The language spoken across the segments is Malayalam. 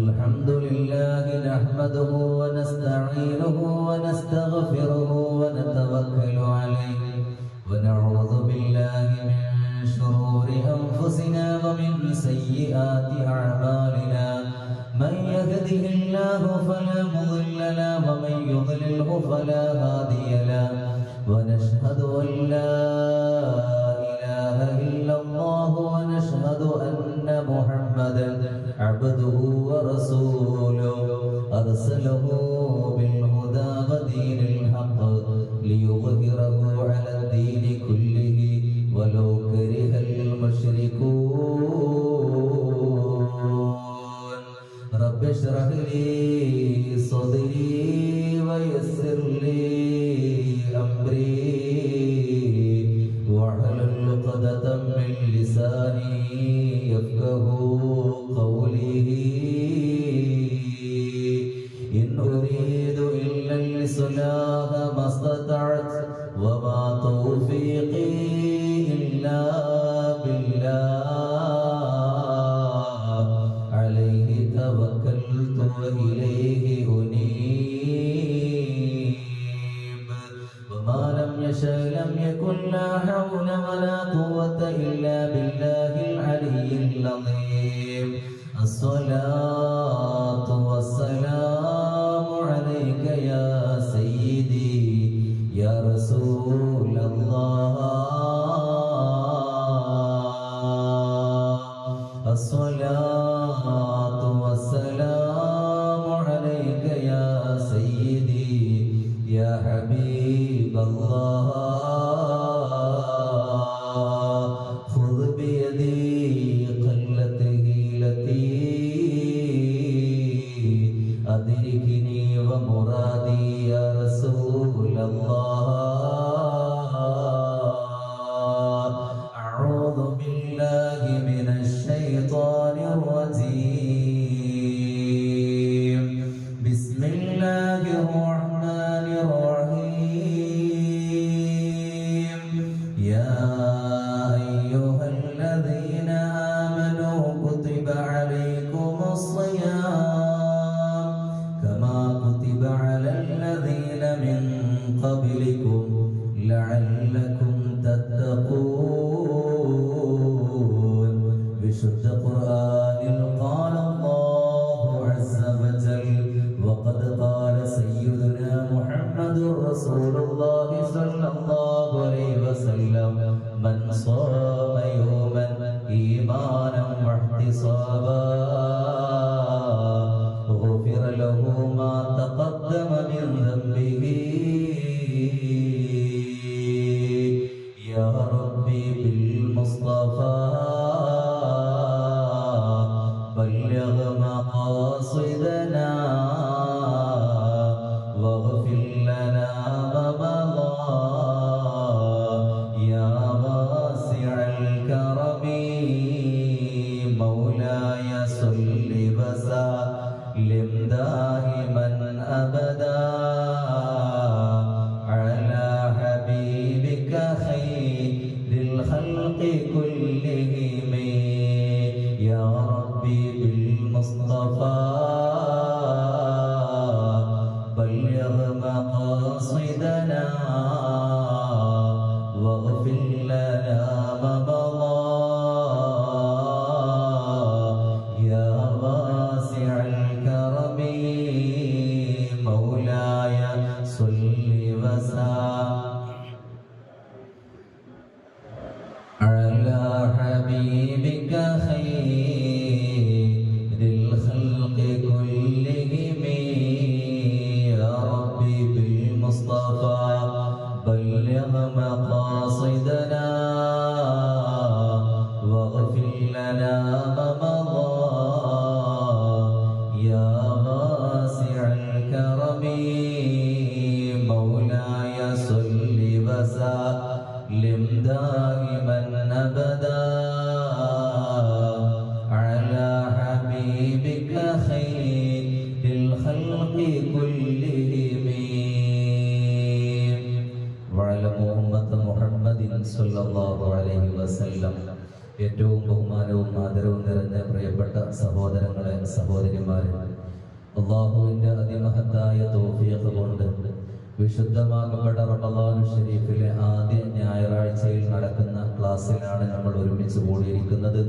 الحمد لله نحمده ونستعينه ونستغفره ونتوكل عليه ونعوذ بالله من شرور أنفسنا ومن سيئات أعمالنا من يهده الله فلا مضل له ومن يضلله فلا هادي له ونشهد أن لا إله إلا الله ونشهد أن محمدا عبده ورسوله أرسله بالهدى ودين الحق ليظهره على الدين كله ولو كره المشركون رب اشرح لي صدري ويسر لي أمري واحلل عقدة من لساني يفقهوا قولي إن أريد إلا الإصلاح ما استطعت وما توفيقي إلا بالله عليه توكلت وإليه أنيب وما لم يشأ لم يكن لا حول ولا قوة إلا بالله العلي العظيم الصلاة والسلام عليك يا سيدي يا رسول الله الصلاة والسلام عليك يا سيدي يا حبيب الله خذ بيدي قلت هيلتي أدركني ومرادي يا رسول الله أعوذ بالله من الشيطان الرجيم بسم الله الرحمن الرحيم يا أيها الذين آمنوا كتب عليكم الصيام كما كتب على الذين من قبلكم لعلكم تتقون بشد قرآن قال الله عز وجل وقد قال سيدنا محمد رسول الله صلى الله عليه وسلم من صام يوما إيمانا واحتسابا غفر له ما تقدم من ذنبه يا ربي بالمصطفى بلغ مقاصدنا واغفر لنا ما مضى يا واسع الكرم مولاي صل وسلم دائما أبدا على حبيبك خير الخلق كلهم يا ربي بالمصطفى بلغ مقاصدنا واغفر لنا ما مضى يا واسع الكرم مولاي صل وسلم على حبيبك خير الخلق كلهم يا ربي بالمصطفى بلغ مقاصدنا واغفر لنا ما مضى يا واسع الكرم مولاي صل وسلم دائما أبدا على حبيبك خير الخلق كلهم وعلى أمة محمد صلى الله عليه وسلم ഏറ്റവും ബഹുമാന ബഹുമാനവും ആദരവും നിറഞ്ഞ പ്രിയപ്പെട്ട സഹോദരങ്ങളെ, സഹോദരിമാരെ, അല്ലാഹുവിന്റെ അതിമഹത്തായ തൗഫീഖ് കൊണ്ട് വിശുദ്ധമാക്കപ്പെട്ട റമദാൻ ഷരീഫിലെ ആദ്യ ഞായറാഴ്ചയിൽ നടക്കുന്ന ക്ലാസ്സിലാണ് നമ്മൾ ഒരുമിച്ച് കൂടിയിരിക്കുന്നത്.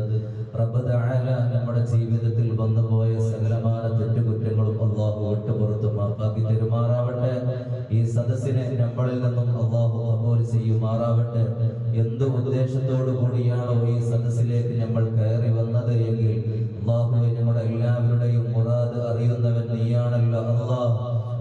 റബ്ബ് തആല നമ്മുടെ ജീവിതത്തിൽ വന്നുപോയ സകലമായ തെറ്റുകുറ്റങ്ങളും അല്ലാഹു വിട്ടുപുറത്തു മാപ്പാക്കി തരുമാറാവട്ടെ. ഈ സദസ്സിനെ നമ്മളിൽ നിന്നും അല്ലാഹു കബൂൽ ചെയ്യുമാറാവട്ടെ. എന്ത് ഉദ്ദേശത്തോടു കൂടിയാണോ ഈ സദസ്സിലേക്ക് നമ്മൾ കയറി വന്നത് എങ്കിൽ അല്ലാഹുവേ, നമ്മുടെ എല്ലാവരുടെയും മുറാദ് അറിയുന്നവൻ നീയാണല്ലോ അല്ലാഹ്.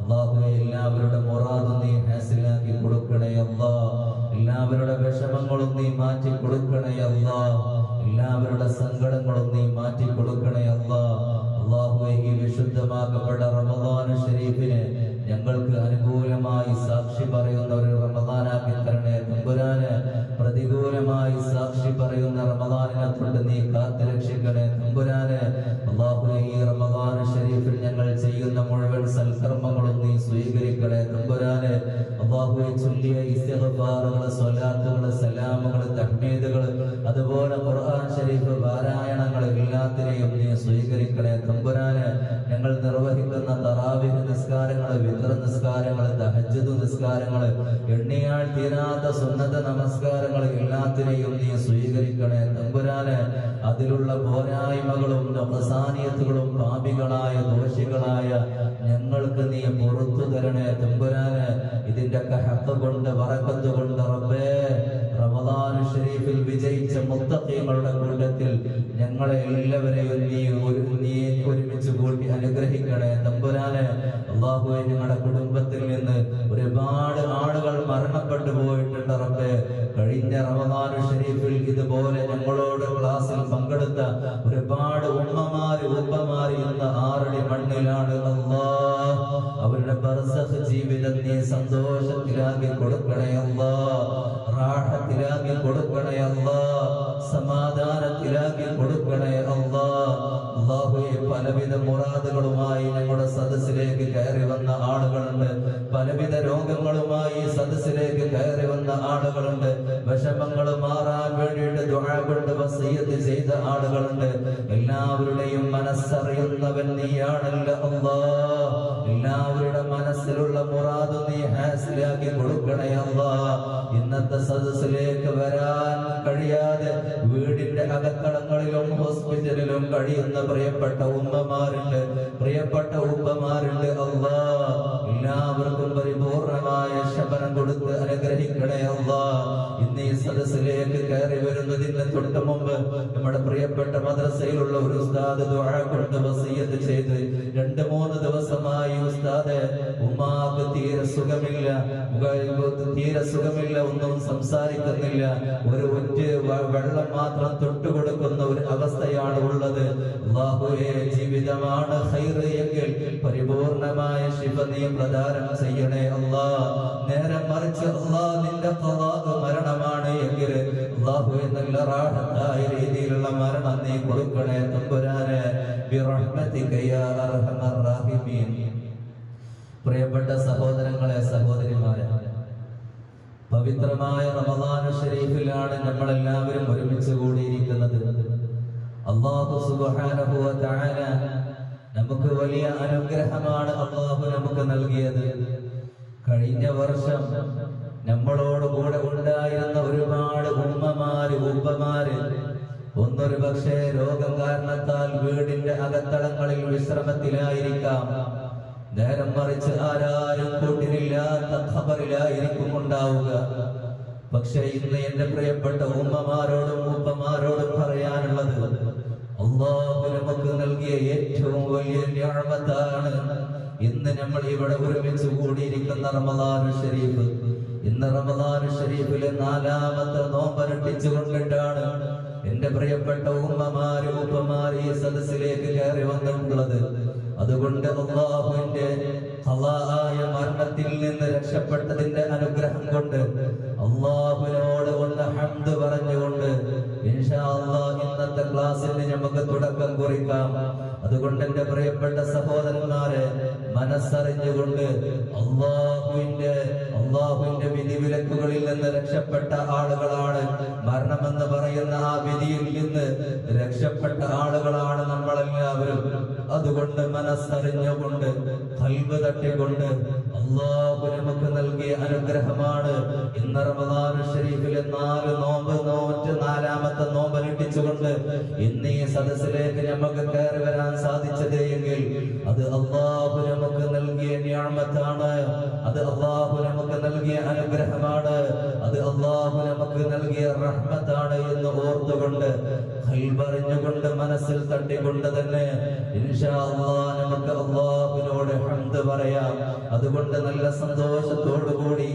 അല്ലാഹുവേ, എല്ലാവരുടെ മുറാദും നീ ഹാസിലാക്കി കൊടുക്കണേ അല്ലാഹ്. എല്ലാവരുടെ വിഷമങ്ങളും നീ മാറ്റി കൊടുക്കണേ അല്ലാഹ്. എല്ലാവരുടെ സങ്കടങ്ങളും നീ മാറ്റി കൊടുക്കണേ അല്ലാഹ്. അല്ലാഹുവേ, ഈ വിശുദ്ധമാക്കപ്പെട്ട റമദാൻ ഷരീഫിനെ ഞങ്ങൾക്ക് അനുകൂലമായി സാക്ഷി പറയുന്ന ഒരു റമദാനാക്കി തരണേ തമ്പുരാനെ. പ്രതികൂലമായി സാക്ഷി പറയുന്ന റമദാനിനെ തൊട്ട് നീ കാത്തുരക്ഷിക്കണേ തമ്പുരാനെ. അല്ലാഹുവേ, ഈ റമദാൻ ഷരീഫിൽ ഞങ്ങൾ ചെയ്യുന്ന മുഴുവൻ സൽക്കർമ്മങ്ങളും നീ സ്വീകരിക്കണേ തമ്പുരാനെ. അല്ലാഹുവേ, ചൊല്ലിയ ഇസ്തിഗ്ഫാറുകൾ, സ്വലാത്തുകൾ, സലാമുകൾ, തഹ്മീദുകൾ, അതുപോലെ ഖുർആൻ ഷരീഫ് പാരായണങ്ങൾ എല്ലാത്തിനെയും നീ സ്വീകരിക്കണേ തമ്പുരാനെ. ഞങ്ങൾ നിർവഹിക്കുന്ന തറാവീഹ് നിസ്കാരങ്ങൾ, വിത്ർ നിസ്കാരങ്ങൾ, തഹജ്ജുദ് നിസ്കാരങ്ങൾ, എണ്ണിയാൽ തീരാത്ത സുന്നത്ത് നമസ്കാരങ്ങൾ എല്ലാത്തിനെയും നീ സ്വീകരിക്കണേ തമ്പുരാനെ. അതിലുള്ള പോരായ്മകളും നഖസാനിയത്തുകളും പാപികളായ ദോഷികളായ ഞങ്ങൾക്ക് നീ പുറത്തു തരണേ തമ്പുരാനെ. ഇതിന്റെയൊക്കെ ഹഖ് കൊണ്ട്, ബറക്കത്ത് കൊണ്ട് റബ്ബേ, റമദാൻ ഷരീഫിൽ വിജയിച്ച മുത്തഖീങ്ങളുടെ കൂട്ടത്തിൽ ഞങ്ങളെ എല്ലാവരെയും നീ ഒരുമിച്ച് കൂട്ടി അനുഗ്രഹിക്കണേ തമ്പുരാനെ. അല്ലാഹുവേ, ഞങ്ങളുടെ കുടുംബത്തിൽ നിന്ന് ഒരുപാട് ആളുകൾ മരണപ്പെട്ടു പോയിട്ടുണ്ട് റബ്ബേ. കഴിഞ്ഞ റമദാൻ ഷരീഫിൽ ഇതുപോലെ ഞങ്ങളോട് ക്ലാസ്സിൽ പങ്കെടുത്ത ഒരുപാട് ഉമ്മമാര്, ഉപ്പമാര് ഇന്ന് ആറടി മണ്ണിലാണ് അല്ലാഹ്. അവരുടെ ബർസഖ് ജീവിതം നീ സന്തോഷത്തിലാക്കി കൊടുക്കണേ അല്ലാഹ്. റാഹത്തിലാക്കി കൊടുക്കണേ അല്ലാഹ്. സമാധാനത്തിലാക്കി കൊടുക്കണേ അല്ലാഹ്. അല്ലാഹുവേ, പലവിധ മുറാദുകളുമായി ഞങ്ങളുടെ സദസ്സിലേക്ക് കയറി വന്ന ആളുകളുണ്ട്. പലവിധ രോഗങ്ങളുമായി സദസ്സിലേക്ക് കയറി വന്ന ആളുകളുണ്ട്. വിഷമങ്ങൾ മാറാൻ വേണ്ടിയിട്ട് ദുആ കൊണ്ട് വസിയ്യത്ത് ചെയ്ത ആളുകളുണ്ട്. എല്ലാവരുടെയും മനസ്സറിയുന്നവൻ നീയാണല്ലോ അല്ലാഹ്. എല്ലാവരുടെ മനസ്സിലുള്ള മുറാദ് നീ ഹാസിലാക്കി കൊടുക്കണേ അല്ലാഹ്. ഇന്നത്തെ സദസ്സിലേക്ക് വരാൻ കഴിയാതെ വീടിന്റെ അകത്തളങ്ങളിലും ഹോസ്പിറ്റലിലും കഴിയുന്ന പ്രിയപ്പെട്ട ഉമ്മമാരുണ്ട്, പ്രിയപ്പെട്ട ഉപ്പമാരുണ്ട് അല്ലാഹ്. എല്ലാവർക്കും പരിപൂർണമായ ശമനം കൊടുത്ത് അനുഗ്രഹിക്കണേ അല്ലാഹ്. ഇന്ന് ഈ സദസ്സിലേക്ക് കയറി വരുന്നതിന് തൊട്ട് മുമ്പ് നമ്മുടെ പ്രിയപ്പെട്ട മദ്രസയിലുള്ള ഒരു ഉസ്താദ് ദുആ കൊണ്ട് വസിയ്യത്ത് ചെയ്ത് 2-3 ദിവസമായി ഉസ്താദ് ഉമ്മാക്ക് തീരെ സുഖമില്ല, ഒന്നും സംസാരിക്കുന്നില്ല, ഒരു വെള്ളം മാത്രം തൊട്ടുകൊടുക്കുന്ന ഒരു അവസ്ഥയാണ് ഉള്ളത്. അല്ലാഹുവേ, ജീവിതമാണ് ഖൈർ എങ്കിൽ പരിപൂർണമായ ശിഫ നീ പ്രദാനം ചെയ്യണേ അല്ലാഹ്. നേരെ മറിച്ച് അല്ലാഹ് നിന്റെ ഖദാ മരണമാണ് എങ്കിൽ അല്ലാഹുവേ, നല്ല റാഹത്തായ രീതിയിലുള്ള മരണം നീ കൊടുക്കണേ തമ്പുരാനെ. ബിറഹ്മതിക യാ അർഹമർ റഹീമീൻ. പ്രിയപ്പെട്ട സഹോദരങ്ങളെ, സഹോദരിമാരെ, പവിത്രമായ റമദാൻ ഷരീഫിലാണ് നമ്മൾ എല്ലാവരും ഒരുമിച്ച് കൂടിയിരിക്കുന്നത്. അല്ലാഹു സുബ്ഹാനഹു വ തആല നമുക്ക് വലിയ അനുഗ്രഹമാണ് അല്ലാഹു നമുക്ക് നൽകിയത്. കഴിഞ്ഞ വർഷം നമ്മളോട് കൂടെ ഉണ്ടായിരുന്ന ഒരുപാട് ഉമ്മമാര്, ഉപ്പമാര് ഒന്നൊരു പക്ഷേ രോഗം കാരണത്താൽ വീടിന്റെ അകത്തളങ്ങളിൽ വിശ്രമത്തിലായിരിക്കാം. നേരം മറിച്ച് ആരാരും കൂട്ടിനില്ലാത്ത ഖബറിലായിരിക്കും ഉണ്ടാവുക. പക്ഷെ ഇന്ന് എന്റെ പ്രിയപ്പെട്ട ഉമ്മമാരോടും ഉപ്പമാരോടും പറയാനുള്ളത്, അല്ലാഹു നമുക്ക് നൽകിയ ഏറ്റവും വലിയ നിഅമത്താണ് ഇന്ന് നമ്മൾ ഇവിടെ ഒരുമിച്ച് കൂടിയിരിക്കുന്ന റമദാൻ ഷരീഫ്. ഇന്ന് റമദാൻ ഷരീഫിലെ 4ാമത്തെ നോമ്പനുഷ്ഠിച്ചു കൊണ്ടിട്ടാണ് എന്റെ പ്രിയപ്പെട്ട ഉമ്മമാര്, ഉപ്പമാര് ഈ സദസ്സിലേക്ക് കയറി വന്നിട്ടുള്ളത്. അതുകൊണ്ട് അല്ലാഹുവിന്റെ ഖളാആയ മരണത്തിൽ നിന്ന് രക്ഷപ്പെട്ടതിന്റെ അനുഗ്രഹം കൊണ്ട് അല്ലാഹുവിനോട് ഒന്ന് ഹംദ് പറഞ്ഞുകൊണ്ട് ഇൻഷാ അല്ലാഹ് ഇന്നത്തെ ക്ലാസ്സിന് നമുക്ക് തുടക്കം കുറിക്കാം. അതുകൊണ്ട് എന്റെ പ്രിയപ്പെട്ട സഹോദരന്മാരെ, മനസ്സറിഞ്ഞുകൊണ്ട് അള്ളാഹുവിന്റെ വിധിവിലക്കുകളിൽ നിന്ന് രക്ഷപ്പെട്ട ആളുകളാണ്, മരണമെന്ന് പറയുന്ന ആ വിധിയിൽ നിന്ന് രക്ഷപ്പെട്ട ആളുകളാണ് നമ്മളെല്ലാവരും. അതുകൊണ്ട് മനസ്സറിഞ്ഞുകൊണ്ട് ഖൽബ് തട്ടിക്കൊണ്ട് അള്ളാഹു നമുക്ക് നൽകിയ അനുഗ്രഹമാണ് ഇന്ന് റമദാൻ ശരീഫിലെ 4 നോമ്പ് നോറ്റ് 4ാമത്തെ നോമ്പ് അനുഷ്ഠിച്ചുകൊണ്ട് ഇന്ന് ഈ സദസ്സിലേക്ക് നമുക്ക് കയറി വരാൻ സാധിച്ചത് എങ്കിൽ അത് അള്ളാഹു നമുക്ക് നൽകിയ നിഅമത്താണ്, അത് അള്ളാഹു നമുക്ക് നൽകിയ അനുഗ്രഹമാണ്, അത് അള്ളാഹു നമുക്ക് നൽകിയ റഹ്മത്താണ് എന്ന് ഓർത്തുകൊണ്ട് ഖൽബറിഞ്ഞുകൊണ്ട് മനസ്സിൽ തട്ടിക്കൊണ്ട് തന്നെ ഇൻഷാ അല്ലാഹ് നമുക്ക് അള്ളാഹുവിനോട് ഹംദ് പറയാം. അതുകൊണ്ട് നല്ല സന്തോഷത്തോടുകൂടി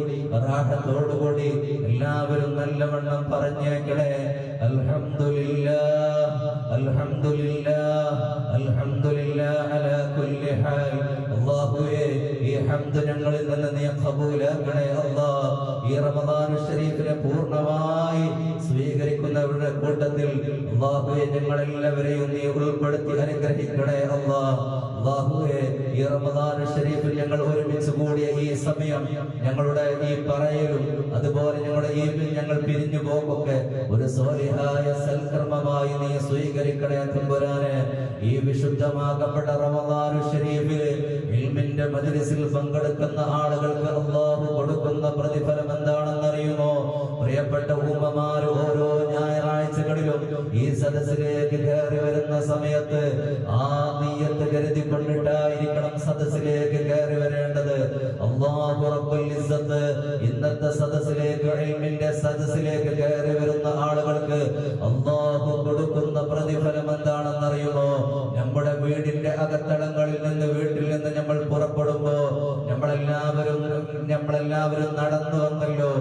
റാഹത്തോടുകൂടി എല്ലാവരും നല്ലവണ്ണം പറഞ്ഞേക്കണേ. അൽഹംദുലില്ലാഹ് അൽഹംദുലില്ലാഹ് അൽഹംദുലില്ലാഹ് അലാ കുല്ലി ഹാൽ. അല്ലാഹുവേ, ഈ ഹംദ് ഞങ്ങളിൽ നിന്ന് നീ ഖബൂലാക്കണേ അല്ലാഹ്. ഈ റമദാൻ ശരീഫിനെ പൂർണ്ണമായി സ്വീകരിക്കുന്നവരുടെ കൂട്ടത്തിൽ അല്ലാഹുവേ ഞങ്ങളെല്ലാവരെയും നീ ഉൾപ്പെടുത്തി അനുഗ്രഹിക്കണേ അല്ലാഹ്. അല്ലാഹുവേ, ഈ റമദാൻ ശരീഫിൽ ഞങ്ങൾ ഒരുമിച്ച് കൂടിയ ഈ സമയം, ഞങ്ങളുടെ ഈ പറയലും അതുപോലെ ഞങ്ങൾ പിരിഞ്ഞു പോകൊക്കെ ഒരു സ്വാലിഹായ സൽക്കർമ്മമായി നീ സ്വീകരിക്കണേ തമ്പുരാനെ. ഈ വിശുദ്ധമാക്കപ്പെട്ട റമദാൻ ശരീഫിൽ ഇൽമിന്റെ മജ്ലിസിൽ പങ്കെടുക്കുന്ന ആളുകൾക്ക് അല്ലാഹു കൊടുക്കുന്ന പ്രതിഫലം എന്താണെന്നറിയുമോ? പ്രിയപ്പെട്ട ഉമ്മമാർ ഓരോ ഞായറാഴ്ചകളിലും ഈ സദസ്സിലേക്ക് കയറി വരുന്ന സമയത്ത് ആ നിയ്യത്ത് കരുതി കൊണ്ടിട്ടായിരിക്കണം സദസ്സിലേക്ക് കയറി വരേണ്ടത്. അല്ലാഹു റബ്ബുൽ ഇസ്സത്ത് ഇന്നത്തെ സദസ്സിലേക്ക്, ഇൽമിന്റെ സദസ്സിലേക്ക് കയറി വരുന്ന ആളുകൾക്ക് അല്ലാഹു കൊടുക്കുന്ന പ്രതിഫലം എന്താണെന്നറിയുമോ? നമ്മുടെ വീടിന്റെ അകത്തളങ്ങളിൽ നിന്ന്, വീട്ടിൽ നിന്ന് നമ്മൾ പുറപ്പെടുമ്പോ നമ്മളെല്ലാവരും നടന്നു വന്നല്ലോ.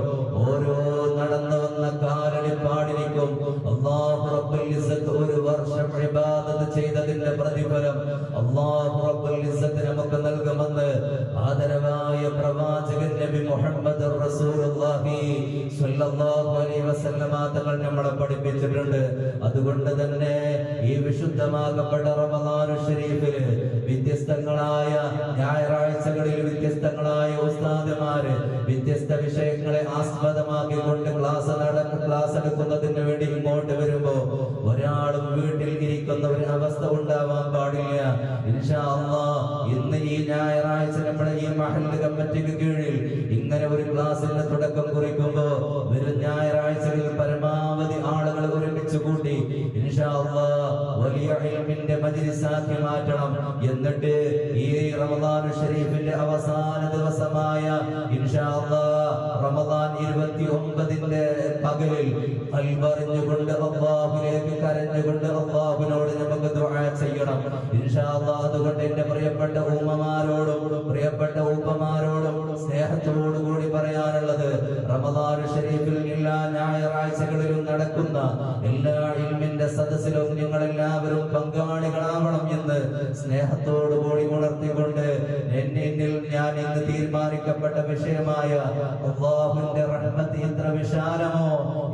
ഓരോ നടന്നു വന്ന കാലടിപ്പാടിനിക്കും അല്ലാഹു റബ്ബുൽ ഇസ്സത്ത് ഒരു വർഷം ഇബാദത്ത് ചെയ്തതിന്റെ പ്രതിഫലം അല്ലാഹു റബ്ബുൽ ഇസ്സത്ത് നമുക്ക് നൽകുമെന്ന് ആദരവായ പ്രവാചകൻ നബി മുഹമ്മദ് റസൂലുള്ളാഹി സ്വല്ലല്ലാഹു അലൈഹി വസല്ലമ തങ്ങൾ നമ്മളെ പഠിപ്പിച്ചിട്ടുണ്ട്. അതുകൊണ്ട് തന്നെ ഈ വിശുദ്ധമാകപ്പെട്ട റമദാൻ ശരീഫില് വ്യത്യസ്തങ്ങളായ ഞായറാഴ്ചകളിൽ വ്യത്യസ്തങ്ങളായ ഉസ്താദുമാര് വ്യത്യസ്ത വിഷയങ്ങളെ ആസ്പദമാക്കിക്കൊണ്ട് ക്ലാസ് എടുക്കുന്നതിന് വേണ്ടി ഇങ്ങോട്ട് വരുമ്പോ ഒരാളും വീട്ടിൽ ഇരിക്കുന്ന ഒരു അവസ്ഥ ഉണ്ടാവാൻ പാടില്ല. ഇൻഷാ അല്ലാഹ് ഇന്ന് ഈ ഞായറാഴ്ച നമ്മുടെ ഈ മഹല്ല് കമ്മിറ്റിക്ക് കീഴിൽ ഇങ്ങനെ ഒരു ക്ലാസ്സിന് തുടക്കം കുറിക്കുമ്പോ വരും ഞായറാഴ്ചകളിൽ പരമാവധി ആളുകൾ ഒരുമിച്ച് കൂട്ടി ഇൻഷാ അല്ലാഹ് വലിയ ഇൽമിന്റെ മജ്ലിസാക്കി മാറ്റണം. എന്നിട്ട് ഈ റമദാൻ ശരീഫിന്റെ അവസാന ദിവസമായ ഇൻഷാ അല്ലാഹ് റമദാൻ 29ന്റെ പകലിൽ ഖൽബറിഞ്ഞുകൊണ്ട് അല്ലാഹുവിലേക്ക് കരഞ്ഞുകൊണ്ട് അല്ലാഹുവിനോട് നമുക്ക് ദുആ ചെയ്യണം ഇൻഷാ അല്ലാഹ്. അതുകൊണ്ട് എന്റെ പ്രിയപ്പെട്ട ഉമ്മമാരോടും പ്രിയപ്പെട്ട ഉപ്പമാരോടും സ്നേഹത്തോടു കൂടി പറയാനുള്ളത്, റമദാൻ ശരീഫിൽ എല്ലാ ഞായറാഴ്ചകളിലും നടക്കുന്ന എല്ലാ ഇൽമിന്റെ സദസ്സിലും നിങ്ങളെല്ലാവരും പങ്കാളികളാവണം എന്ന് സ്നേഹത്തോടു കൂടി ഉണർത്തിക്കൊണ്ട് ഞാൻ ഇന്ന് തീരുമാനിക്കപ്പെട്ട വിഷയമായ അല്ലാഹുവിന്റെ റഹ്മത്ത് എത്ര വിശാലമോ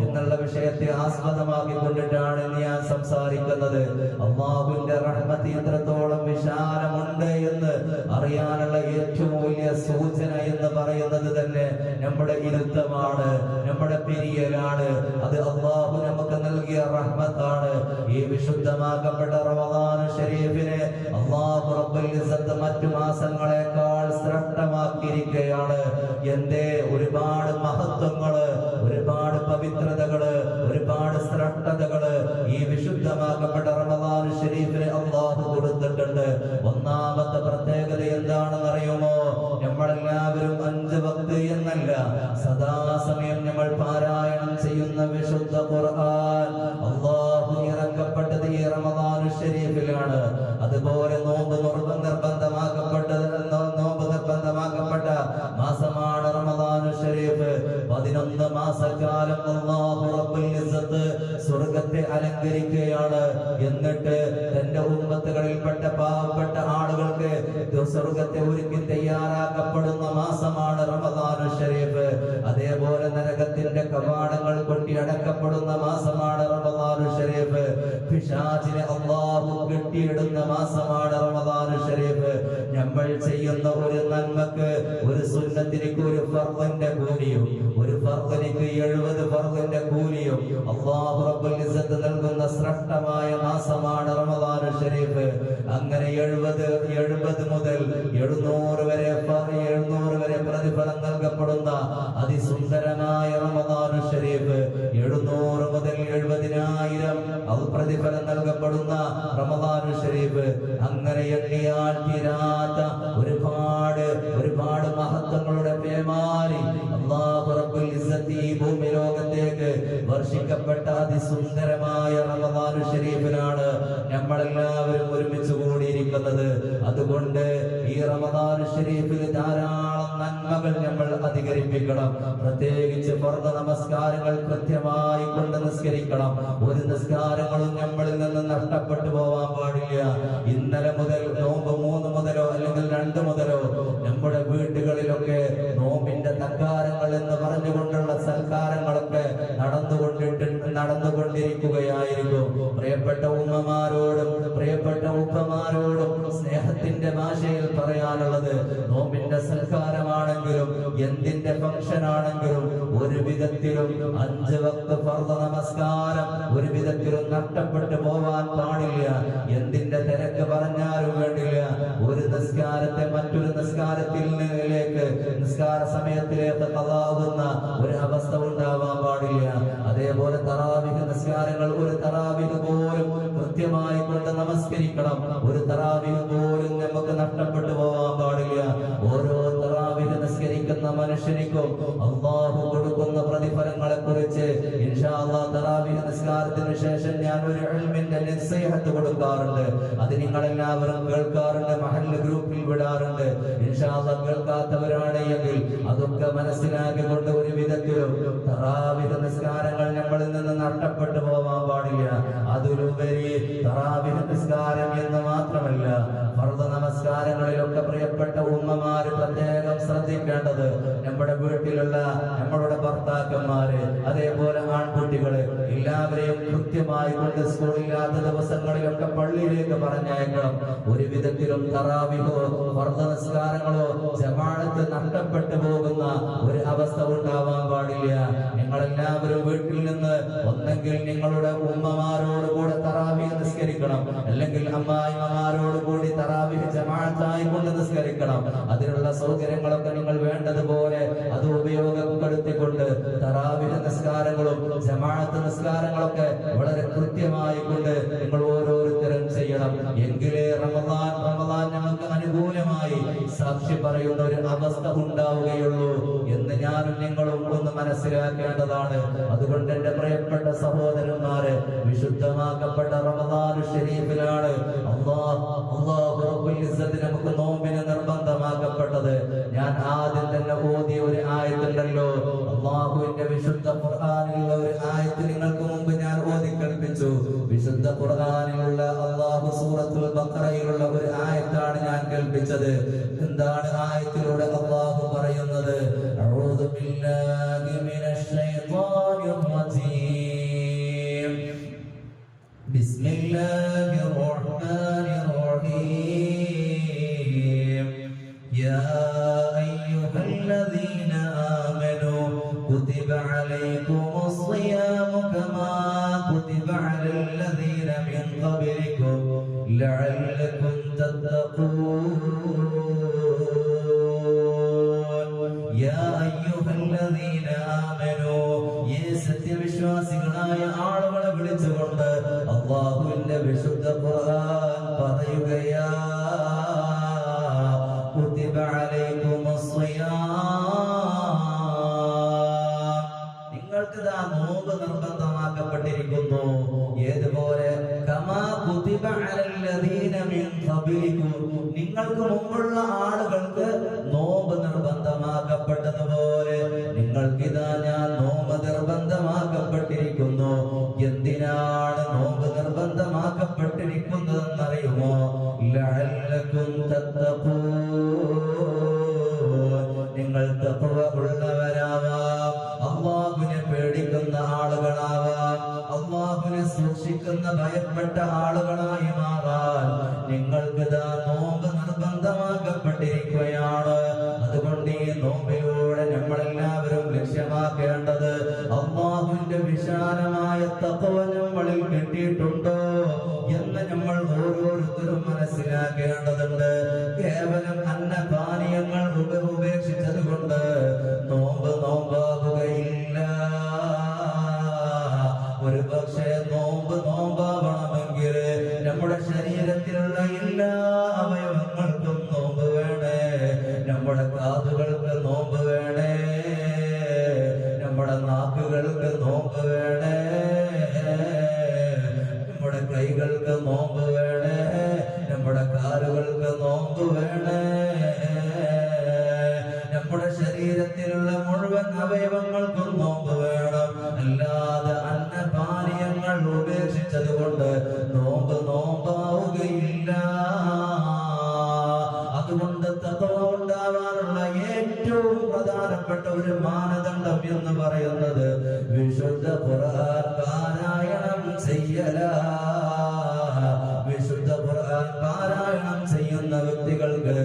എന്നുള്ള വിഷയത്തെ ആസ്പദമാക്കിക്കൊണ്ടിട്ടാണ് ഞാൻ സംസാരിക്കുന്നത്. അല്ലാഹുവിന്റെ റഹ്മത്ത് എത്രത്തോളം വിശാലമുണ്ട് എന്ന് അറിയാനുള്ള ഏറ്റവും വലിയ സൂചന എന്ന് പറയുന്നത് തന്നെ നമ്മുടെ ഇരുത്തമാണ്, നമ്മുടെ പിരിയലാണ്. അത് അല്ലാഹു നമുക്ക് നൽകിയ റഹ്മത്താണ്. ഈ വിശുദ്ധമാക്കപ്പെട്ട റമദാൻ ശരീഫിനെ അല്ലാഹു റബ്ബുൽ ഇസ്സത്ത് മറ്റു മാസങ്ങളെക്കാൾ ശ്രേഷ്ഠമാക്കിയിരിക്കുകയാണ്. എന്തേ? ഒരുപാട് മഹത്വങ്ങള്, ഒരുപാട് പവിത്രതകള്, ഒരുപാട് ശ്രേഷ്ഠതകള് ഈ വിശുദ്ധമാക്കപ്പെട്ട റമദാൻ ശരീഫിന് അല്ലാഹു കൊടുത്തിട്ടുണ്ട്. ഒന്നാമത്തെ പ്രത്യേകത എന്താണെന്ന് അറിയുമോ? നമ്മളെല്ലാവരും 5 വക്ത് എന്നല്ല, സദാസമയം നമ്മൾ പാരായണം ചെയ്യുന്ന വിശുദ്ധ ഖുർആൻ അല്ലാഹു ഇറക്കപ്പെട്ടത് ഈ റമദാൻ ശരീഫിലാണ്. അതുപോലെ നോമ്പ് നിർബന്ധമാക്കപ്പെട്ട മാസമാണ് റമദാൻ ശരീഫ്. 11 മാസക്കാലം അല്ലാഹു റബ്ബുൽ ഇസ്സത്ത് സ്വർഗ്ഗത്തെ അലങ്കരിക്കുകയാണ്. എന്നിട്ട് തന്റെ ഉമ്മത്തുകളിൽപ്പെട്ട പാവപ്പെട്ട ആളുകൾക്ക് സ്വർഗ്ഗത്തെ ഒരുക്കി തയ്യാറാക്കപ്പെടുന്ന മാസമാണ് റമദാൻ ശരീഫ്. അതേപോലെ നരകത്തിന്റെ കവാടങ്ങൾ കൊട്ടിയടക്കപ്പെടുന്ന മാസമാണ് റമദാൻ ഷരീഫ്. പിശാചിനെ അല്ലാഹു കെട്ടിയിടുന്ന മാസമാണ് റമദാൻ ഷരീഫ്. നമ്മൾ ചെയ്യുന്ന ഒരു നന്മക്ക്, ഒരു സുന്നത്തിലേക്ക് ഒരു ഫർദിന്റെ കൂലിയും, ഒരു ഫർദിലേക്ക് 70 ഫർദിന്റെ കൂലിയും അല്ലാഹു റബ്ബുൽ ഇസ്സത്ത് നൽകുന്ന ശ്രേഷ്ഠമായ മാസമാണ് റമദാൻ ഷരീഫ്. അങ്ങനെ 70 മുതൽ 700 വരെ പ്രതിഫലം നൽകപ്പെടുന്ന അതിസുന്ദരമായ റമദാൻ ഷരീഫ്. 700 മുതൽ 70,000 പ്രതിഫലം നൽകപ്പെടുന്ന റമദാൻ ഷരീഫ്. അങ്ങനെ എണ്ണിയാൽ തീരാത്ത ഒരുപാട് മഹത്വങ്ങളുടെ പേമാരി അല്ലാഹു റബ്ബുൽ ഇസ്സത്ത് ഈ ഭൂമി ലോകത്തേക്ക് വർഷിക്കപ്പെട്ട അതിസുന്ദരമായ റമദാൻ ഷരീഫിനാണ് നമ്മളെല്ലാവരും ഒരുമിച്ച് കൂടിയിരിക്കുന്നത്. അതുകൊണ്ട് ഈ റമദാൻ ഷരീഫിൽ ധാരാളം നന്മകൾ നമ്മൾ അധികരിപ്പിക്കണം. പ്രത്യേകിച്ച് ഫർദ് നമസ്കാരങ്ങൾ കൃത്യമായി കൊണ്ട് നിസ്കരിക്കണം. ഒരു നിസ്കാരങ്ങളും നമ്മളിൽ നിന്ന് നഷ്ടപ്പെട്ടു പോവാൻ പാടില്ല. ഇന്നലെ മുതൽ നോമ്പ് 3 മുതലോ അല്ലെങ്കിൽ 2 മുതലോ നമ്മുടെ വീടുകളിലൊക്കെ നോമ്പിന്റെ തക്കാരങ്ങൾ എന്ന് പറഞ്ഞുകൊണ്ടുള്ള സൽക്കാരങ്ങളൊക്കെ നടന്നുകൊണ്ടിരിക്കുകയായിരിക്കും. പ്രിയപ്പെട്ട ഉമ്മമാരോടും പ്രിയപ്പെട്ട ഉപ്പമാരോടും സ്നേഹത്തിന്റെ ഭാഷയിൽ പറയാനുള്ളത്, നോമ്പിന്റെ സൽക്കാരമാണെങ്കിലും എന്തിന്റെ ഫംഗ്ഷൻ ആണെങ്കിലും ഒരു വിധത്തിലും 5 വക്ത് ഫർദ് നമസ്കാരം ഒരു വിധത്തിലും നഷ്ടപ്പെട്ടു പോവാൻ പാടില്ല. എന്തിന്റെ തിരക്ക് പറഞ്ഞാലും വേണ്ടില്ല, ഒരു നിസ്കാരത്തെ മറ്റൊരു നിസ്കാരത്തിലേക്ക് നിസ്കാര സമയത്തിലേക്ക് ഖളാവുന്ന ഒരു അവസ്ഥ ഉണ്ടാവാൻ പാടില്ല. അതേപോലെ തറാവീഹ് നിസ്കാരങ്ങൾ, ഒരു തറാവീഹ് പോലും കൃത്യമായി കൊണ്ട് നമസ്കരിക്കണം. ഒരു തറാവീഹ് പോലും നമുക്ക് നഷ്ടപ്പെട്ടു പോവാൻ പാടില്ല. ഓരോ തറാവീഹ് നിസ്കരിക്കുന്ന മനുഷ്യനിക്കും അല്ലാഹു കൊടുക്കുന്ന പ്രതിഫലങ്ങളെ കുറിച്ച് ഇൻഷാ അല്ലാഹ് തറാവീഹ് നിസ്കാരത്തിന് ശേഷം ഞാൻ ഒരു ഇൽമിന്റെ നസീഹത്ത് കൊടുക്കാറുണ്ട്. അത് നിങ്ങളെല്ലാവരും കേൾക്കാറുണ്ട്, മഹല്ല് ഗ്രൂപ്പിൽ വിടാറുണ്ട്. ഇൻഷാ അല്ലാഹ് കേൾക്കാത്തവരാണ് എങ്കിൽ അതൊക്കെ മനസ്സിലാക്കിക്കൊണ്ട് ഒരു വിധത്തിലും തറാവീഹ് നിസ്കാരങ്ങൾ നമ്മളിൽ നിന്ന് നഷ്ടപ്പെട്ടു പോവാൻ പാടില്ല. അതിലുപരി തറാവീഹ് നിസ്കാരം എന്ന് മാത്രമല്ല, ഫർദ് നമസ്കാരങ്ങളിലൊക്കെ പ്രിയപ്പെട്ട ഉമ്മമാര് പ്രത്യേകം ശ്രദ്ധിക്കേണ്ടത്, നമ്മുടെ വീട്ടിലുള്ള നമ്മളുടെ ഭർത്താക്കന്മാര്, അതേപോലെ ആൺകുട്ടികള് എല്ലാവരെയും കൃത്യമായി കൊണ്ട് സ്കൂളില്ലാത്ത ദിവസങ്ങളിലൊക്കെ പള്ളിയിലേക്ക് പറഞ്ഞയക്കണം. ഒരു വിധത്തിലും തറാവീഹോ ഫർദ് നിസ്കാരങ്ങളോ ജമാഅത്ത് നഷ്ടപ്പെട്ടു പോകുന്ന ഒരു അവസ്ഥ ഉണ്ടാവാൻ പാടില്ല. നിങ്ങളെല്ലാവരും വീട്ടിൽ നിന്ന് ഒന്നെങ്കിൽ നിങ്ങളുടെ ഉമ്മമാരോട് കൂടെ തറാവീഹ് നിസ്കരിക്കണം, അല്ലെങ്കിൽ അമ്മായിമാരോട് കൂടി തറാവീഹ് ജമാഅത്തായി കൊണ്ട് നിസ്കരിക്കണം. അതിനുള്ള സൗകര്യങ്ങളൊക്കെ നിങ്ങൾ വേണ്ടതുപോലെ അത് ഉപയോഗപ്പെടുത്തിക്കൊണ്ട് തറാവീഹ് നിസ്കാരങ്ങളും ജമാഅത്ത് നിസ്കാരങ്ങളൊക്കെ വളരെ കൃത്യമായി കൊണ്ട് നിങ്ങൾ ഓരോരുത്തരും ചെയ്യണം. എങ്കിലേ റമദാൻ ഞങ്ങൾക്ക് അനുകൂലമായി സാക്ഷി പറയുന്ന ഒരു അവസ്ഥ ഉണ്ടാവുകയുള്ളൂ എന്ന് ഞാനും നിങ്ങളും ഒന്ന് മനസ്സിലാക്കേണ്ടതാണ്. അതുകൊണ്ട് എന്റെ പ്രിയപ്പെട്ട സഹോദരന്മാരെ, വിശുദ്ധമാക്കപ്പെട്ട റമദാൻ ഷരീഫിലാണ് അല്ലാഹു റബ്ബുൽ ഇസ്സത്ത് നമുക്ക് നോമ്പിനെ നിർബന്ധമാക്കപ്പെട്ടത്. ഞാൻ ആദ്യം തന്നെ ഓതിയ ഒരു ആയത്തുണ്ടല്ലോ, അല്ലാഹുവിന്റെ വിശുദ്ധ ഖുർആനിലുള്ള ഒരു ആയത്ത് നിങ്ങൾക്ക് മുമ്പ് ഞാൻ ഓതി കേൾപ്പിച്ചു. വിശുദ്ധ ഖുർആനിലുള്ള അല്ലാഹു സൂറത്തുൽ ബഖറയിലുള്ള ഒരു ആയത്താണ് ഞാൻ കേൾപ്പിച്ചത്. എന്താണ് ആയത്തിലൂടെ അല്ലാഹു പറയുന്നത്? അഊദു ബില്ലാഹി മിനശ് ശൈത്വാനിർ റജീം. ബിസ്മില്ലാഹിർ റഹ്മാനിർ റഹീം. യാ അയ്യുഹല്ലദീന ആമനൂ കുതിബ അലൈക്കുമുസ് സിയാമു കമാ കുതിബ അലല്ലദീന മിൻ ഖബ്ലിക്കും ലഅല്ലക്കും തത്തഖൂൻ. യാ അയ്യുഹല്ലദീന ആമനൂ, ഈ സത്യവിശ്വാസികളായ ആളുകളെ വിളിച്ചുകൊണ്ട് അല്ലാഹുവിന്റെ വിശുദ്ധ ഖുർആൻ പറയുകയാ, കുതിബ അലൈക്കുമുസ് സിയാം, നിങ്ങൾക്ക് ദാ നോമ്പ് നിർബന്ധമാക്കപ്പെട്ടിരിക്കുന്നു. ഏതുപോലെ? കമാ കുതിബ അലല്ലദീന മിൻ ഖബ്ലിക്കും, നിങ്ങൾക്ക് മുമ്പുള്ള ആളുകൾക്ക് നോമ്പ് നിർബന്ധമാക്കപ്പെട്ടതുപോലെ നിങ്ങൾക്കിതാ ഞാൻ നോമ്പ് നിർബന്ധമാക്കപ്പെട്ടിരിക്കുന്നു. എന്തിനാണ് നോമ്പ് നിർബന്ധമാക്കപ്പെട്ടിരിക്കുന്നതെന്നറിയുമോ? ലഅല്ലക്കും തത്തഖൂൻ, നിങ്ങൾ തഖ്വ ഉള്ളവരാവാം. പ്രധാനപ്പെട്ട ആളുകളായി മാറാൻ നിങ്ങൾക്ക് നോമ്പ് നിർബന്ധമാക്കപ്പെട്ടിരിക്കുകയാണ്. അതുകൊണ്ട് ഈ നോമ്പിലൂടെ നമ്മളെല്ലാവരും ലക്ഷ്യമാക്കേണ്ടത് അല്ലാഹുവിന്റെ വിശാലമായ തഖ്വ നമ്മളിൽ കിട്ടിയിട്ടുണ്ടോ എന്ന് നമ്മൾ ഓരോരുത്തരും മനസ്സിലാക്കേണ്ടതുണ്ട്. കേവലം അന്നപാനീയങ്ങൾ ഉപേക്ഷിച്ചത് കൊണ്ട് നോമ്പ് നോമ്പാകുകയില്ല. ഒരു പക്ഷേ നോമ്പാവണമെങ്കിൽ നമ്മുടെ ശരീരത്തിലുള്ള എല്ലാ അവയവങ്ങൾക്കും നോമ്പ് വേണേ. നമ്മുടെ കാതുകൾക്ക് നോമ്പ് വേണേ, നമ്മുടെ നാക്കുകൾക്ക് നോമ്പ് വേണേ, നമ്മുടെ കൈകൾക്ക് നോമ്പ് വേണേ, നമ്മുടെ കാലുകൾക്ക് നോമ്പ് വേണേ. നമ്മുടെ ശരീരത്തിലുള്ള മുഴുവൻ അവയവങ്ങൾക്കും നോമ്പ് വേണം. അല്ലാതെ അന്നപാനീയങ്ങൾ ഉപേക്ഷിച്ചത് കൊണ്ട് നോമ്പാവുകയില്ല. അതുകൊണ്ട് തഖ്വ ഉണ്ടാവാനുള്ള ഏറ്റവും പ്രധാനപ്പെട്ട ഒരു മാനദണ്ഡം എന്ന് പറയുന്നത് വിശുദ്ധ ഖുർആൻ പാരായണം ചെയ്യല. വിശുദ്ധ ഖുർആൻ പാരായണം ചെയ്യുന്ന വ്യക്തികൾക്ക്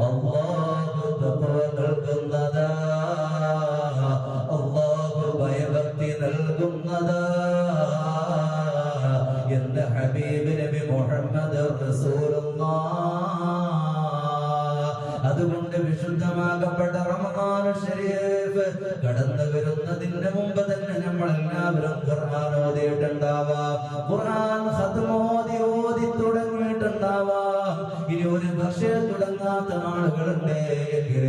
അല്ലാഹു തഖ്വ നൽകുന്നതാ, അല്ലാഹു ഭയഭക്തി നൽകുന്നതാ എന്ന് ഹബീബ് നബി മുഹമ്മദ് റസൂലുള്ളാഹ്. അതുകൊണ്ട് വിശുദ്ധമാകപ്പെട്ട റമദാൻ ശരീഫ് കടന്നു വരുന്നതിന് മുമ്പ് തന്നെ നമ്മൾ എല്ലാവരും ഖുർആൻ ഓതിയിട്ടുണ്ടാവാം, ഖുർആൻ ഖത്മ ഓതി തുടങ്ങിയിട്ടുണ്ടാവാം. ഇനി ഒരു പക്ഷേ തുടങ്ങാത്ത ആളുകളുണ്ട് എങ്കിൽ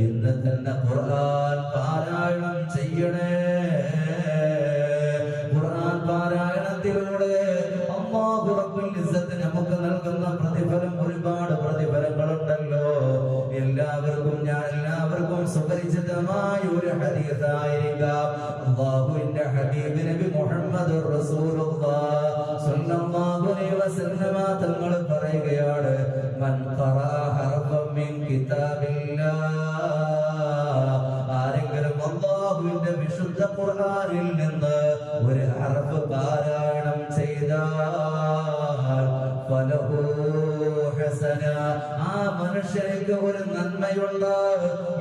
ഇന്ന് തന്നെ ഖുർആൻ പാരായണം ചെയ്യണേ. ഖുർആൻ പാരായണത്തിലൂടെ അല്ലാഹു റബ്ബുൽ ഇസ്സത്ത് നമുക്ക് നൽകുന്ന പ്രതിഫലം, ഒരുപാട് പ്രതിഫലങ്ങളുണ്ടല്ലോ. എല്ലാവർക്കും സുപരിചിതമായ ഒരു ഹദീസായിരിക്കാം. അല്ലാഹുവിന്റെ ഹബീബ് നബി മുഹമ്മദ് റസൂലുള്ളാഹ് സ്വല്ലല്ലാഹു അലൈഹി വസല്ലമ തങ്ങൾ പറയുകയാണ്, മൻ ഖറഅ ഹർഫൻ മിൻ കിതാബില്ലാഹ്, ആരെങ്കിലും അല്ലാഹുവിന്റെ വിശുദ്ധ ഖുർആനിൽ നിന്ന് ഒരു ഹർഫ് പാരായണം ചെയ്താൽ ഫലഹു ഹസന, ആ മനുഷ്യർക്ക് ഒരു നന്മയുണ്ട്.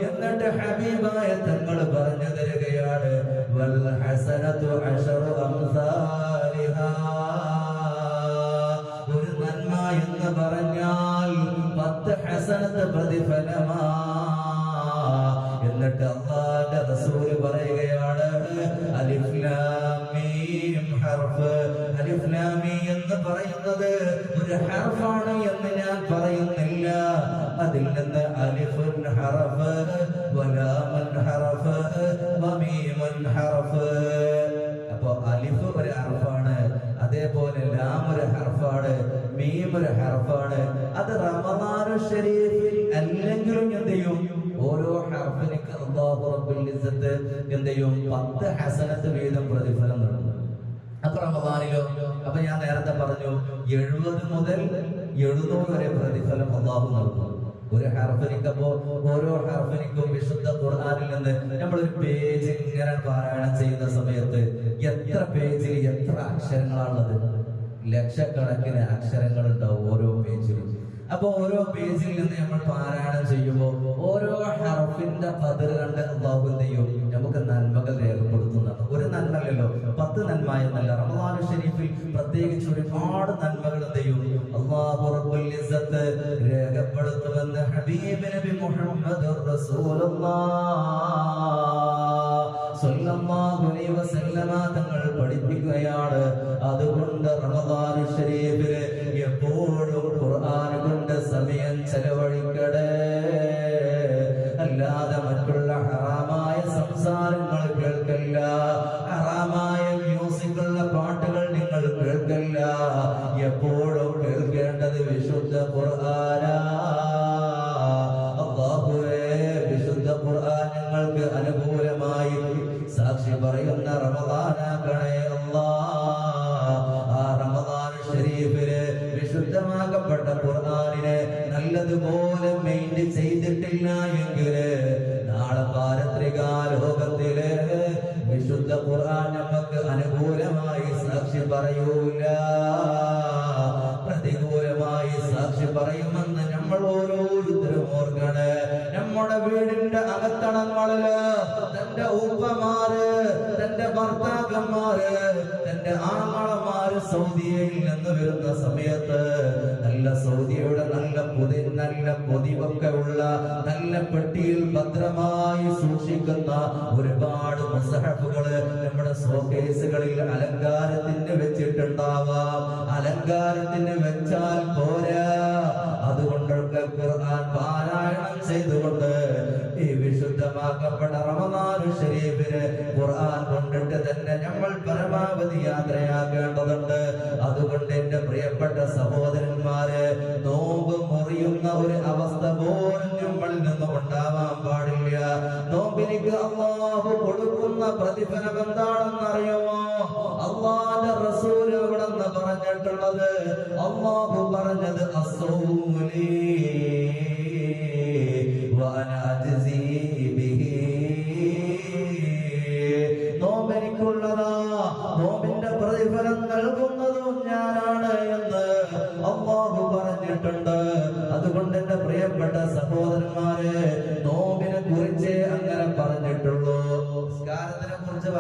എന്നിട്ട് ഹബീബായ തങ്ങൾ പറഞ്ഞു തരികയാണ്, വൽ ഹസനതു അശറു അംസാലിഹാ, ഒരു നന്മ എന്ന് പറഞ്ഞാൽ 10 ഹസനത്ത് പ്രതിഫലമാ. എന്നിട്ട് അല്ലാഹുവിന്റെ റസൂൽ പറയുകയാണ്, അലിഫ് ലാം മീം ഹർഫ്. അലിഫ് ലാം മീം എന്ന് പറയുന്നത് ഒരു ഹർഫാണ് എന്ന് ഞാൻ പറയുന്നില്ല. അതിൽ നിന്ന് അലിഫുൻ ഹർഫ്, വലാമുൻ ഹർഫ്, വമീമുൻ ഹർഫ്. അപ്പൊ അലിഫ് ഒരു ഹർഫാണ്, അതേപോലെ ലാം ഒരു ഹർഫാണ്, മീം ഒരു ഹർഫാണ്. അത് റമദാൻ ശരീഫിൽ അല്ലെങ്കിലും എന്ത് ചെയ്യും, ഓരോ ഹർഫിനിക്ക് അല്ലാഹു റബ്ബുൽ ഇസ്സത്ത് എന്ത് ചെയ്യും, 10 ഹസനത്ത് വീതം പ്രതിഫലം നൽകും. അപ്പൊ റമദാനിലോ, അപ്പൊ ഞാൻ നേരത്തെ പറഞ്ഞു 70 മുതൽ 700 വരെ പ്രതിഫലം അല്ലാഹു നൽകും ഒരു ഹർഫിനിക്കപ്പോ. ഓരോ ഹർഫിനിക്കും വിശുദ്ധ ഖുർആനിൽ നിന്ന് നമ്മളൊരു പേജ് ഇങ്ങനെ പാരായണം ചെയ്യുന്ന സമയത്ത് എത്ര പേജിൽ എത്ര അക്ഷരങ്ങളാണുള്ളത്? ലക്ഷക്കണക്കിന് അക്ഷരങ്ങൾ ഉണ്ടാവും ഓരോ പേജിലും. അപ്പൊ ഓരോ പേജിൽ നിന്ന് നമ്മൾ പാരായണം ചെയ്യുമ്പോൾ ഓരോ ഹർഫിന്റെ ഖദർ കണ്ട് അല്ലാഹു എന്ത് ചെയ്യും, നമുക്ക് നന്മകൾ രേഖപ്പെടുത്തുന്നതാണ്. ഒരു നന്മയല്ലോ, 10 നന്മ എന്നല്ല. റമദാൻ ശരീഫിൽ പ്രത്യേകിച്ച് ഒരുപാട് നന്മകൾ എന്ത് ചെയ്യും, അല്ലാഹു റബ്ബുൽ ഇസ്സത്ത് രേഖപ്പെടുത്തുമെന്ന് ഹബീബ് നബി മുഹമ്മദ് റസൂലുള്ളാഹ് സ്വല്ലല്ലാഹു അലൈഹി വസല്ലമ തങ്ങൾ പഠിപ്പിക്കുകയാണ്. അതുകൊണ്ട് റമദാൻ ശരീഫില് എപ്പോഴും ഖുർആൻ കൊണ്ട് സമയം ചെലവഴിക്കടേ. അല്ലാതെ മറ്റുള്ള ഹറാമായ സംസാരങ്ങൾ കേൾക്കല്ല, ഹറാമായ മ്യൂസിക്കുള്ള പാട്ടുകൾ നിങ്ങൾ കേൾക്കല്ല. എപ്പോഴും കേൾക്കേണ്ടത് വിശുദ്ധ ഖുർആനാ. അല്ലാഹുവേ, വിശുദ്ധ ഖുർആൻ ഞങ്ങൾക്ക് അനുകൂലമായി സാക്ഷി പറയുന്ന റമദാനാക്കണേ അല്ലാഹ്. ആ റമദാൻ ശരീഫില് വിശുദ്ധമാക്കപ്പെട്ട ഖുർആനിനെ നല്ലതുപോലെ മെയിൻറ്റെയിൻ ചെയ്തിട്ടില്ല എങ്കിൽ നാളെ പാരത്രിക ലോകത്തിലെ വിശുദ്ധ ഖുർആൻ നമുക്ക് അനുകൂലമായി സാക്ഷി പറയൂല. ഭർത്താക്കന്മാര് തന്റെ ആങ്ങളമാര് സൗദിയിൽ നിന്ന് വരുന്ന സമയത്ത് നല്ല സൗദിയുടെ നല്ല പൊതിവൊക്കെ ഉള്ള നല്ല പെട്ടിയിൽ ഭദ്രമായി സൂക്ഷിക്കുന്ന ഒരുപാട് മുസഹഫുകള് നമ്മുടെ ഷോക്കേസുകളിൽ അലങ്കാരത്തിന് വെച്ചിട്ടുണ്ടാവാം. അലങ്കാരത്തിന് വെച്ചാൽ പോരാ, അതുകൊണ്ടൊക്കെ ഖുർആൻ പാരായണം ചെയ്തുകൊണ്ട് ഈ വിശുദ്ധമാക്കപ്പെട്ട റമദാൻ ശരീഫിന് ഖുർആൻ കൊണ്ടിട്ട് തന്നെ നമ്മൾ പരമാവധി യാത്രയാക്കേണ്ടതുണ്ട്. അതുകൊണ്ട് എന്റെ പ്രിയപ്പെട്ട സഹോദരന്മാരെ, നോമ്പ് മുറിയുന്ന ഒരു അവസ്ഥ പോലും നമ്മളിൽ നിന്നും ഉണ്ടാവാൻ പാടില്ല. നോമ്പിനിക്ക് അല്ലാഹു കൊടുക്കുന്ന പ്രതിഫലം എന്താണെന്ന് അറിയുമോ? അല്ലാഹുവിന്റെ റസൂൽ എവിടെന്ന് പറഞ്ഞിട്ടുള്ളത്? അല്ലാഹു പറഞ്ഞത് അസ്സൗമുലി വഅനാ അജ്സീ ബിഹി. നോമ്പെനിക്കുള്ളതാ, നോമ്പിന്റെ പ്രതിഫലം നൽകുന്നതും ഞാനാണ് എന്ന് അല്ലാഹു പറഞ്ഞിട്ടുണ്ട്. അതുകൊണ്ട് എന്റെ പ്രിയപ്പെട്ട സഹോദരന്മാരെ, നോമ്പിനെ കുറിച്ച് അങ്ങനെ പറഞ്ഞിട്ടുള്ളൂ, നിസ്കാരത്തിനെ കുറിച്ച്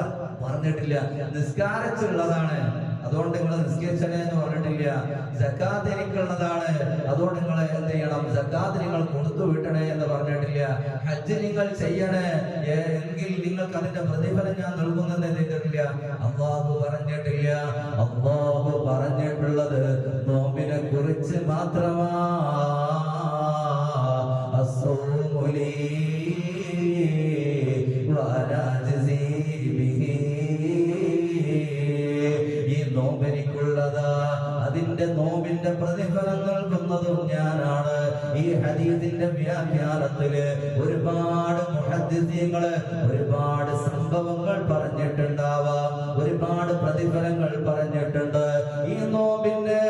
പറഞ്ഞിട്ടില്ല. നിസ്കാരച്ചുള്ളതാണ്, അതുകൊണ്ട് നിങ്ങൾ നിസ്കരിച്ചണേ എന്ന് പറഞ്ഞിട്ടില്ല. സക്കാത്ത് എനിക്കുള്ളതാണ്, അതുകൊണ്ട് നിങ്ങൾ എന്ത് ചെയ്യണം? സക്കാത്ത് നിങ്ങൾ കൊടുത്തു വിട്ടണേ എന്ന് പറഞ്ഞിട്ടില്ല. ഹജ്ജ് നിങ്ങൾ ചെയ്യണേ എങ്കിൽ നിങ്ങൾക്ക് അതിന്റെ പ്രതിഫലം ഞാൻ നൽകുന്നെന്ന് ചെയ്തിട്ടില്ല, അല്ലാഹു പറഞ്ഞിട്ടില്ല. അല്ലാഹു പറഞ്ഞിട്ടുള്ളത് നോമ്പിനെ കുറിച്ച് മാത്രമാ. അസ്സൗമുലി വഅനാ അജ്സീ ബിഹി. ഈ നോമ്പെനിക്കുള്ളതാ, അതിന്റെ നോമ്പിന്റെ പ്രതിഫലം നൽകുന്നതും ഞാനാണ്. ഈ ഹദീസിന്റെ വ്യാഖ്യാനത്തില് ഒരുപാട് മുഹദ്ദിസീങ്ങള് ഒരുപാട് സംഭവങ്ങൾ പറഞ്ഞിട്ടുണ്ടാവാം, ഒരുപാട് പ്രതിഫലങ്ങൾ പറഞ്ഞിട്ടുണ്ട്. ഈ നോമ്പിന്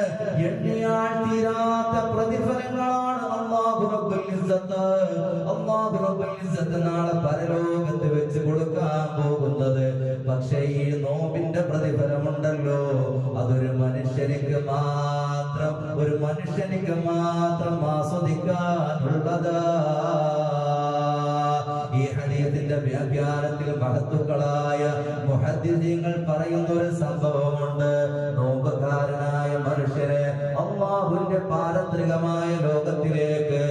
എണ്ണിയാൽ തീരാത്ത പ്രതിഫലങ്ങളാണ് അല്ലാഹു റബ്ബുൽ ഇസ്സത്ത് നാളെ പരലോകത്ത് വെച്ച് കൊടുക്കാൻ പോകുന്നത്. പക്ഷേ ഈ നോമ്പിന്റെ പ്രതിഫലമുണ്ടല്ലോ, അതൊരു മനുഷ്യനിക്ക് മാത്രം ആസ്വദിക്കാനുള്ളതാ. ഈ ഹദീസിന്റെ വ്യാഖ്യാനത്തിൽ മഹത്തുക്കളായ മുഹദ്ദിസീങ്ങൾ പറയുന്ന ഒരു സംഭവമുണ്ട്. നോമ്പുകാരനായ മനുഷ്യരെ അല്ലാഹുവിന്റെ പാരത്രികമായ ലോകത്തിലേക്ക്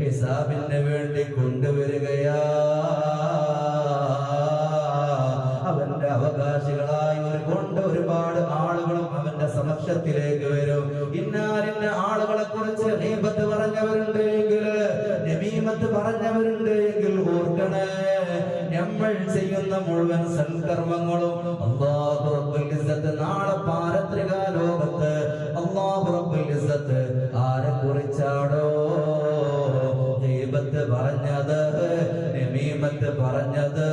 ഹിസാബിന് വേണ്ടി കൊണ്ടുവരികയാ. അവന്റെ അവകാശികളായി ഒരുപാട് ആളുകളും അവന്റെ സമക്ഷത്തിലേക്ക് വരും. ഇന്നാലിന്ന ആളുകളെ കുറിച്ച് ഗീബത്ത് പറഞ്ഞവരുണ്ട് എങ്കിൽ, നമീമത്ത് പറഞ്ഞവരുണ്ട് എങ്കിൽ ഓർക്കണേ, നമ്മൾ ചെയ്യുന്ന മുഴുവൻ സൽക്കർമ്മങ്ങളും അല്ലാഹു റബ്ബുൽ ഇസ്സത്ത് നാളെ പാരത്രിക ലോകത്ത് അല്ലാഹു റബ്ബുൽ ഇസ്സത്ത് ആരെ കുറിച്ചാടോ ഗീബത്ത് പറഞ്ഞത്, നമീമത്ത് പറഞ്ഞത്,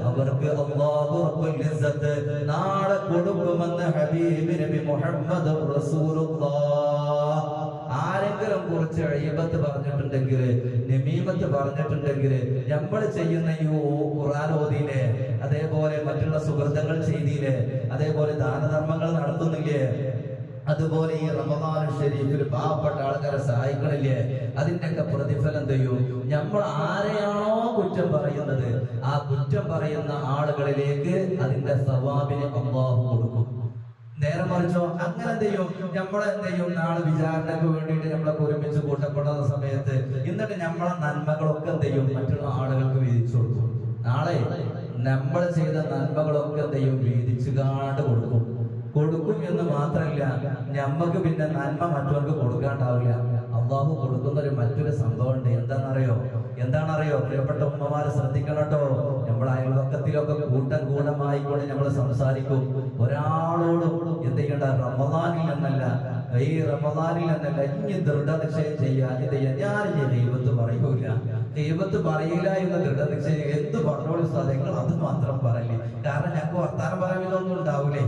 അവർക്ക് അല്ലാഹു റബ്ബുൽ ഇസ്സത്ത് നാളെ കൊടുക്കുമെന്ന് ഹബീബ് നബി മുഹമ്മദ് റസൂലുള്ളാഹ്. ആരെങ്കിലും കുറിച്ച് ഗീബത്ത് പറഞ്ഞിട്ടുണ്ടെങ്കിൽ, നമീമത്ത് പറഞ്ഞിട്ടുണ്ടെങ്കിൽ, നമ്മൾ ചെയ്യുന്ന ഈ ഖുർആൻ ഓതിയില്ലേ, അതേപോലെ മറ്റുള്ള സുഹൃത്തുക്കൾ ചെയ്തില്ലേ, അതേപോലെ ദാനധർമ്മങ്ങൾ നടത്തുന്നില്ലേ, അതുപോലെ ഈ റമദാൻ ശരീഫിൽ പാവപ്പെട്ട ആൾക്കാരെ സഹായിക്കണില്ലേ, അതിന്റെയൊക്കെ പ്രതിഫലം ചെയ്യും. നമ്മൾ ആരെയാണോ കുറ്റം പറയുന്നത്, ആ കുറ്റം പറയുന്ന ആളുകളിലേക്ക് അതിന്റെ സവാബിനെ അല്ലാഹു കൊടുക്കും. നേരെ മറിച്ചോ അങ്ങനെ എന്ത് ചെയ്യും? നമ്മളെന്ത് ചെയ്യും? നാളെ വിചാരണക്ക് വേണ്ടിയിട്ട് നമ്മളൊക്കെ ഒരുമിച്ച് കൂട്ടപ്പെടുന്ന സമയത്ത് എന്നിട്ട് നമ്മളെ നന്മകളൊക്കെ എന്ത് ചെയ്യും? മറ്റുള്ള ആളുകൾക്ക് വീതിച്ചു കൊടുക്കും. നാളെ നമ്മൾ ചെയ്ത നന്മകളൊക്കെ എന്ത് ചെയ്യും? വീതിച്ചു കാണ്ട് കൊടുക്കും എന്ന് മാത്രമല്ല, ഞമ്മക്ക് പിന്നെ നന്മ മറ്റവർക്ക് കൊടുക്കാണ്ടാവില്ല. അള്ളാഹു കൊടുക്കുന്ന മറ്റൊരു സംഭവം ഉണ്ട്. എന്താണറിയോ പ്രിയപ്പെട്ട ഉമ്മമാര് ശ്രദ്ധിക്കണം കേട്ടോ. നമ്മൾ അയൽവക്കത്തിലൊക്കെ കൂട്ടമായിക്കൊണ്ട് നമ്മൾ സംസാരിക്കും. ഒരാളോടും എന്ത് ചെയ്യണ്ട? റമദാനിൽ എന്നല്ല, ഇനി ദൃഢനിശ്ചയം ചെയ്യാൻ ഞാൻ ദൈവത്ത് പറയൂല, ദൈവത്ത് പറയില്ല എന്ന ദൃഢനിശ്ചയം എന്ത് പറഞ്ഞോളൂ സാധനങ്ങൾ അത് മാത്രം പറയില്ലേ. കാരണം ഞങ്ങൾക്ക് വർത്താനം പറയാനൊന്നും ഉണ്ടാവൂലേ.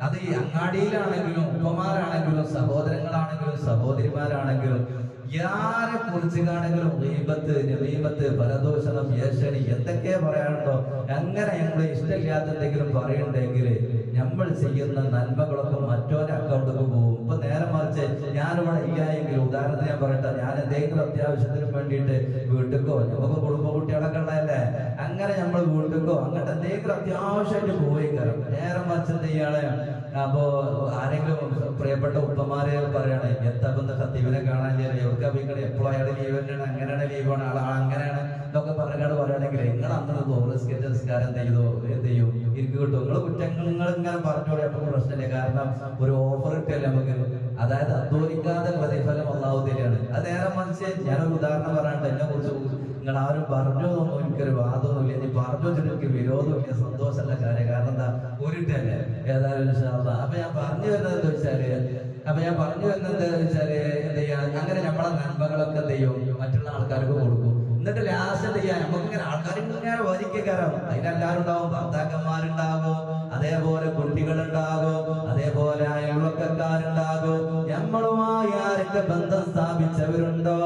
അത് ഈ അങ്ങാടിയിലാണെങ്കിലും ഉപ്പമാരാണെങ്കിലും സഹോദരങ്ങളാണെങ്കിലും സഹോദരിമാരാണെങ്കിലും യാരെ കുറിച്ചാണെങ്കിലും ഗീബത്ത്, നമീമത്ത്, പരദൂഷണം, ഏഷണി എന്തൊക്കെ പറയാനുണ്ടോ, അങ്ങനെ ഞങ്ങൾ ഇഷ്ടമില്ലാത്ത എന്തെങ്കിലും പറയുന്നുണ്ടെങ്കിൽ നമ്മൾ ചെയ്യുന്ന നന്മകളൊക്കെ മറ്റൊരു അക്കൗണ്ടിലേക്ക് പോകും. ഇപ്പൊ നേരെ മറിച്ച് ഞാനിവിടെ ഇല്ല എങ്കിൽ ഉദാഹരണത്തിന് ഞാൻ പറയട്ടെ, ഞാൻ എന്തെങ്കിലും അത്യാവശ്യത്തിന് വേണ്ടിയിട്ട് വീട്ടിക്കോ, നമുക്ക് കുടുംബ കുട്ടികളൊക്കെ ഉള്ളതല്ലേ, അങ്ങനെ നമ്മൾ വീട്ടിക്കോ അങ്ങോട്ട് എന്തെങ്കിലും അത്യാവശ്യമായിട്ട് പോയി കയറും. നേരെ മറിച്ച് എന്ത് ചെയ്യാണ്, അപ്പോ ആരെങ്കിലും പ്രിയപ്പെട്ട ഉപ്പമാരെ പറയാണ് എത്തപ്പുന്ന ഖത്തീബിനെ കാണാൻ എവിടെ വീക്കണ എപ്പോഴും അയാൾ ലീവ് തന്നെയാണ്, അങ്ങനെയാണ് ലീവാണ്, അങ്ങനെയാണ് എന്നൊക്കെ പറഞ്ഞാണ് പറയുകയാണെങ്കിൽ നിങ്ങൾ അന്ന് നിസ്കാരം എന്ത് ചെയ്യും എനിക്ക് കിട്ടും. നിങ്ങൾ കുറ്റങ്ങൾ ഇങ്ങനെ പറഞ്ഞോളെ, അപ്പൊ പ്രശ്നമില്ല. കാരണം ഒരു ഓഫർ കിട്ടിയല്ലേ നമുക്ക്, അതായത് അധ്വാനിക്കാതെ പ്രതിഫലം അല്ലാഹു തരികയാണ്. അത് നേരെ മറിച്ച് ഞാനൊരു ഉദാഹരണം പറയാണ്ട്, എന്നെ കുറിച്ച് നിങ്ങൾ ആരും പറഞ്ഞു തോന്നുന്നു, എനിക്കൊരു വാദമൊന്നുമില്ല, ഇനി പറഞ്ഞു വെച്ചിട്ട് എനിക്ക് വിരോധമില്ല, സന്തോഷമല്ല കാര്യം. കാരണം എന്താ, ഒരിട്ടല്ലേ ഏതായാലും. അപ്പൊ ഞാൻ പറഞ്ഞു വരുന്നത് എന്താ വെച്ചാല് എന്ത് ചെയ്യാ, അങ്ങനെ നമ്മളെ നന്മകളൊക്കെ എന്ത് ചെയ്യും മറ്റുള്ള ആൾക്കാർക്ക് കൊടുക്കും. എന്നിട്ട് ലാസ്റ്റ് എന്ത് ചെയ്യാൻ നമുക്കിങ്ങനെ ആൾക്കാർ ഇങ്ങനെ വരിക്കാറാവും. അതിനെല്ലാവരും ഉണ്ടാവും, ഭർത്താക്കന്മാരുണ്ടാകും, അതേപോലെ കുട്ടികളുണ്ടാകും, അതേപോലെ അയൽവക്കക്കാരുണ്ടാകും. നമ്മളുമായി ആരൊക്കെ ബന്ധം സ്ഥാപിച്ചവരുണ്ടോ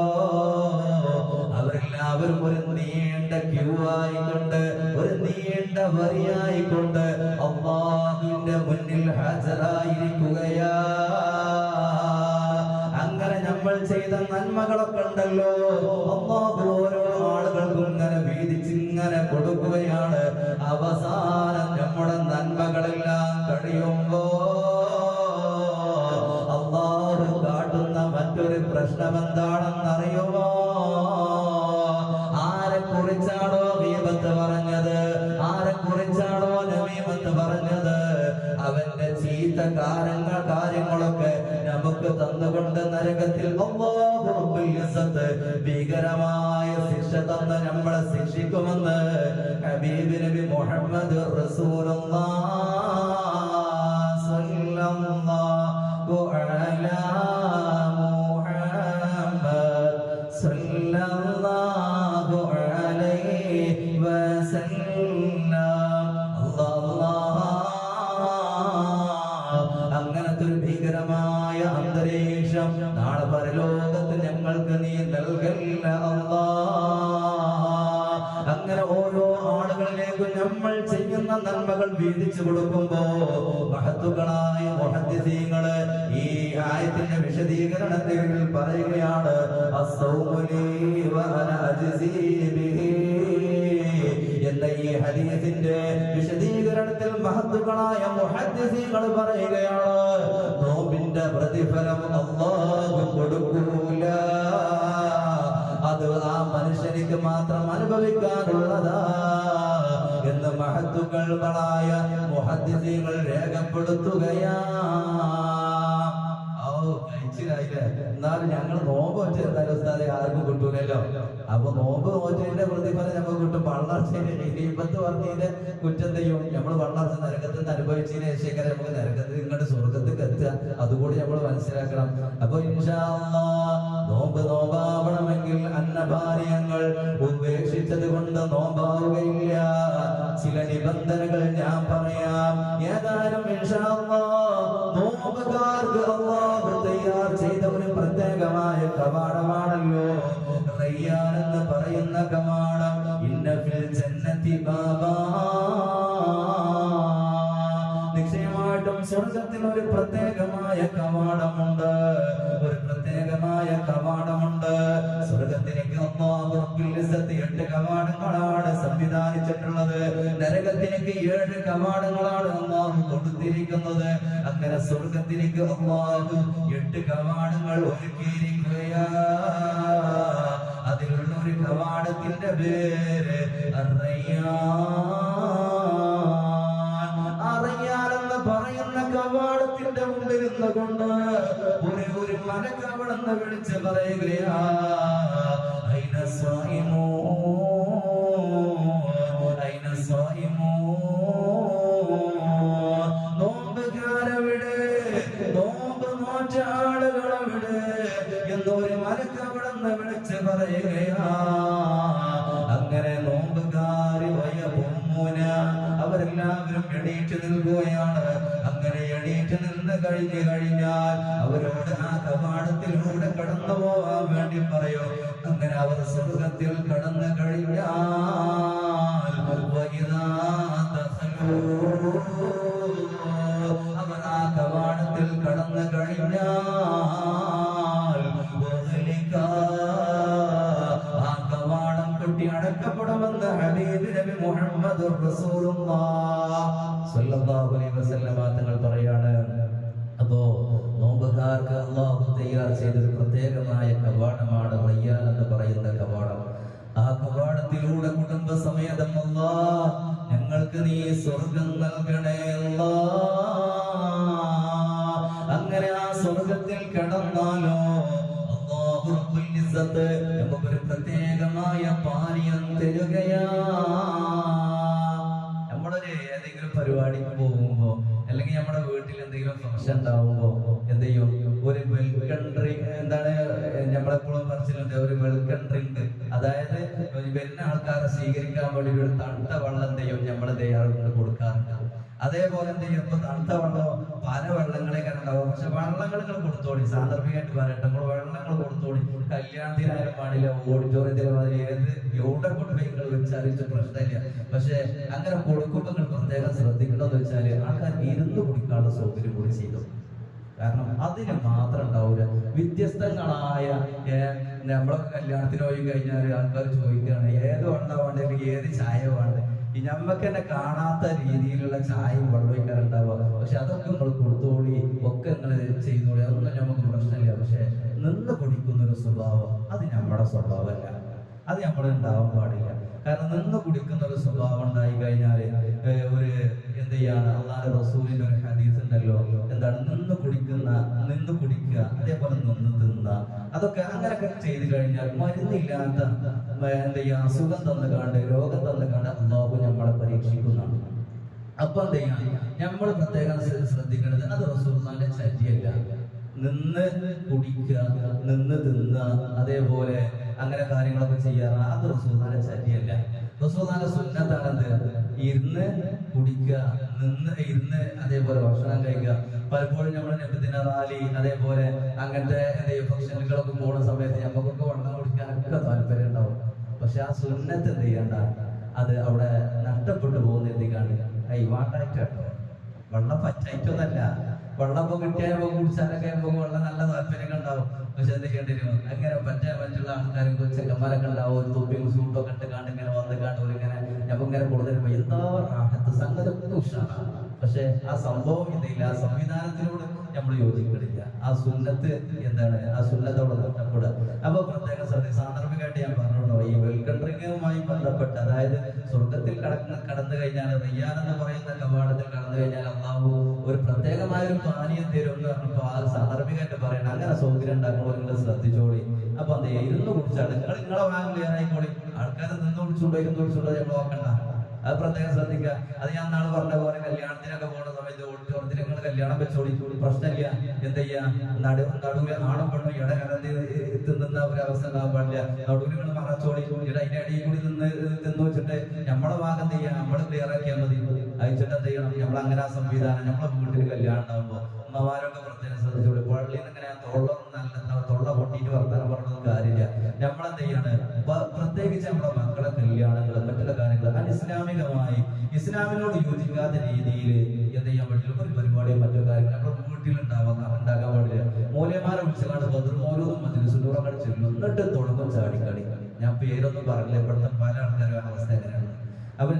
അവരെല്ലാവരും ഒരു നീണ്ട ക്യൂ ആയിക്കൊണ്ട്, ഒരു നീണ്ട വരിയായിക്കൊണ്ട് അല്ലാഹുവിന്റെ മുന്നിൽ ഹാജരായിരിക്കുകയാ. അങ്ങനെ നമ്മൾ ചെയ്ത നന്മകളൊക്കെ ഉണ്ടല്ലോ, അല്ലാഹു ഓരോ ആളുകൾക്കും ഇങ്ങനെ വീതിച്ചിങ്ങനെ കൊടുക്കുകയാണ്. അവസാനം നമ്മുടെ നന്മകളെല്ലാം കഴിയുമ്പോ അല്ലാഹു കാട്ടുന്ന മറ്റൊരു പ്രശ്നം എന്താണെന്നറിയുമോ? ആരെക്കുറിച്ചാണോ ഗീബത്ത് പറഞ്ഞത്, ആരെക്കുറിച്ചാണോ നമീമത്ത് പറഞ്ഞത്, അവന്റെ ചീത്ത കാര്യങ്ങളൊക്കെ നമുക്ക് തന്നുകൊണ്ട് നരകത്തിൽ അല്ലാഹു റബ്ബുൽ ഇസ്സത്ത് ഭീകരമായ ശിക്ഷ തന്ന് നമ്മളെ ശിക്ഷിക്കുമെന്ന് ഹബീബ് നബി മുഹമ്മദ് റസൂലുള്ളാഹി സ്വല്ലല്ലാഹു അലാ മുഹമ്മദ് സ്വല്ലല്ലാഹു അലൈഹി വസല്ലം. അങ്ങനത്തെ ഒരു ഭീകരമായ അന്തരീക്ഷം നാളെ പരലോകത്ത് ഞങ്ങൾക്ക് നീ നൽകല്ല അല്ലാഹ്. അങ്ങനെ ഓരോ ആളുകളിലേക്കും നമ്മൾ ചെയ്യുന്ന നന്മകൾ വീതിച്ചു കൊടുക്കുമ്പോ മഹത്തുക്കളായ മുഹദ്ദിസീങ്ങള് ഈ ആയത്തിന്റെ വിശദീകരണത്തിൽ പറയുകയാണ്, അസ്സൗമു ലീ വ അന അജ്സീ ബിഹി എന്ന ഈ ഹദീസിന്റെ വിശദീകരണത്തിൽ മഹത്തുക്കളായ മുഹദ്ദിസീങ്ങൾ പറയുകയാണ്, നോമ്പിന്റെ പ്രതിഫലം അല്ലാഹു കൊടുക്കൂല, അത് ആ മനുഷ്യനിക്ക് മാത്രം അനുഭവിക്കാനുള്ളതാ എന്ന് മഹത്തുക്കളായ മുഹദ്ദിസീങ്ങൾ രേഖപ്പെടുത്തുകയാ. എന്നാലും ഞങ്ങൾ നോമ്പ് വെച്ച് എന്തായാലും ഉസ്താദെ ആർക്കും കിട്ടൂലല്ലോ. അപ്പൊ നോമ്പ് നോറ്റതിന്റെ പ്രതിഫലം നമുക്ക് കിട്ടും. വള്ളർച്ചയുടെ ഇനിയിപ്പത്ത് പറഞ്ഞതിന്റെ കുറ്റം ചെയ്യും. നമ്മൾ വള്ളർച്ച നരകത്തിൽ നിന്ന് അനുഭവിച്ചതിന് ശേഷം നമുക്ക് നരകത്തിൽ ഇങ്ങോട്ട് സ്വർഗത്തിൽ എത്തുക, അതുകൂടി നമ്മൾ മനസ്സിലാക്കണം. അപ്പൊ ഇൻഷാ അല്ലാഹ് നോമ്പാവണമെങ്കിൽ അന്നപാനീയങ്ങൾ ഉപേക്ഷിച്ചത് കൊണ്ട് നോമ്പാവുകയില്ല. ചില നിബന്ധനകൾ ഞാൻ പറയാം. ഏതായാലും ഇൻഷാ അല്ലാഹ് നോമ്പുകാർക്ക് അല്ലാഹു തയ്യാർ ചെയ്ത ഒരു പ്രത്യേകമായ കവാടമാണല്ലോ റയ്യാൻ എന്ന് പറയുന്ന കവാടം. ഇന്ന ഫിൽ ജന്നതി ബാബാ, നിശ്ചയമായിട്ടും സ്വർഗത്തിൽ ഒരു പ്രത്യേകമായ കവാടമുണ്ട്, ഒരു പ്രത്യേകമായ കവാടമുണ്ട്. സ്വർഗത്തിലേക്ക് അല്ലാഹു റബ്ബുൽ ഇസ്സത്ത് 8 കവാടങ്ങളാണ് സംവിധാനിച്ചിട്ടുള്ളത്. നരകത്തിലേക്ക് 7 കവാടങ്ങളാണ് അല്ലാഹു കൊടുത്തിരിക്കുന്നത്. അങ്ങനെ സ്വർഗത്തിലേക്ക് അല്ലാഹു 8 കവാടങ്ങൾ ഒരുക്കിയിരിക്കുകയാ. അതിലുള്ള ഒരു കവാടത്തിന്റെ പേര് അറയ്യാൻ എന്ന് പറയുന്ന കവാടത്തിന്റെ മുമ്പിൽ നിന്നുകൊണ്ട് ഒരു മലക്ക് അവിടെ നിന്ന് വിളിച്ച് പറയുകയാ, അയ്ന സ്വായിമൂൻ, അയ്ന സ്വായിമൂൻ, നോമ്പുകാരവിടെ, നോമ്പ് നോറ്റ ആളുകളവിടെ എന്നൊരു മലക്ക് അവിടെ നിന്ന് വിളിച്ച് പറയുകയാ. അങ്ങനെ നോമ്പുകാരി അവരെല്ലാവരും എണീറ്റ് നിൽക്കുകയാണ്. അങ്ങനെ എണീറ്റ് നിന്ന് കഴിഞ്ഞാൽ അവരോട് ആ കവാടത്തിലൂടെ കടന്നു പോകാൻ വേണ്ടി പറയും. അങ്ങനെ അവർ സ്വർഗത്തിൽ കടന്നു കഴിഞ്ഞാൽ അവർ ആ കവാടത്തിൽ കടന്നു കഴിഞ്ഞാൽ അടക്കപ്പെടുമെന്ന് ഹബീബ് നബി മുഹമ്മദുർ റസൂലുള്ളാഹ് സ്വല്ലല്ലാഹു അലൈഹി വസല്ലമ തങ്ങൾ പറയാണ്. അപ്പോ നോമ്പുകാർക്ക് അല്ലാഹു തയ്യാർ ചെയ്തൊരു പ്രത്യേകമായ കവാടമാണ് റയ്യാൻ എന്ന് പറയുന്ന കവാടം. ആ കവാടത്തിലൂടെ കുടുംബസമേതം അല്ലാഹ് ഞങ്ങൾക്ക് നീ സ്വർഗം നൽകണേ അല്ലാഹ്. അങ്ങനെ ആ സ്വർഗത്തിൽ കടന്നാലോ അല്ലാഹു റബ്ബുൽ ഇസ്സത്ത് നമുക്കൊരു പ്രത്യേകമായ പാനീയം തരുകയാ. നമ്മളൊരു ഏതെങ്കിലും പരിപാടിക്ക് പോകുമ്പോ അല്ലെങ്കിൽ നമ്മുടെ വീട്ടിൽ എന്തെങ്കിലും ഫംഗ്ഷൻ ഉണ്ടാവുമ്പോ എന്ത് ചെയ്യും? ഒരു വെൽക്കം ഡ്രിങ്ക്, എന്താണ് നമ്മളെപ്പോഴും പറച്ചിലുണ്ട്, ഒരു വെൽക്കം ഡ്രിങ്ക്. അതായത് വരുന്ന ആൾക്കാരെ സ്വീകരിക്കാൻ വേണ്ടി ഒരു തണുത്ത വെള്ളം എന്ത് ചെയ്യും നമ്മളെ തയ്യാറുണ്ട് കൊടുക്കാറുണ്ട്. അതേപോലെ എന്ത് ചെയ്യും? ഇപ്പൊ തണുത്ത വെള്ളം പല വെള്ളങ്ങളൊക്കെ ഉണ്ടാവും. പക്ഷെ വെള്ളങ്ങൾ കൊടുത്തോളി, സാന്ദർഭികമായിട്ട് പറയട്ടെ, നമ്മൾ വെള്ളങ്ങൾ കൊടുത്തോളി. കല്യാണത്തിനായാലും പാടില്ല, ഓഡിറ്റോറിയത്തിലും അതിൽ എവിടെ കൊണ്ടുപോയി നിങ്ങൾ വെച്ചാലും പ്രശ്നമില്ല. പക്ഷെ അങ്ങനെ കൊടുക്കുമ്പോൾ നിങ്ങൾ പ്രത്യേകം ശ്രദ്ധിക്കണമെന്ന് വെച്ചാല് ആൾക്കാർക്ക് ഇരുന്ന് കുടിക്കാനുള്ള സൗകര്യം കൂടി ചെയ്തു. കാരണം അതിന് മാത്രം ഉണ്ടാവില്ല. വ്യത്യസ്തങ്ങളായ നമ്മളൊക്കെ കല്യാണത്തിന് പോയി കഴിഞ്ഞാൽ ആൾക്കാർ ചോദിക്കുകയാണ് ഏത് വെള്ളം വേണ്ടത്, ഏത് ചായ വേണ്ടത്. ഈ ഞമ്മക്ക് തന്നെ കാണാത്ത രീതിയിലുള്ള ചായയും വെള്ളമൊക്കെ ഉണ്ടാവുക. പക്ഷെ അതൊക്കെ നിങ്ങൾ കൊടുത്തോളി, ഒക്കെ നിങ്ങൾ ചെയ്തോളി, അതൊന്നും നമുക്ക് പ്രശ്നമില്ല. പക്ഷെ നിന്ന് കുടിക്കുന്ന ഒരു സ്വഭാവം അത് നമ്മുടെ സ്വഭാവമല്ല, അത് നമ്മൾ ഉണ്ടാവാൻ പാടില്ല. കാരണം നിന്ന് കുടിക്കുന്ന ഒരു സ്വഭാവം ഉണ്ടായി കഴിഞ്ഞാല് ഒരു എന്ത് ചെയ്യാണ്? അല്ലാഹുവിന്റെ റസൂലിന്റെ ഒരു ഹദീസ് ഉണ്ടല്ലോ, എന്താണ്? നിന്ന് കുടിക്കുക, അതേപോലെ നിന്ന് തിന്ന, അതൊക്കെ അങ്ങനെയൊക്കെ ചെയ്തു കഴിഞ്ഞാൽ മരുന്നില്ലാത്ത എന്ത് ചെയ്യാ അസുഖം തന്നു കാണ്ട്, രോഗം തന്നു കാണ്ട് അല്ലാഹു നമ്മളെ പരീക്ഷിക്കുന്നതാണ്. അപ്പൊ എന്ത് ചെയ്യാം? നമ്മൾ പ്രത്യേകം ശ്രദ്ധിക്കേണ്ടത് അത് റസൂലുള്ളാഹിന്റെ ചര്യല്ല. നിന്ന് കുടിക്കുക, നിന്ന് തിന്ന, അതേപോലെ അങ്ങനെ കാര്യങ്ങളൊക്കെ ചെയ്യാറ് അത് റസൂലുള്ളാഹിന്റെ ചര്യല്ല. റസൂലുള്ളാഹിന്റെ സുന്നത്താണെന്ത്? ഇരുന്ന് കുടിക്കുക, ഇരുന്ന് അതേപോലെ ഭക്ഷണം കഴിക്കുക. പലപ്പോഴും നമ്മൾ നബിദിന റാലി അതേപോലെ അങ്ങനത്തെ ഫംഗ്ഷനുകളൊക്കെ പോകുന്ന സമയത്ത് നമുക്കൊക്കെ വെള്ളം കുടിക്കാനൊക്കെ താല്പര്യം ഉണ്ടാവും. പക്ഷെ ആ സുന്നത്ത് എന്ത് ചെയ്യണ്ട, അത് അവിടെ നഷ്ടപ്പെട്ടു പോകുന്ന എന്തിക്കാണ്? വാണ്ടായിട്ടോ, വെള്ളം പറ്റായിട്ടൊന്നല്ല. വെള്ളം ഇപ്പൊ കിട്ടിയാൽ കുടിച്ചാലൊക്കെ നമുക്ക് വെള്ളം നല്ല താല്പര്യമൊക്കെ ഉണ്ടാവും. പക്ഷെ എന്ത് ചെയ്യേണ്ടി വരും? അങ്ങനെ മറ്റുള്ള ആൾക്കാരും ചെക്കന്മാരൊക്കെ ഉണ്ടാവും, ഒരു തൊപ്പിയും സൂട്ടൊക്കെ ഇട്ട് കാണ്ട് ഇങ്ങനെ വന്ന് കാണ്ട് ഇങ്ങനെ ഞമ്മക്കിങ്ങനെ കൊടുത്തിരുമ്പോ എന്താ റാഹത്ത്, സംഗതി ഉഷാറാണ്. പക്ഷെ ആ സംഭവം ഇതില്ല, ആ സംവിധാനത്തിനോട് നമ്മൾ യോജിക്കണില്ല. ആ സുന്നത്ത് എന്താണ്? ആ സുന്നത്തോട് നഷ്ടപ്പെടുക. അപ്പൊ പ്രത്യേകം സാന്ദർഭികമായിട്ട് ഞാൻ പറഞ്ഞോ, ഈ വെൽക്കം ഡ്രിങ്കുമായി ബന്ധപ്പെട്ട്, അതായത് സ്വർഗത്തിൽ കടന്നു കഴിഞ്ഞാൽ, റയ്യാൻ എന്ന് പറയുന്ന കവാടത്തിൽ കടന്നു കഴിഞ്ഞാൽ അല്ലാഹു ഒരു പ്രത്യേകമായ ഒരു പാനീയം തരും എന്ന് പറഞ്ഞപ്പോ ആ സാന്ദർഭികമായിട്ട് പറയണം. അങ്ങനെ സൗകര്യം ഉണ്ടാക്കുമ്പോൾ നിങ്ങൾ ശ്രദ്ധിച്ചോളി. അപ്പൊ അത് ഇരുന്ന് കുടിച്ചാണ് നിങ്ങളെ വാങ്ങി ക്ലിയർ ആയിക്കോളി. ആൾക്കാർ നിന്ന് കുടിച്ചുണ്ടോ ഇരുന്ന് കുടിച്ചുണ്ടോ നമ്മൾ നോക്കണ്ട, അത് പ്രത്യേകം ശ്രദ്ധിക്കുക. അത് ഞാൻ നാളെ പറഞ്ഞ പോലെ കല്യാണത്തിനൊക്കെ പോകുന്ന സമയത്ത് ഓഡിറ്റോറിയത്തിൽ നിങ്ങൾ കല്യാണം വെച്ചോളി, പ്രശ്നമില്ല. എന്ത് ചെയ്യാ? നടുവിൽ ആണും പെണ്ണും ഇട കലർന്ന് തിന്നുന്ന ഒരവസ്ഥ ഉണ്ടാകാൻ പാടില്ല. നടുവിൽ നിങ്ങൾ മറച്ചോളി, അതിന്റെ അടിയിൽ കൂടി തിന്നു വെച്ചിട്ട് നമ്മളെ ഭാഗം എന്ത് ചെയ്യാം? നമ്മൾ ക്ലിയർ ആക്കിയാൽ മതി. അയച്ചിട്ട് എന്ത് ചെയ്യണം? നമ്മൾ അങ്ങനെ ആ സംവിധാനം നമ്മളെ വീട്ടിൽ കല്യാണം ഉണ്ടാകുമ്പോ അമ്മമാരൊക്കെ പ്രത്യേകം ശ്രദ്ധിച്ചോളി. പള്ളിയിൽ നിന്ന് ഇങ്ങനെ തൊള്ള പൊട്ടിയിട്ട് വർത്താനം പറഞ്ഞൊന്നും കാര്യമില്ല. നമ്മളെന്ത് ചെയ്യാണ്? പ്രത്യേകിച്ച് നമ്മുടെ മക്കളെ കല്യാണങ്ങൾ, മറ്റുള്ള കാര്യങ്ങൾ അനിസ്ലാമികമായി ഇസ്ലാമിനോട് യോജിക്കാത്ത രീതിയിൽ എന്ത് ചെയ്യാൻ പറ്റില്ല. ഒരു പരിപാടിയോ മറ്റോ കാര്യങ്ങൾ നമ്മുടെ വീട്ടിൽ ഉണ്ടാക്കാൻ പാടില്ല. മൂല്യന്മാരെ വിളിച്ചാണ് ബദർ മൗലൂദും മജ്‌ലിസുന്നൂറൊക്കെ ചെല്ലും, എന്നിട്ട് തുടങ്ങും ചാടിക്കളി. ഞാൻ പേരൊന്നും പറഞ്ഞില്ല, ഇവിടുത്തെ പല ആൾക്കാരും അവസ്ഥ എങ്ങനെയാണ്. അപ്പൊ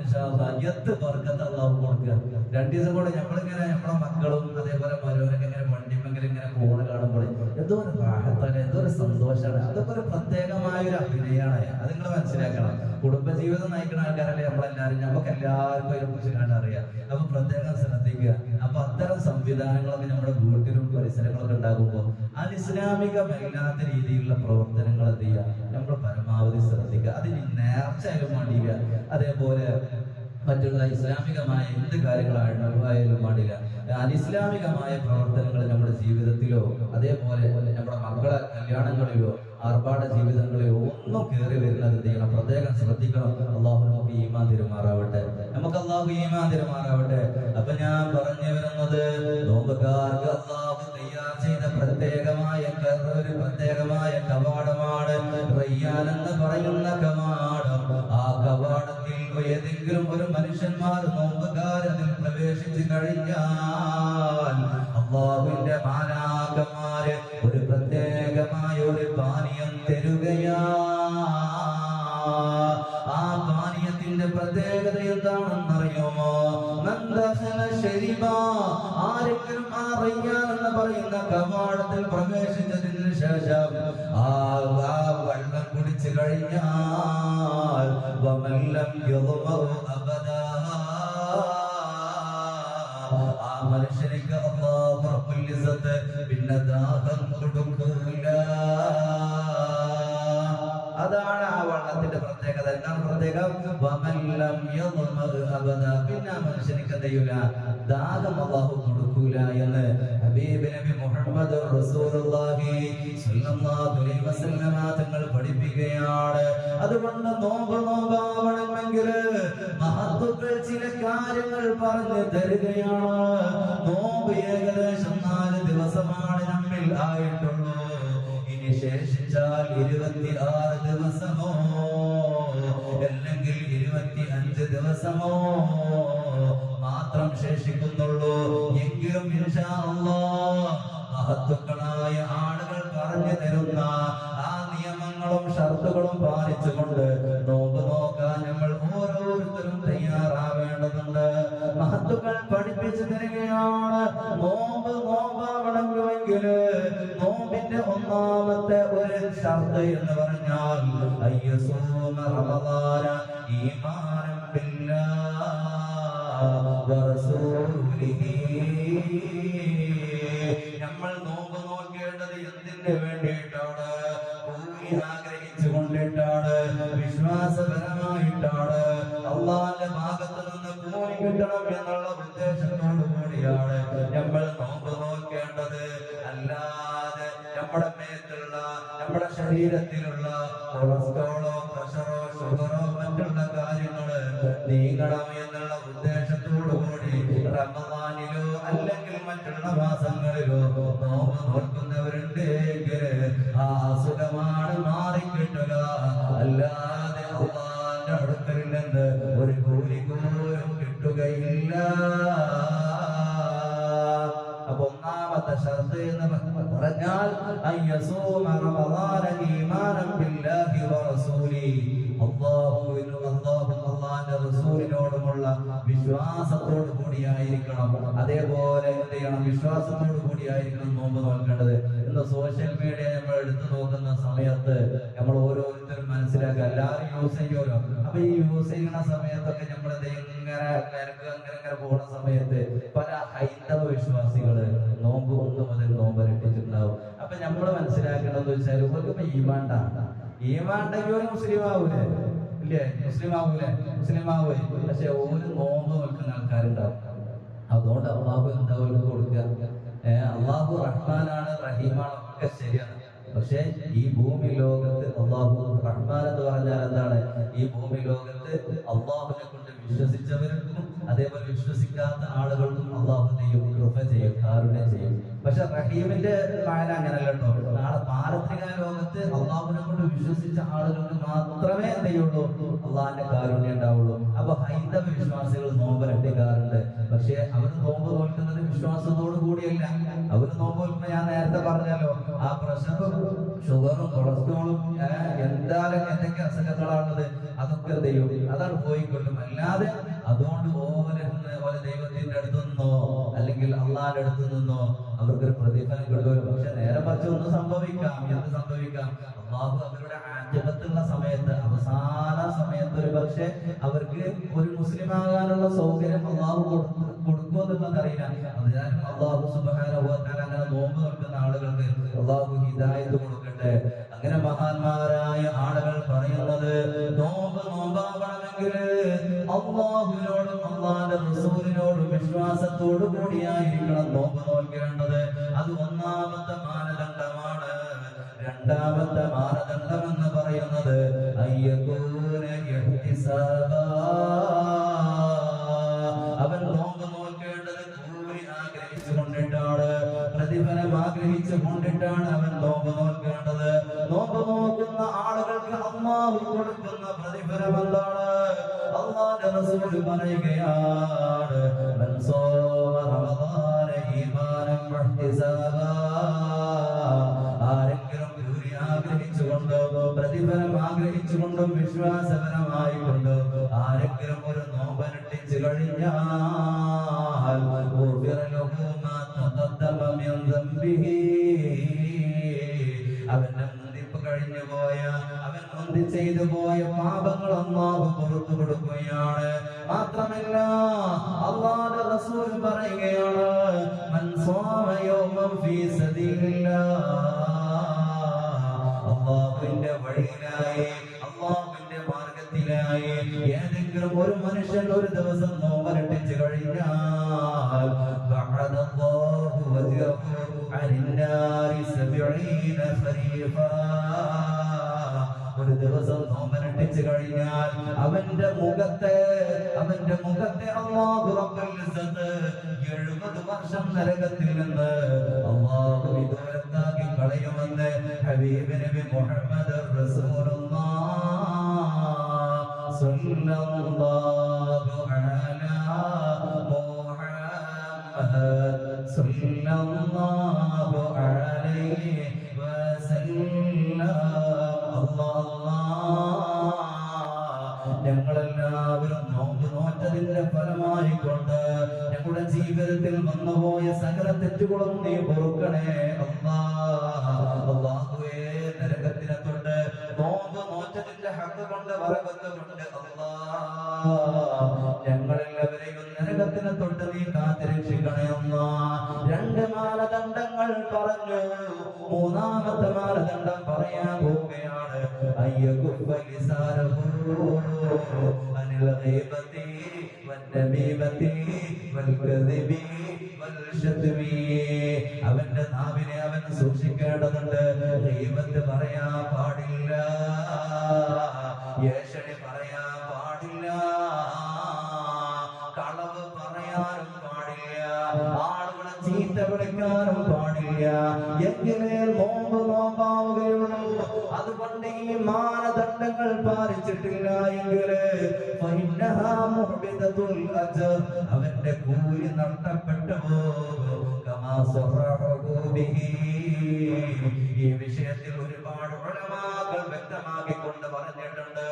എത്ത് ബർക്കത്ത് അല്ലാഹു കൊടുക്കുക. 2 ദിവസം കൂടെ നമ്മളിങ്ങനെ നമ്മുടെ മക്കളും അതേപോലെ മരുവനൊക്കെ ഇങ്ങനെ വണ്ടിമെങ്കിലും ഇങ്ങനെ പോണ് കാണുമ്പോൾ എന്തോ ഒരു റാഹത്താണ്, എന്തോ ഒരു സന്തോഷമാണ്. അതൊക്കെ ഒരു പ്രത്യേകമായ ഒരു അഭിനയമാണ്. അത് നിങ്ങൾ മനസ്സിലാക്കണം. കുടുംബജീവിതം നയിക്കുന്ന ആൾക്കാരല്ലേ നമ്മളെല്ലാവരും, നമുക്ക് എല്ലാവർക്കും അതിനെ കുറിച്ച് കണ്ട് അറിയാം. അപ്പൊ പ്രത്യേകം ശ്രദ്ധിക്കുക. അപ്പൊ അത്തരം സംവിധാനങ്ങളൊക്കെ നമ്മുടെ വീട്ടിലും പരിസരങ്ങളൊക്കെ ഉണ്ടാകുമ്പോൾ അനിസ്ലാമികമല്ലാത്ത രീതിയിലുള്ള പ്രവർത്തനങ്ങൾ എന്ത് ചെയ്യുക? നമ്മൾ പരമാവധി ശ്രദ്ധിക്കുക. അതിന് നേർച്ചയായാലും വേണ്ടിയില്ല, അതേപോലെ മറ്റുള്ള ഇസ്ലാമികമായ എന്ത് കാര്യങ്ങളായാലും പാടില്ല. അനിസ്ലാമികമായ പ്രവർത്തനങ്ങൾ നമ്മുടെ ജീവിതത്തിലോ അതേപോലെ നമ്മുടെ മക്കളെ കല്യാണങ്ങളിലോ ആർഭാട ജീവിതങ്ങളിലോ ഒന്നും കയറി വരുന്നത് എന്ത് ചെയ്യണം? പ്രത്യേകം ശ്രദ്ധിക്കണം. അള്ളാഹു നമുക്ക് ഈമാൻ തരുമാറാവട്ടെ, നമുക്ക് അള്ളാഹു ഈമാൻ തരുമാറാവട്ടെ. അപ്പൊ ഞാൻ പറഞ്ഞു വരുന്നത്, നോമ്പുകാർക്ക് അള്ളാഹു തയ്യാർ ചെയ്ത പ്രത്യേകമായ കവാടമാണ് റയ്യാൻ എന്ന് പറയുന്ന കവാടം. ആ കവാടത്തിൽ ഏതെങ്കിലും ഒരു മനുഷ്യന്മാർ നോമ്പുകാർ അതിൽ പ്രവേശിച്ചു കഴിഞ്ഞാൽ അല്ലാഹുവിന്റെ മാലാഖമാര് ഒരു പ്രത്യേകമായ ഒരു പാനീയം തരുകയാ. ആ ആ പാനീയത്തിന്റെ പ്രത്യേകത എന്താണെന്നറിയുമോ? ആരെങ്കിലും ആ റയ്യാൻ എന്ന് പറയുന്ന കവാടത്തിൽ പ്രവേശിച്ചതിന് ശേഷം ആ വെള്ളം കുടിച്ചു കഴിഞ്ഞാൽ ആ മനുഷ്യനിക്ക് അല്ലാഹു റബ്ബുൽ ഇസ്സത്ത് പിന്നെ ദാഹം കൊടുക്കില്ല. അതാണ് ആ വെള്ളത്തിന്റെ പ്രത്യേകത. എന്താണ് പ്രത്യേകം? പിന്നെ മനുഷ്യനിക്ക് എന്ത് ചെയ്യൂല? ദാഹം അല്ലാഹു കൊടുക്കൂല എന്ന് ഹബീബ് നബി മുഹമ്മദ് റസൂലുള്ളാഹി സ്വല്ലല്ലാഹു അലൈഹി വസല്ലമ തങ്ങൾ പഠിപ്പിക്കുകയാണ്. അതുകൊണ്ട് നോമ്പാവണമെങ്കിൽ മഹത്തുക്കൾ ചില കാര്യങ്ങൾ പറഞ്ഞു തരികയാണ്. നോമ്പ് ഏകദേശം 4 ദിവസമാണ് നമ്മിൽ ആയിട്ടുള്ളൂ. ഇനി ശേഷിച്ചാൽ 26 ദിവസമോ അല്ലെങ്കിൽ 25 ദിവസമോ മാത്രം ശേഷിക്കുന്നുള്ളൂ. എങ്കിലും ഇൻഷാ അല്ലാഹ് മഹത്തുക്കളായ ആളുകൾ പറഞ്ഞു തരുന്ന ആ നിയമങ്ങളും ഷർത്തുകളും പാലിച്ചുകൊണ്ട് നോമ്പ് നോക്കാൻ നമ്മൾ ഓരോരുത്തരും തയ്യാറാവേണ്ടതുണ്ട്. മഹത്തുക്കൾ പഠിപ്പിച്ചു തരികയാണ്. നോമ്പാവണമെങ്കിൽ നോമ്പിന്റെ ഒന്നാമത്തെ ഒരു ഷർത്ത് എന്ന് പറഞ്ഞാൽ അയ്യസൂമ റമളാന ഈമാനം ബില്ലാഹി വറസൂലിഹി. നമ്മൾ നോമ്പ് നോക്കേണ്ടത് എന്തിനു വേണ്ടിയിട്ടാണ്? കൂലി ആഗ്രഹിച്ചു കൊണ്ടിട്ടാണ്, വിശ്വാസപരമായിട്ടാണ്, അള്ളാന്റെ ഭാഗത്ത് നിന്ന് കൂലി കിട്ടണം എന്നുള്ള ഉദ്ദേശത്തോടു കൂടിയാണ് നമ്മൾ നോമ്പ് നോക്കേണ്ടത്. അല്ലാതെ നമ്മുടെ മേത്തുള്ള നമ്മുടെ ശരീരത്തിലുള്ള കൊളസ്ട്രോളോ പ്രഷറോ ഷുഗറോ മറ്റുള്ള കാര്യങ്ങള് നീങ്ങണം എന്നുള്ള ഉദ്ദേശത്തോടു കൂടി റമദാനിലോ അല്ലെങ്കിൽ മറ്റുള്ള മാസങ്ങളിലോ നോമ്പ് നോക്കുന്നവരുണ്ടെങ്കിൽ ആ അസുഖമാണ് മാറിക്കിട്ടുക. അല്ലാതെ അള്ളാന്റെ അടുക്കൽ നിന്ന് ഒരു കൂലി പോലും കിട്ടുകയില്ല. അപ്പൊ ഒന്നാമത്തെ ഷർത്ത് എന്ന് പറഞ്ഞാൽ അയ്യസൂമ റമളാന ഈമാനം ബില്ലാഹി വറസൂലിഹി. അല്ലാഹുവിന്റെ റസൂലിനോടുമുള്ള വിശ്വാസത്തോടു കൂടിയായിരിക്കണം. അതേപോലെ എന്ത് ചെയ്യണം? വിശ്വാസത്തോടു കൂടിയായിരിക്കണം നോമ്പ് നോക്കേണ്ടത്. ഇന്ന് സോഷ്യൽ മീഡിയ നമ്മൾ എടുത്തു നോക്കുന്ന സമയത്ത് നമ്മൾ ഓരോരുത്തരും മനസ്സിലാക്കുക, എല്ലാവരും യൂസ് ചെയ്യുമല്ലോ. അപ്പൊ ഈ യൂസ് ചെയ്യുന്ന സമയത്തൊക്കെ നമ്മൾ അങ്ങനെ പോകുന്ന സമയത്ത് പല ഹൈന്ദവ വിശ്വാസികള് നോമ്പ് 1 മുതൽ നോമ്പ് രക്ഷിച്ചിട്ടുണ്ടാവും. അപ്പൊ നമ്മൾ മനസ്സിലാക്കേണ്ടത് വെച്ചാൽ ഇവർക്കിപ്പോ ഈമാണ്ടെങ്കിൽ ഒരു മുസ്ലിം ആവൂലേ? ഇല്ലേ? മുസ്ലിം ആവൂലേ? മുസ്ലിം ആവൂലേ? പക്ഷെ ഒരു നോമ്പ് നിൽക്കുന്ന ആൾക്കാരുണ്ടാവും. അതുകൊണ്ട് അള്ളാഹു എന്താ കൊടുക്കുക? അള്ളാഹു റഹ്മാനാണ്, റഹീമാണ്, ഒക്കെ ശരിയാണ്. പക്ഷെ ഈ ഭൂമി ലോകത്ത് അള്ളാഹു റഹ്മാൻ എന്ന് പറഞ്ഞാൽ എന്താണ്? ഈ ഭൂമി ലോകത്ത് അള്ളാഹുവിനെ കൊണ്ട് വിശ്വസിച്ചവർക്കും അതേപോലെ വിശ്വസിക്കാത്ത ആളുകൾക്കും അള്ളാഹു ചെയ്യും, കൃപ ചെയ്യും, കാരുണ്യം ചെയ്യും. പക്ഷെ റഹീമിന്റെ കാല അങ്ങനല്ല കേട്ടോ. നാളെ പാരത്രിക ലോകത്ത് അള്ളാഹുവിനെ കൊണ്ട് വിശ്വസിച്ച ആളുകൾക്ക് മാത്രമേ എന്ത് ചെയ്യുള്ളൂ? അള്ളാഹിന്റെ കാരുണ്യം ഉണ്ടാവുള്ളൂ. അപ്പൊ ഹൈന്ദവ വിശ്വാസികൾ നോമ്പ് രക്ഷിക്കാറുണ്ട്. പക്ഷെ അവർ നോമ്പ് നോക്കുന്നത് വിശ്വാസത്തോടു കൂടിയല്ല. അവർ നോമ്പ് നോക്കുമ്പോ ഞാൻ നേരത്തെ പറഞ്ഞല്ലോ, ആ പ്രഷറും ഷുഗറും കൊളസ്ട്രോളും എന്തായാലും എന്തൊക്കെ അസുഖങ്ങളാണത് അതൊക്കെ എന്ത് ചെയ്യും? അതാണ് പോയിക്കൊള്ളും. അല്ലാതെ അതുകൊണ്ട് ഓലെ ദൈവത്തിന്റെ അടുത്തു നിന്നോ അല്ലെങ്കിൽ അള്ളാന്റെ അടുത്തു നിന്നോ അവർക്കൊരു പ്രതിഫലം കിട്ടുമല്ലോ. പക്ഷെ നേരെ മറിച്ച് ഒന്ന് സംഭവിക്കാം. എന്ത് സംഭവിക്കാം? അള്ളാഹു അവരുടെ ആജപത്തുള്ള സമയത്ത്, അവസാന സമയത്ത് ഒരു പക്ഷെ അവർക്ക് ഒരു മുസ്ലിം ആകാനുള്ള സൗകര്യം അള്ളാഹു കൊടുക്കുമെന്നുള്ളത് അറിയില്ല. അതിനാൽ അള്ളാഹു സുബ്ഹാനഹു വ തആല അങ്ങനെ നോമ്പ് നോക്കുന്ന ആളുകൾക്ക് അള്ളാഹു ഹിദായത്ത് കൊടുക്കട്ടെ. അങ്ങനെ മഹാന്മാരായ ആളുകൾ പറയുന്നത് നോമ്പാവണമെങ്കിൽ അള്ളാഹുവിനോടും അള്ളാന്റെ റസൂലിനോടും വിശ്വാസത്തോടു കൂടിയായിരിക്കണം നോമ്പ് നോക്കേണ്ടത്. അത് ഒന്നാമത്തെ മാനദണ്ഡമാണ്. രണ്ടാമത്തെ മാനദണ്ഡം എന്ന് പറയുന്നത് അവൻ നോമ്പ് നോക്കേണ്ടത് കൂലി ആഗ്രഹിച്ചു കൊണ്ടിട്ടാണ്, പ്രതിഫലം ആഗ്രഹിച്ചു കൊണ്ടിട്ടാണ് അവൻ നോമ്പ് നോക്കേണ്ടത്. നോമ്പ് നോക്കുന്ന ആളുകൾക്ക് അല്ലാഹു കൊടുക്കുന്ന പ്രതിഫലം എന്താണ്? അല്ലാഹുവിന്റെ റസൂൽ പറയുകയാണ്, മൻ സോമ റമളാന ഈമാനൻ വഹ്തിസാബാ. ആരെങ്കിലും കൂലി ആഗ്രഹിച്ചു ആഗ്രഹിച്ചുകൊണ്ടും പ്രതിഫലം ആഗ്രഹിച്ചുകൊണ്ടും വിശ്വാസപരമായിക്കൊണ്ട് ആരെങ്കിലും ഒരു നോമ്പനുഷ്ഠിച്ചു കഴിഞ്ഞാൽ അവന്റെ മുന്തിപ്പ് കഴിഞ്ഞു പോയ അവൻ മുന്തി ചെയ്തു പോയ പാപങ്ങൾ അല്ലാഹു പുറത്തു കൊടുക്കുകയാണ്. മാത്രമല്ല അല്ലാഹുവിന്റെ റസൂൽ പറയുകയാണ്, മൻ സാമ യൗമൻ ഫീ സബീലില്ലാഹ്, അല്ലാഹുവിന്റെ വഴിയിലായി അല്ലാഹുവിന്റെ മാർഗത്തിലായി ഏതെങ്കിലും ഒരു മനുഷ്യൻ ഒരു ദിവസം നോമ്പനുഷ്ഠിച്ചു കഴിഞ്ഞാൽ ബഅദല്ലാഹു വജ്ഹഹു അനിന്നാരി 70 ഖരീഫാ, ഒരു ദിവസം നോമ്പനുഷ്ഠിച്ചു കഴിഞ്ഞാൽ അവന്റെ മുഖത്തെ അല്ലാഹു റബ്ബുൽ ഇസ്സത്ത് 70 വർഷം നരകത്തിൽ നിന്ന് അല്ലാഹു വിദൂരത്താക്കി കളയുമെന്ന് ഹബീബ് നബി മുഹമ്മദ് റസൂലുള്ളാഹ് സ്വല്ലല്ലാഹു അലാ മുഹമ്മദ് സ്വല്ലല്ലാഹു അലൈഹി വസല്ലം. ഞങ്ങളെല്ലാവരും നോമ്പ് നോറ്റതിന്റെ ഫലമായിക്കൊണ്ട് ഞങ്ങളുടെ ജീവിതത്തിൽ വന്നുപോയ സകല തെറ്റുകളും നീ പൊറുക്കണേ അല്ലാഹുവേ. നരകത്തിനെ തൊട്ട് നോമ്പ് നോറ്റതിന്റെ ഹക്ക് കൊണ്ട് ബറകത്ത് കൊണ്ട് ഞങ്ങളെല്ലാവരെയും നരകത്തിനെ തൊട്ട് നീ കാത്തിരക്ഷിക്കണേ അല്ലാഹ്. 2 മാനദണ്ഡങ്ങൾ പറഞ്ഞു, 3ാമത്തെ മാനദണ്ഡം പറയാൻ പോവുകയാണ്. അയ്യകുഫ ലിസാനഹു അനിൽ ഗൈബതി വന്നമീമതി വൽകദിബി വൽശത്മി, അവന്റെ നാവിനെ അവൻ സൂക്ഷിക്കേണ്ടതുണ്ട്. ഗൈബത്ത് പറയാൻ പാടില്ല, ഏഷണി പറയാൻ പാടില്ല, കളവ് പറയാനും പാടില്ല, ആളുകളെ ചീത്ത വിളിക്കാനും പാടില്ല. എങ്കിലേ നോമ്പ് നോമ്പാവുകയുള്ളൂ. അതുകൊണ്ട് ഈ മാനദണ്ഡങ്ങൾ പാലിച്ചിട്ടില്ല എങ്കിൽ അവന്റെ കൂലി നഷ്ടപ്പെട്ടു പോകും. ഈ വിഷയത്തിൽ ഒരുപാട് ഉലമാക്കൾ വ്യക്തമാക്കിക്കൊണ്ട് പറഞ്ഞിട്ടുണ്ട്.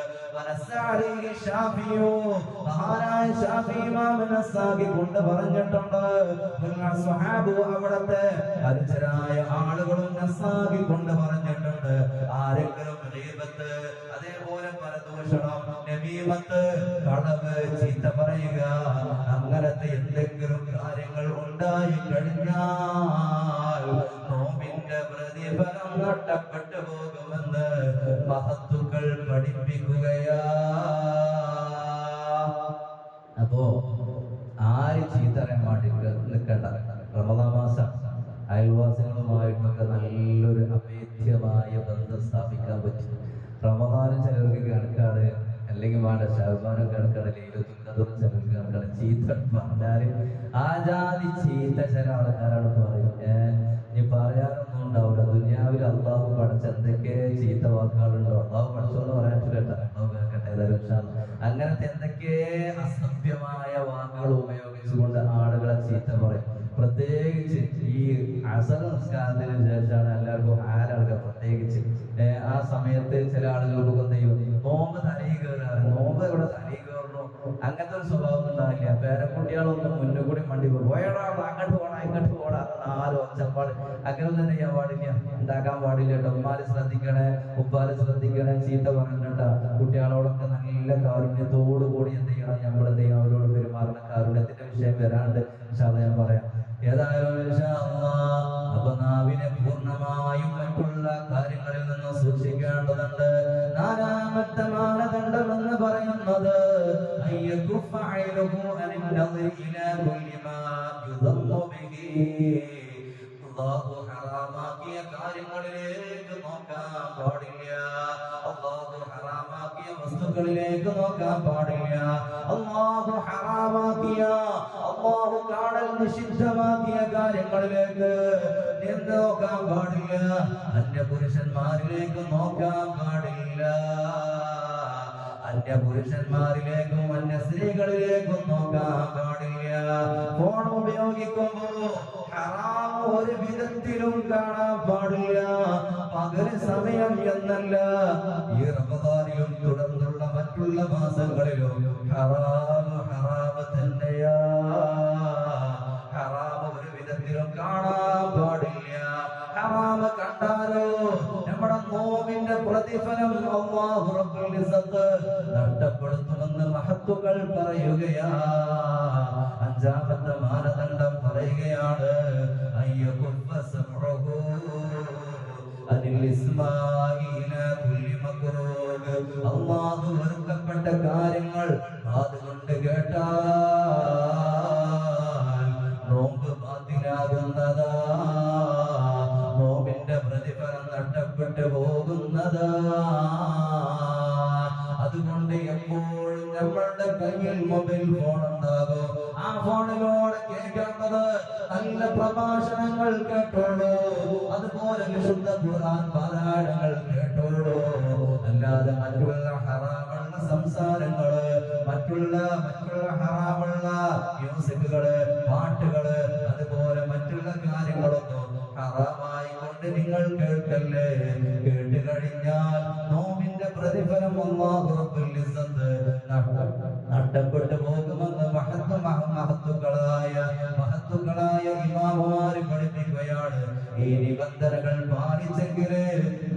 കൊണ്ട് പറഞ്ഞിട്ടുണ്ട്. അവിടത്തെ അനുചരായ ആളുകളും കൊണ്ട് പറഞ്ഞിട്ടുണ്ട്. ആരെങ്കിലും ഗീബത്ത്, അതേപോലെ പരദൂഷണം, നമീമത്ത്, കളവ്, ചീത്ത പറയുക, അങ്ങനത്തെ എന്തെങ്കിലും കാര്യങ്ങൾ ഉണ്ടായി കഴിഞ്ഞാൽ നോമ്പിന്റെ പ്രതിഫലം നഷ്ടപ്പെട്ടു പോകുമെന്ന് മഹത്തുക്കൾ പഠിപ്പിക്കുകയാ. അപ്പോ ആര് ചീത്തറിയാൻ വേണ്ടി നിൽക്കണ്ട. റമദാൻ മാസം അയൽവാസികളുമായിട്ടൊക്കെ നല്ലൊരു അഭേദ്യമായ ബന്ധം സ്ഥാപിക്കാൻ പറ്റും. റമദാനും ചിലർക്ക് കണക്കാണ്, അല്ലെങ്കിൽ വേണ്ട ശഅബാനും കണക്കാണ്, ലൈലത്തുൽ ഖദറും ചിലർക്ക് കണക്കാണ്. ചീത്ത പറഞ്ഞാല് ആ ജാതി ചീത്ത ചില ആൾക്കാരാണ് പറയും. ഇനി പറയാനൊന്നും ഉണ്ടാവില്ല. ദുനിയാവിൽ അള്ളാഹു പഠിച്ച എന്തൊക്കെ ചീത്ത വാക്കുകളുണ്ടോ, അള്ളാഹു പഠിച്ചോന്ന് പറയാൻ പറ്റില്ല. അങ്ങനത്തെ എന്തൊക്കെ അസഭ്യമായ വാക്കുകൾ ഉപയോഗിച്ചുകൊണ്ട് ആളുകളെ ചീത്ത പറയും. പ്രത്യേകിച്ച് ഈ അസർ നിസ്കാരത്തിന് ശേഷമാണ് എല്ലാവർക്കും ആരാളുകൾ പ്രത്യേകിച്ച് ആ സമയത്ത് ചില ആളുകൾക്ക് എന്ത് ചെയ്യും, നോമ്പ് തലയിൽ കയറാറ്. നോമ്പ് ഇവിടെ തലയിൽ കയറണു, അങ്ങനത്തെ ഒരു സ്വഭാവം ഉണ്ടാവില്ല. പേരക്കുട്ടികളൊന്നും മുന്നേ കൂടി മണ്ടി പോയടാ, അങ്ങോട്ട് പോടാ ഇങ്ങോട്ട് പോടാ, ആരും ഒച്ചപ്പാട് അങ്ങനെ ഒന്നും ചെയ്യാൻ പാടില്ല, ഉണ്ടാക്കാൻ പാടില്ല കേട്ടോ. ഉമ്മാര് ശ്രദ്ധിക്കണേ, ഉപ്പാര് ശ്രദ്ധിക്കണേ, ചീത്ത പറഞ്ഞിട്ടാ. കുട്ടികളോടൊക്കെ നല്ല കാരുണ്യത്തോടു കൂടി എന്ത് ചെയ്യണം, നമ്മൾ എന്ത് ചെയ്യണം, അവരോട് പെരുമാറണം. കാരുണ്യത്തിന്റെ വിഷയം വരാണ്ട് ഞാൻ പറയാം. ഏതായാലും അപ്പൊ നാവിനെ പൂർണ്ണമായും മറ്റുള്ള കാര്യങ്ങളിൽ നിന്ന് സൂക്ഷിക്കേണ്ടതുണ്ട്. 4ാമത്തെ മാനദണ്ഡം എന്ന് പറയുന്നത് അല്ലാഹു ഹറാമാക്കിയ കാര്യങ്ങളിലേക്ക് നോക്കാൻ പാടില്ല. അല്ലാഹു ഹറാമാക്കിയ വസ്തുക്കളിലേക്ക് നോക്കാൻ പാടില്ല. അല്ലാഹു ഹറാമാക്കിയ, അല്ലാഹു കാണൽ നിഷിദ്ധമാക്കിയ കാര്യങ്ങളിലേക്ക് നിന്ന് നോക്കാൻ പാടില്ല. അന്യപുരുഷന്മാരിലേക്ക് നോക്കാൻ പാടില്ല. അന്യ പുരുഷന്മാരിലേക്കും അന്യ സ്ത്രീകളിലേക്കും നോക്കാൻ പാടില്ല. ഫോൺ ഉപയോഗിക്കുമ്പോ ഹറാം ഒരു വിധത്തിലും കാണാൻ പാടില്ല. പകല് സമയം എന്നല്ല, ഈ റമദാനിലും തുടർന്നുള്ള മറ്റുള്ള മാസങ്ങളിലും ഹറാമ് തന്നെയാ. ഹറാമ് ഒരു വിധത്തിലും കാണാൻ പാടില്ല. ഹറാമ് കണ്ടാലോ നമ്മുടെ നോവിന്റെ പ്രതിഫലം അല്ലാഹു റബ്ബുൽ ഇസ്സത്ത് നഷ്ടപ്പെടുത്തുമെന്ന് മഹത്തുക്കൾ പറയുകയാ. അഞ്ചാമത്തെ മാനദണ്ഡം പറയുകയാണ്, അല്ലാഹു വെറുക്കപ്പെട്ട കാര്യങ്ങൾ അതുകൊണ്ട് കേട്ടാൽ നോമ്പ് ബാത്തിലാകുന്നതാ, നോമ്പിന്റെ പ്രതിഫലം നഷ്ടപ്പെട്ടു പോകുന്നതാ. അതുകൊണ്ട് എപ്പോഴും നമ്മളുടെ കയ്യിൽ മൊബൈൽ ഫോൺ ഉണ്ടാകും. ആ ഫോണിലൂടെ കേൾക്കേണ്ടത് നല്ല പ്രഭാഷണങ്ങൾ കേട്ടോളൂ, അതുപോലെ വിശുദ്ധ ഖുർആൻ പാരായണങ്ങൾ കേട്ടോളൂ. അല്ലാതെ മറ്റുള്ള ഹറാമുള്ള സംസാരങ്ങള്, മറ്റുള്ള ഹറാമുള്ള മ്യൂസിക്കുകള്, പാട്ടുകള്, അതുപോലെ മറ്റുള്ള കാര്യങ്ങളൊന്നും ഹറാമായി കൊണ്ട് നിങ്ങൾ കേൾക്കല്ലേ. കേട്ട് കഴിഞ്ഞാൽ നോമിന്റെ പ്രതിഫലം അല്ലാഹു റബ്ബുൽ ഇസ്സത്ത് നഷ്ടപ്പെട്ടു പോകുമെന്ന് മഹത്തുക്കളായ ഇമാമുമാര് പഠിപ്പിക്കുകയാണ്. ഈ നിബന്ധനകൾ പാലിച്ചെങ്കിലേ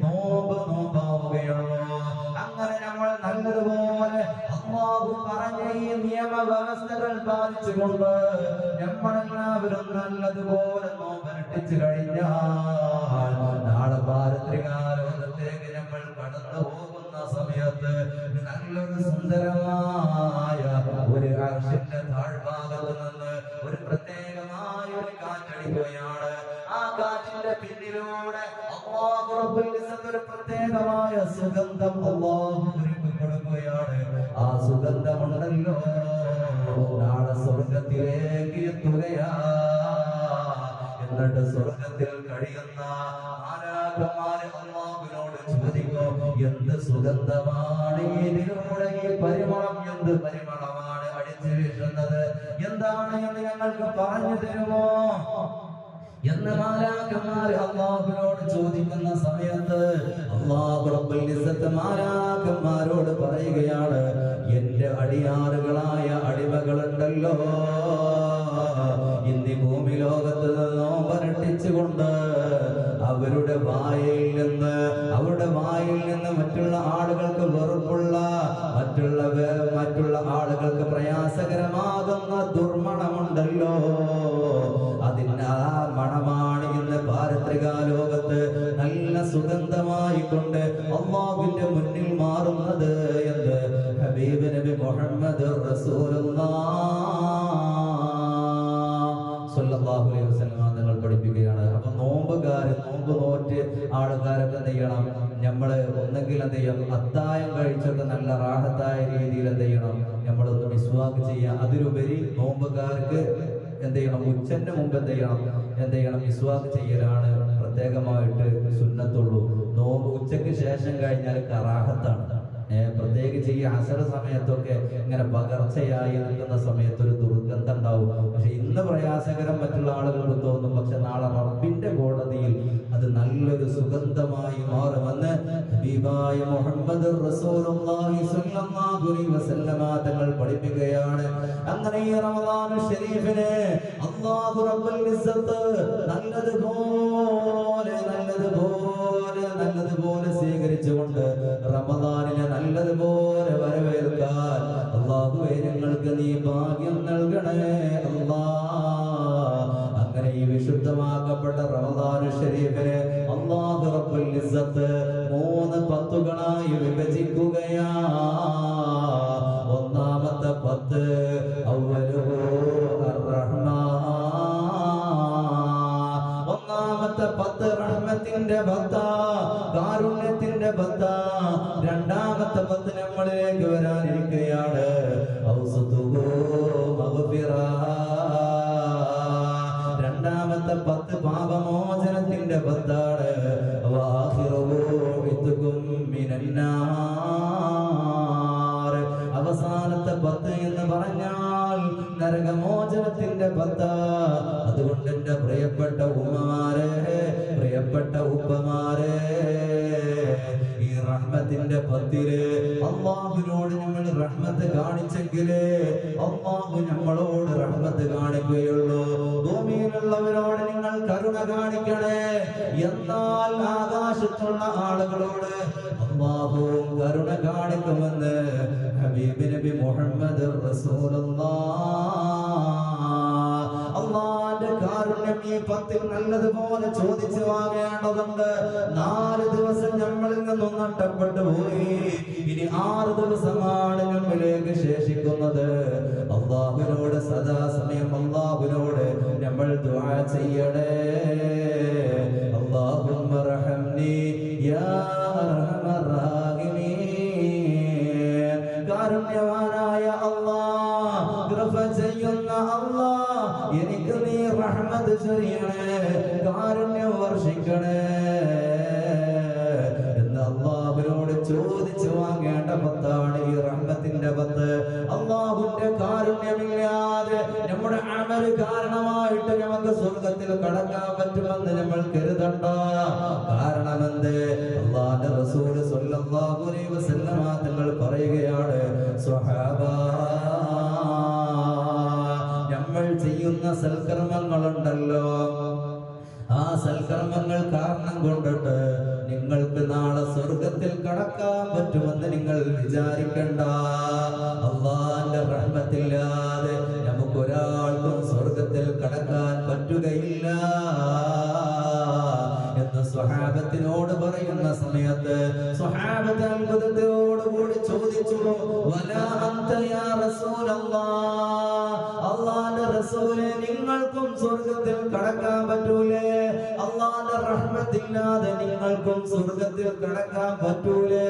നോമ്പാവുകയുള്ളൂ. അങ്ങനെ നമ്മൾ നല്ലതുപോലെ അല്ലാഹു പറഞ്ഞ ഈ നിയമവ്യവസ്ഥകൾ പാലിച്ചുകൊണ്ട് നമ്മളെല്ലാവരും നല്ലതുപോലെ നോമ്പനുഷ്ഠിച്ചു കഴിഞ്ഞാൽ നാളെ പാരത്രികാലോകത്തേക്ക് നമ്മൾ കടന്നു പോകുന്ന സമയത്ത് നല്ലൊരു സുന്ദരമായ ഒരു അർശിന്റെ താഴ്ഭാഗത്ത് നിന്ന് ഒരു പ്രത്യേകമായ ഒരു കാറ്റടിക്കുകയാണ്. ആ കാറ്റിന്റെ പിന്നിലൂടെ അല്ലാഹു റബ്ബുൽ ഇസ്സത്ത് ഒരു പ്രത്യേകമായ സുഗന്ധം അല്ലാഹു ഒരുക്കി കൊടുക്കുകയാണ്. ആ സുഗന്ധമുണ്ടല്ലോ നാളെ സ്വർഗത്തിലേക്ക് എത്തുകയാ. എന്നിട്ട് സ്വർഗത്തിൽ കഴിയുന്ന മാലാഖമാര് അല്ലാഹുവിനോട് ചോദിക്കും, എന്ത് സുഗന്ധമാണ് ഇതിലൂടെ ഈ പരിമളം, എന്ത് പരിമളമാണ് അടിച്ചു വീശുന്നത്, എന്താണ് എന്ന് ഞങ്ങൾക്ക് പറഞ്ഞു തരുമോ എന്ന് മാലാഖമാര് അല്ലാഹുവിനോട് ചോദിക്കുന്ന സമയത്ത് അല്ലാഹു റബ്ബുൽ ഇസ്സത്ത് മാലാഖമാരോട് പറയുകയാണ്, എന്റെ അടിയാറുകളായ അടിമകളുണ്ടല്ലോ, ഇന്ന് ഭൂമി ലോകത്ത് നോമ്പനുഷ്ഠിച്ചുകൊണ്ട് അവരുടെ വായിൽ നിന്ന് മറ്റുള്ള ആളുകൾക്ക് വെറുപ്പുള്ള, മറ്റുള്ള ആളുകൾക്ക് പ്രയാസകരമാകുന്ന ദുർമണമുണ്ടല്ലോ, അതിന് ആ മണമാണ് ഇന്ന് പാരത്രിക ലോകത്ത് നല്ല സുഗന്ധമായിക്കൊണ്ട് അല്ലാഹുവിന്റെ മുന്നിൽ മാറുന്നത് എന്ന് ഹബീബ് നബി മുഹമ്മദ് സ്വല്ലല്ലാഹു അലൈഹി വസല്ലം തങ്ങൾ പഠിപ്പിക്കുകയാണ്. അപ്പൊ നോമ്പുകാര്, നോമ്പ് നോറ്റ് ആൾക്കാരൊക്കെ എന്ത് ചെയ്യണം, നമ്മള് ഒന്നെങ്കിൽ എന്ത് ചെയ്യണം, അത്തായം കഴിച്ചൊക്കെ നല്ല റാഹത്തായ രീതിയിൽ എന്ത് ചെയ്യണം, നമ്മളൊന്ന് മിസ്വാക്ക് ചെയ്യാം. അതിലുപരി നോമ്പുകാർക്ക് എന്ത് ചെയ്യണം, ഉച്ചന്റെ മുമ്പ് എന്ത് ചെയ്യണം, മിസ്വാക്ക് ചെയ്യലാണ് പ്രത്യേകമായിട്ട് സുന്നത്തുള്ളൂ. നോമ്പ് ഉച്ചക്ക് ശേഷം കഴിഞ്ഞാൽ കറാഹത്താണ്. പ്രത്യേകിച്ച് ഈ അസർ സമയത്തൊക്കെ ഇങ്ങനെ പകർച്ചയായി നിൽക്കുന്ന സമയത്ത് ഒരു ദുർഗന്ധം ഉണ്ടാവും. പക്ഷെ ഇന്ന് പ്രയാസകരം മറ്റുള്ള ആളുകൾക്ക് തോന്നും, പക്ഷെ നാളെ റബ്ബിന്റെ കോടതിയിൽ അത് നല്ലൊരു സുഗന്ധമായി മാറുമെന്ന് ഹബീബായ മുഹമ്മദ് റസൂലുള്ളാഹി സ്വല്ലല്ലാഹു അലൈഹി വസല്ലമ തങ്ങൾ പഠിപ്പിക്കുകയാണ്. അങ്ങനെ ഈ റമദാൻ ശരീഫിനെ അല്ലാഹു റബ്ബുൽ ഇസ്സത്ത് നല്ലതുപോലെ സ്വീകരിച്ചുകൊണ്ട് റമദാനിനെ നല്ലതുപോലെ വരവേൽക്കാൻ അല്ലാഹുവേ ഞങ്ങൾക്ക് നീ ഭാഗ്യം നൽകണേ അല്ലാഹ്. അങ്ങനെ ഈ വിശുദ്ധമാക്കപ്പെട്ട റമദാൻ ശരീഫിനെ അല്ലാഹു റബ്ബുൽ ഇസ്സത്ത് 3 പത്തുകളായി വിഭജിക്കുകയാ. ഒന്നാമത്തെ 10 അവ്വലുഹു അർറഹ്മാൻ, ഒന്നാമത്തെ 10 റഹ്മത്തിന്റെ 10, കാരുണ്യത്തിന്റെ 10. രണ്ടാമത്തെ 10 നമ്മളിലേക്ക് വരാനിരിക്കുകയാണ്. ഔസതുഹു മഗ്ഫിറ, രണ്ടാമത്തെ 10 പാപമോചനത്തിന്റെ 10ആണ്. വാഖിറുഹു ഇത്കും മിനന്നാർ, റഹ്മത്തിന്റെ പത്ത്. അതുകൊണ്ട് എന്റെ പ്രിയപ്പെട്ട ഉമ്മമാരെ, പ്രിയപ്പെട്ട ഉപ്പമാരെ, ഈ റഹ്മത്തിന്റെ പത്തില് അല്ലാഹുവിനോട് നമ്മൾ റഹ്മത്ത് കാണിച്ചെങ്കിലേ അല്ലാഹു നമ്മളോട് റഹ്മത്ത് കാണിക്കുകയുള്ളൂ. ഭൂമിയിലുള്ളവരോട് നിങ്ങൾ കരുണ കാണിക്കണേ, എന്നാൽ ആകാശത്തുള്ള ആളുകളോട് അല്ലാഹുവും കരുണ കാണിക്കുമെന്ന് ഹബീബ് നബി മുഹമ്മദ് റസൂലുള്ളാഹ്. അല്ലാഹുവിന്റെ കാരുണ്യം ഈ പത്തിൽ നല്ലതുപോലെ ചോദിച്ചു വാങ്ങേണ്ടതുണ്ട്. 4 ദിവസം നമ്മളിൽ നിന്നും നഷ്ടപ്പെട്ടു പോയി. ഇനി 6 ദിവസമാണ് നമ്മിലേക്ക് ശേഷിക്കുന്നത്. അല്ലാഹുവിനോട് സദാസമയം അല്ലാഹുവിനോട് നമ്മൾ ദുആ ചെയ്യണേ. അല്ലാഹുമ്മ റഹംനി യാ അർഹമർ റഹീമീൻ. കാരുണ്യവാനായ അല്ലാഹ്, കൃപ ചെയ്യുന്ന അല്ലാഹ്, എനിക്ക് നീ റഹ്മത്ത് ചൊരിയണേ, കാരുണ്യം വർഷിക്കണേ എന്ന് അല്ലാഹുവിനോട് ചോദിച്ചു വാങ്ങേണ്ട പത്താണ് ഈ റഹ്മത്തിന്റെ പത്ത്. അല്ലാഹുവിന്റെ കാരുണ്യമില്ലാതെ നമ്മുടെ അമൽ കാരണമായിട്ട് നമുക്ക് സ്വർഗത്തിൽ കടക്കാൻ പറ്റുമെന്ന് നമ്മൾ കരുതണ്ട. കാരണമെന്ത്? അല്ലാഹുവിന്റെ റസൂൽ സ്വല്ലല്ലാഹു അലൈഹി വസല്ലമ തങ്ങൾ പറയുകയാണ്, സ്വഹാബാ, നമ്മൾ ചെയ്യുന്ന സൽക്കർമ്മങ്ങളുണ്ടല്ലോ, ആ സൽക്കർമ്മങ്ങൾ കാരണം കൊണ്ടിട്ട് നിങ്ങൾക്ക് നാളെ സ്വർഗത്തിൽ കടക്കാൻ പറ്റുമെന്ന് നിങ്ങൾ വിചാരിക്കണ്ട. അല്ലാഹുവിന്റെ റഹ്മത്തില്ലാതെ നമുക്കൊരാൾക്കും സ്വർഗത്തിൽ കടക്കാൻ പറ്റുകയില്ല എന്ന് സ്വഹാബത്തിനോട് പറയുന്ന സമയത്ത് സ്വഹാബത്ത് അത്ഭുതത്തോടുകൂടി ചോദിച്ചു, വലാ അൻത യാ റസൂലല്ലാഹ്, അല്ലാഹുവിന്റെ റസൂലേ, നിങ്ങൾക്കും സ്വർഗത്തിൽ കടക്കാൻ പറ്റൂലേ? അല്ലാഹുവിന്റെ റഹ്മത്തില്ലാതെ നിങ്ങൾക്കും സ്വർഗത്തിൽ കടക്കാൻ പറ്റൂലേ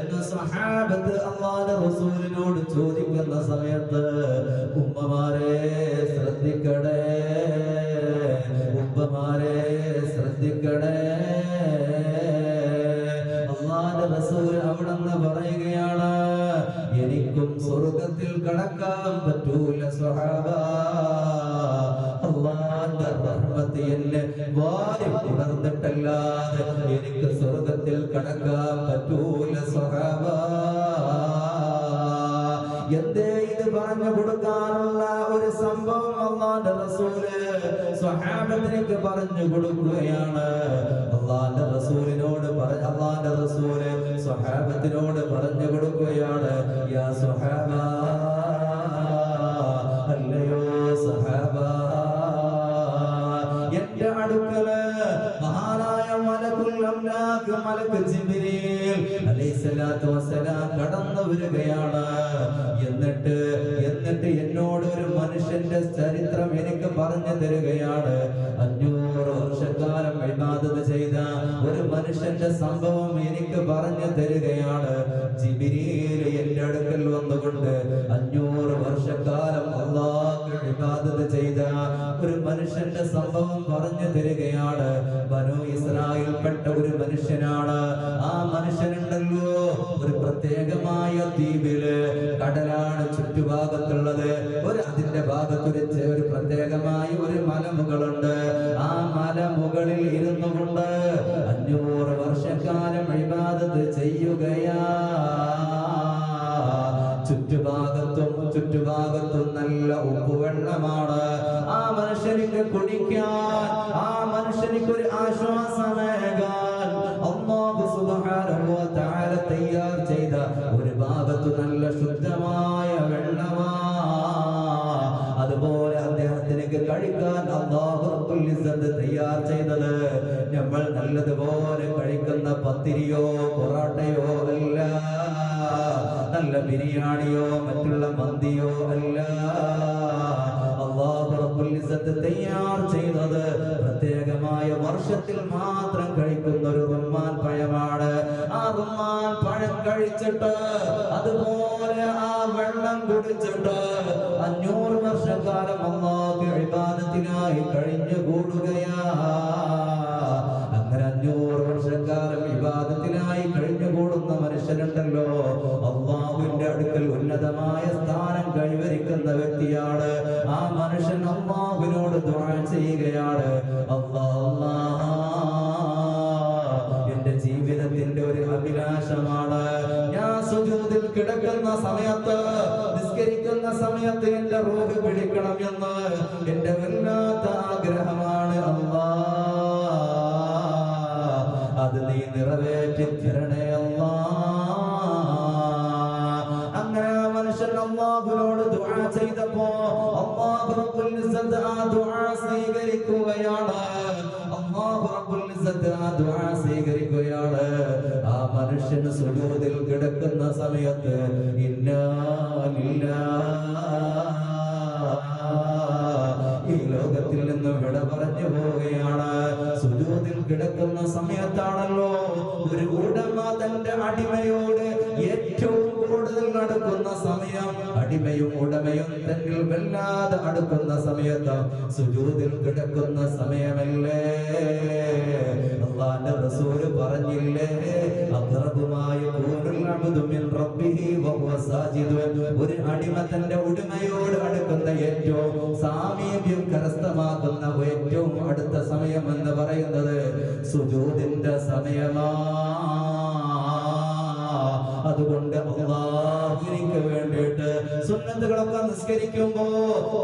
എന്ന് സ്വഹാബത്ത് അല്ലാഹുവിന്റെ റസൂലിനോട് ചോദിക്കുന്ന സമയത്ത്, ഉമ്മമാരെ ശ്രദ്ധിക്കണേ, ഉമ്മമാരെ ശ്രദ്ധിക്കണേ. അല്ലാഹുവിന്റെ റസൂൽ അവിടുന്ന് പറയുകയാണ്, എനിക്കും സ്വർഗത്തിൽ കടക്കാൻ പറ്റൂല സ്വഹാബാ. അല്ലാഹുവിന്റെ റഹ്മത്ത് എന്നെ വാരി പുണർന്നിട്ടല്ലാതെ എനിക്ക് സ്വർഗത്തിൽ കടക്കാൻ പറ്റൂല സ്വഹാബാ. എന്തേ ഇത് പറഞ്ഞു കൊടുക്കാനുള്ള ഒരു സംഭവം അല്ലാഹുവിന്റെ റസൂല് സ്വഹാബത്തിലേക്ക് പറഞ്ഞു കൊടുക്കുകയാണ്. അല്ലാഹുവിന്റെ റസൂലിനോട് അല്ലാഹുവിന്റെ റസൂല് സ്വഹാബത്തിനോട് പറഞ്ഞു കൊടുക്കുകയാണ്, യാ സ്വഹാബാ, അല്ലയോ സ്വഹാബാ, എന്റെ അടുക്കല് മഹാനായ മലക്കുൽ അംലാക്ക് മലക്ക് ജിബ്രീൽ അലൈഹിസ്സലാത്തു വസ്സലാം കടന്നു വരികയാണ്. എന്നിട്ട് എന്നോട് ഒരു മനുഷ്യന്റെ ചരിത്രം എനിക്ക് പറഞ്ഞു തരികയാണ്. 500 വർഷക്കാലം ഇബാദത്ത് ചെയ്ത ഒരു മനുഷ്യന്റെ സംഭവം എനിക്ക് പറഞ്ഞു തരികയാണ്. ജിബ്രീൽ എന്റെ അടുക്കൽ വന്നുകൊണ്ട് 500 വർഷക്കാലം അല്ലാഹുവിനെ ഇബാദത്ത് ചെയ്ത ഒരു മനുഷ്യന്റെ സംഭവം പറഞ്ഞു തരികയാണ്. ബനൂ ഇസ്രായേൽപ്പെട്ട ഒരു മനുഷ്യനാണ്. ആ മനുഷ്യനുണ്ടല്ലോ, ഒരു പ്രത്യേകമായ ദ്വീപില്, കടലാണ് ചുറ്റുഭാഗത്തുള്ളത്. അതിന്റെ ഭാഗത്തൊരു പ്രത്യേകമായ ഒരു മലമുകളുണ്ട്. ആ മലമുകളിൽ ഇരുന്നു കൊണ്ട് 500 വർഷക്കാലം ഇബാദത്ത് ചെയ്യുകയാ. ചുറ്റുഭാഗത്തും നല്ല ഉപ്പുവെള്ളമാണ്. ആ മനുഷ്യനിക്ക് കുടിക്കാൻ, ആ മനുഷ്യനിക്ക് ഒരു ആശ്വാസമേകാൻ അല്ലാഹു സുബ്ഹാനഹു വ തആല തയ്യാർ ചെയ്ത ഒരു ഭാഗത്ത് നല്ല ശുദ്ധമായ വെള്ളമാ. അതുപോലെ അദ്ദേഹത്തിനേക്ക് കഴിക്കാൻ അല്ലാഹു റബ്ബുൽ ഇസ്സത്ത് തയ്യാർ ചെയ്തത് നമ്മൾ നല്ലതുപോലെ കഴിക്കുന്ന പത്തിരിയോ പൊറാട്ടയോ അല്ല, നല്ല ബിരിയാണിയോ മറ്റുള്ള മന്തിയോ അല്ല. അല്ലാഹു റബ്ബുൽ ഇസ്സത്ത് തയ്യാർ ചെയ്തത് പ്രത്യേകമായ വർഷത്തിൽ മാത്രം കഴിക്കുന്ന ഒരു റുമ്മാൻ പഴമാണ്. ആ റുമ്മാൻ പഴം കഴിച്ചിട്ട് അതുപോലെ ആ വെള്ളം കുടിച്ചിട്ട് 500 വർഷക്കാലം അല്ലാഹുവിന്റെ ഇബാദത്തിനായി കഴിഞ്ഞുകൂടുകയാ. അങ്ങനെ 500 വർഷക്കാലം ഇബാദത്തിനായി കഴിഞ്ഞുകൂടുന്ന മനുഷ്യനുണ്ടല്ലോ, അല്ലാഹുവിന്റെ അടുക്കൽ ഉന്നതമായ സ്ഥാനം കൈവരിക്കുന്ന വ്യക്തിയാണ്. ആ മനുഷ്യൻ അല്ലാഹുവിനോട് ദുആ ചെയ്യുകയാണ്, അല്ലാഹ് എന്റെ ജീവിതത്തിന്റെ ഒരു അഭിലാഷമാണ്, ഞാൻ സുജൂദിൽ കിടക്കുന്ന സമയത്ത് നിസ്കരിക്കുന്ന സമയത്ത് എന്റെ റൂഹ് പിടിക്കണം എന്ന് എന്റെ വല്ലാത്ത ആഗ്രഹമാണ് അല്ലാഹ്, അത് നീ നിറവേറ്റി തരണേ അല്ലാഹ്. അങ്ങനെ മനുഷ്യൻ അല്ലാഹുവിനോട് ദുആ ചെയ്തപ്പോ അല്ലാഹു റബ്ബുൽ ഇസ്സത്ത് ആ ദുആ സ്വീകരിക്കുകയാണ്. അല്ലാഹു റബ്ബുൽ ഇസ്സത്ത് ആ ദുആ സ്വീകരിക്കുകയാണ്. ആ മനുഷ്യൻ സുജൂദിൽ കിടക്കുന്ന സമയത്ത് ഇന്നാ ലില്ലാഹ് ഈ ലോകത്തിൽ നിന്ന് വിട പറഞ്ഞു പോവുകയാണ്. സുജൂദിൽ കിടക്കുന്ന സമയത്താണല്ലോ ഒരു ഉടമ തന്റെ അടിമയോട് ഏറ്റവും കൂടുതൽ അടുക്കുന്ന സമയം. അടിമയും ഉടമയും തന്നിൽ വല്ലാതെ അടുക്കുന്ന സമയത്ത് സുജൂദിൽ കിടക്കുന്ന സമയമല്ലേ? അല്ലാഹുവിന്റെ റസൂൽ പറഞ്ഞില്ലേ, അഖറബുമായ ഖൂനുൽ അബ്ദു മിൻ റബ്ബിഹി വഹുവ സാജിദുൻ. ഒരു അടിമ തന്റെ ഉടമയോട് അടുക്കുന്ന ഏറ്റവും സാമീപ്യം കരസ്ഥമാക്കുന്ന ഏറ്റവും അടുത്ത സമയം എന്ന് പറയുന്നത് സുജൂദിന്റെ സമയമാ. അതുകൊണ്ട് അല്ലാഹുവിന് വേണ്ടിയിട്ട് സുന്നത്തുകളൊക്കെ നിസ്കരിക്കുമ്പോ,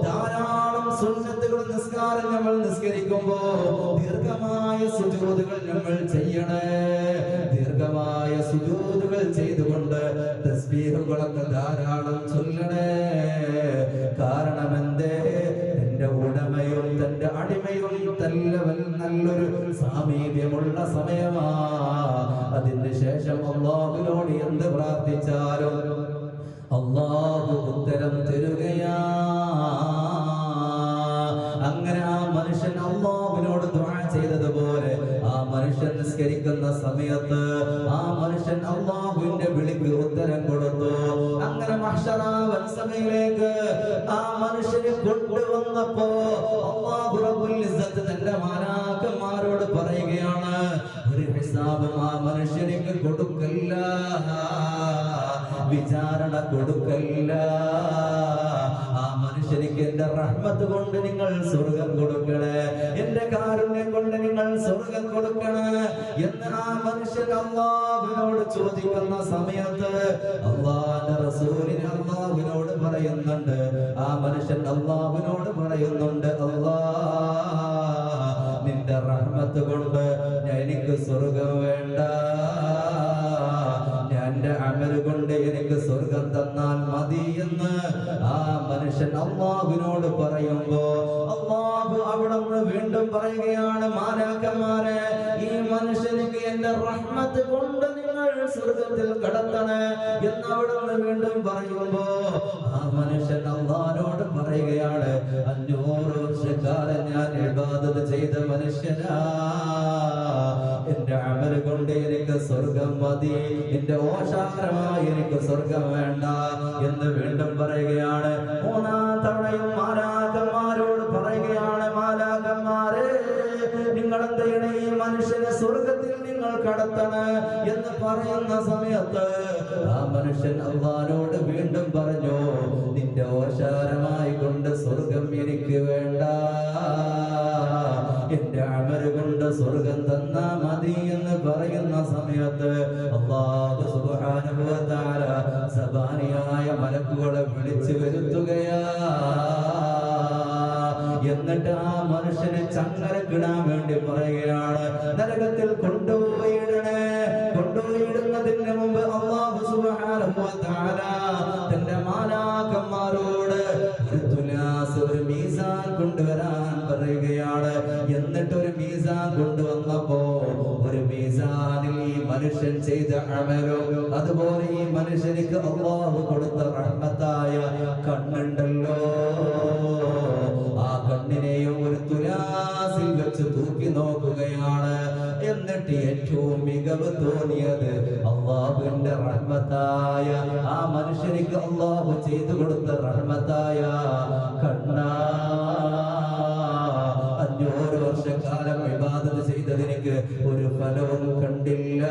ധാരാളം സുന്നത്തുകൾ നിസ്കാരം നമ്മൾ നിസ്കരിക്കുമ്പോ ദീർഘമായ സുജൂദുകൾ നമ്മൾ ചെയ്യണേ. ദീർഘമായ സുജൂദുകൾ ചെയ്തുകൊണ്ട് തസ്ബീഹുകളൊക്കെ ധാരാളം ചൊല്ലണേ. കാരണം എന്തേ? തന്റെ ഉടമയും തന്റെ അടിമയും നല്ലൊരു സാമീപ്യമുള്ള സമയമാ. അതിന് ശേഷം അല്ലാഹുവിനോട് എന്ത് പ്രാർത്ഥിച്ചാലും അല്ലാഹു ഉത്തരം തരുകയാ. അങ്ങനെ ആ മനുഷ്യൻ അല്ലാഹുവിനോട് ദുആ ചെയ്തതുപോലെ ആ മനുഷ്യൻ നിസ്കരിക്കുന്ന സമയത്ത് ആ മനുഷ്യൻ അല്ലാഹുവിന്റെ വിളിക്ക് ഉത്തരം കൊടുത്തു. അങ്ങനെ മഹ്ശറ വൻസഭയിലേക്ക് ആ മനുഷ്യനെ കൊണ്ടുവന്നപ്പോ അല്ലാഹു റബ്ബുൽ ഇസ്സത്ത് തന്റെ മാലാഖമാരോട് പറയുകയാണ്, ഒരു ഹിസാബും ആ മനുഷ്യനിക്ക് കൊടുക്കല്ല, വിചാരണ കൊടുക്കല്ല. ആ മനുഷ്യനിക്ക് എന്റെ റഹ്മത്ത് കൊണ്ട് നിങ്ങൾ സ്വർഗം കൊടുക്കണേ, എന്റെ കാരുണ്യം കൊണ്ട് നിങ്ങൾ സ്വർഗം കൊടുക്കണേ എന്ന് ആ മനുഷ്യൻ അല്ലാഹുവിനോട് ചോദിക്കുന്ന സമയത്ത് അല്ലാഹുവിന്റെ റസൂലിന് അല്ലാഹുവിനോട് പറയുന്നുണ്ട്, ആ മനുഷ്യൻ അല്ലാഹുവിനോട് പറയുന്നുണ്ട്, അല്ലാഹ് നിന്റെ റഹ്മത്ത് കൊണ്ട് എനിക്ക് സ്വർഗം വേണ്ട, എന്റെ അമൽ കൊണ്ട് എനിക്ക് സ്വർഗം തന്നാൽ മതി എന്ന് ആ മനുഷ്യൻ അല്ലാഹുവിനോട് പറയുമ്പോ അല്ലാഹു അവിടുന്ന് വീണ്ടും പറയുകയാണ്, മാലാഖമാരെ ഈ മനുഷ്യനിക്ക് എന്റെ റഹ്മത്ത് കൊണ്ട് നിങ്ങൾ സ്വർഗത്തിൽ കടത്തണേ എന്ന് അവിടുന്ന് വീണ്ടും പറയുമ്പോ ആ മനുഷ്യൻ അല്ലാഹുവിനോട് പറയുകയാണ്, 500 വർഷക്കാലം ഞാൻ ഇബാദത്ത് ചെയ്ത മനുഷ്യനാ, എന്റെ അമൽ കൊണ്ട് എനിക്ക് സ്വർഗം മതി, എന്റെ ഓശാരമായി എനിക്ക് സ്വർഗം വേണ്ട എന്ന് വീണ്ടും പറയുകയാണ്. 3ാം തവണയും മാലാഖമാരോട് പറയുകയാണ്, മാലാഖമാരെ നിങ്ങൾ എന്ത് ചെയ്യണേ, ഈ മനുഷ്യനെ സ്വർഗത്തിൽ നിങ്ങൾ കടത്തണേ എന്ന് പറയുന്ന സമയത്ത് ആ മനുഷ്യൻ അല്ലാഹുവിനോട് വീണ്ടും പറഞ്ഞു, നിന്റെ ഓശാരമായി കൊണ്ട് സ്വർഗം എനിക്ക് വേണ്ട, എന്റെ അമൽ കൊണ്ട് സ്വർഗം തന്നാ മതി എന്ന് പറയുന്ന സമയത്ത് അല്ലാഹു സുബ്ഹാനഹു വ തആല സബാനിയായ മലക്കുകളെ വിളിച്ചു വരുത്തുകയാ. എന്നിട്ട് ആ മനുഷ്യനെ ചങ്ങലക്കിടാൻ വേണ്ടി പറയുകയാണ്, നരകത്തിൽ കൊണ്ടുപോയിടണേ. കൊണ്ടുപോയിടുന്നതിന് മുമ്പ് അല്ലാഹു സുബ്ഹാനഹു വ തആല തന്റെ മാലാഖമാരോട് ഒരു മീസാൻ കൊണ്ടുവരാൻ പറയുകയാണ്. എന്നിട്ട് ഒരു മീസാൻ കൊണ്ടുവന്നപ്പോ ഒരു മീസാനിൽ ഈ മനുഷ്യൻ ചെയ്ത അമലും അതുപോലെ ഈ മനുഷ്യനിക്ക് അല്ലാഹു കൊടുത്ത റഹ്മത്തായ കണ്ണുണ്ടല്ലോ, ആ കണ്ണിനെയും ഒരു തുലാസിൽ വെച്ച് തൂക്കി നോക്കുകയാണ്. എന്നിട്ട് ഏറ്റവും മികവ് തോന്നിയത് അല്ലാഹുവിന്റെ റഹ്മത്തായ ആ മനുഷ്യനിക്ക് അല്ലാഹു ചെയ്തു കൊടുത്ത റഹ്മത്തായ കണ്ണാ. 500 വർഷക്കാലം ഇബാദത്ത് ചെയ്തതിനിക്ക് ഒരു ഫലവും കണ്ടില്ല.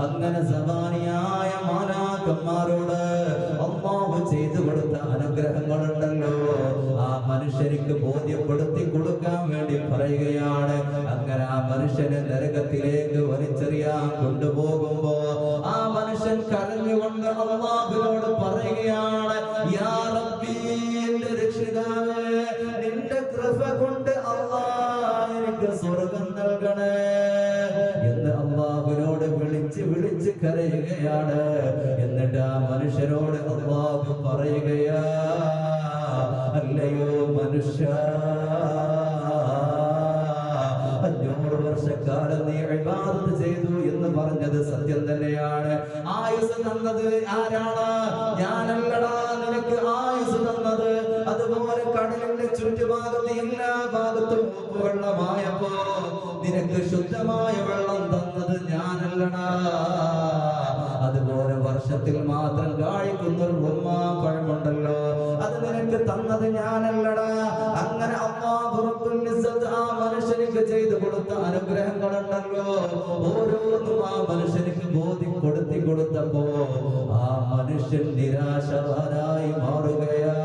അങ്ങനെ സബാനിയായ മാലാഖമാരോട് അല്ലാഹു ചെയ്തു കൊടുത്ത അനുഗ്രഹങ്ങളുണ്ടല്ലോ, മനുഷ്യർക്ക് ബോധ്യപ്പെടുത്തി കൊടുക്കാൻ വേണ്ടി പറയുകയാണ്. അങ്ങനെ ആ മനുഷ്യനെ നരകത്തിലേക്ക് വലിച്ചെറിയാൻ കൊണ്ടുപോകുമ്പോ ആ മനുഷ്യൻ കരഞ്ഞുകൊണ്ട് അല്ലാഹുവിനോട് പറയുകയാണ്, യാ റബ്ബി, എന്റെ രക്ഷിതാവേ, നിന്റെ കൃപ കൊണ്ട് അല്ലാഹ് എനിക്ക് സ്വർഗ്ഗം നൽകണേ എന്ന് അല്ലാഹുവിനോട് വിളിച്ച് കരയുകയാണ്. എന്നിട്ട് ആ മനുഷ്യനോട് അല്ലാഹു പറയുകയാ, അല്ലയോ മനുഷ്യ, 500 വർഷക്കാലം നീ ഇബാദത്ത് ചെയ്തു എന്ന് പറഞ്ഞത് സത്യം തന്നെയാണ്. ആയുസ് തന്നത് ആരാണ്? ഞാനല്ലടാ നിനക്ക് ആയുസ് തന്നത്. അതുപോലെ കടലിന്റെ ചുറ്റുഭാഗത്ത് എല്ലാ ഭാഗത്തും വെള്ളമായപ്പോ നിനക്ക് ശുദ്ധമായ വെള്ളം തന്നത് ഞാനല്ലടാ. അതുപോലെ വർഷത്തിൽ മാത്രം കായ്ക്കുന്ന ഒരു പഴമുണ്ടല്ലോ, അത് നിനക്ക് തന്നത് ഞാനല്ലടാ. അങ്ങനെ അല്ലാഹു റബ്ബുൽ ഇസ്സത്ത് ആ മനുഷ്യനിക്ക് ചെയ്തു കൊടുത്ത അനുഗ്രഹങ്ങളുണ്ടല്ലോ, ഓരോന്നും ആ മനുഷ്യനിക്ക് ബോധ്യപ്പെടുത്തി കൊടുത്തപ്പോ ആ മനുഷ്യൻ നിരാശവാനായി മാറുകയാ.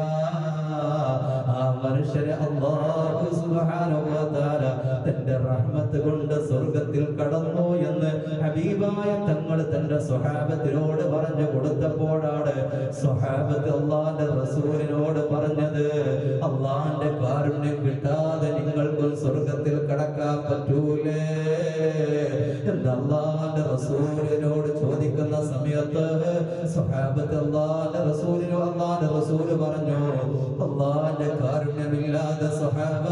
ആ മനുഷ്യനെ അല്ലാഹു സുബ്ഹാനഹു വ തആല തന്റെ റഹ്മത്ത് കൊണ്ട് സ്വർഗ്ഗത്തിൽ കടന്നു എന്ന് ഹബീബായ തങ്ങൾ തന്റെ സ്വഹാബത്തിനോട് പറഞ്ഞു കൊടുത്തപ്പോഴാണ് സ്വഹാബത്ത് അല്ലാഹുവിന്റെ റസൂലിനോട് പറഞ്ഞത്, അല്ലാഹുവിന്റെ കാരുണ്യം കിട്ടാതെ നിങ്ങൾക്കും സ്വർഗ്ഗത്തിൽ കടക്കാൻ പറ്റൂലേ എന്ന് അല്ലാഹുവിന്റെ റസൂലിനോട് ചോദിക്കുന്ന സമയത്ത് സ്വഹാബത്ത് അല്ലാഹുവിന്റെ റസൂല് പറഞ്ഞു, അല്ലാഹുവിന്റെ കാരുണ്യമില്ലാതെ സ്വഹാബ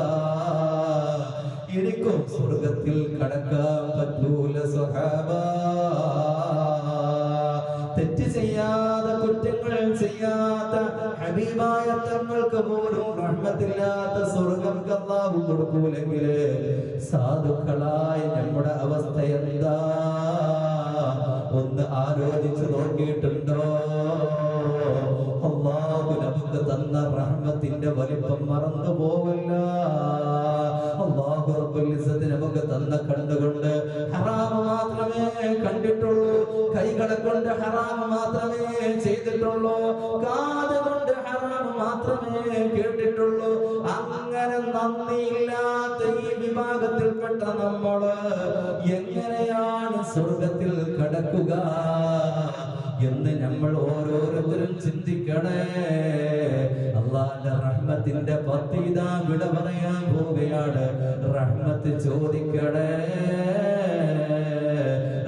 എനിക്കും സ്വർഗ്ഗത്തിൽ കടക്കാൻ പറ്റൂല സ്വഹാബ. തെറ്റ് ചെയ്യാതെ കുറ്റങ്ങൾ ചെയ്യാത്ത ഹബീബായ തങ്ങൾക്ക് പോലും റഹ്മത്തില്ലാത്ത സ്വർഗ്ഗം അല്ലാഹു കൊടുക്കൂലെങ്കിൽ സാധുക്കളായ നമ്മുടെ അവസ്ഥ എന്താ? ഒന്ന് ആലോചിച്ച് നോക്കിയിട്ടുണ്ടോ? അല്ലാഹു നമുക്ക് തന്ന റഹ്മത്തിന്റെ വലിപ്പം മറന്നു പോവല്ല. അല്ലാഹു റബ്ബുൽ ഇസ്സത്ത് നമുക്ക് തന്ന കണ്ണുകൊണ്ട് ഹറാം മാത്രമേ കണ്ടിട്ടുള്ളൂ, കൈകളെ കൊണ്ട് ഹറാം മാത്രമേ ചെയ്തിട്ടുള്ളൂ, കാത് കൊണ്ട് ഹറാം മാത്രമേ കേട്ടിട്ടുള്ളൂ. അങ്ങനെ നന്ദിയില്ലാത്ത ഈ വിഭാഗത്തിൽപ്പെട്ട നമ്മള് എങ്ങനെയാണ് സ്വർഗ്ഗത്തിൽ കടക്കുക എന്ന് നമ്മൾ ഓരോരുത്തരും ചിന്തിക്കണേ. അല്ലാഹുവിന്റെ റഹ്മത്തിന്റെ പത്തിത വിട പറയാൻ പോവുകയാണ്. റഹ്മത്ത് ചോദിക്കണേ.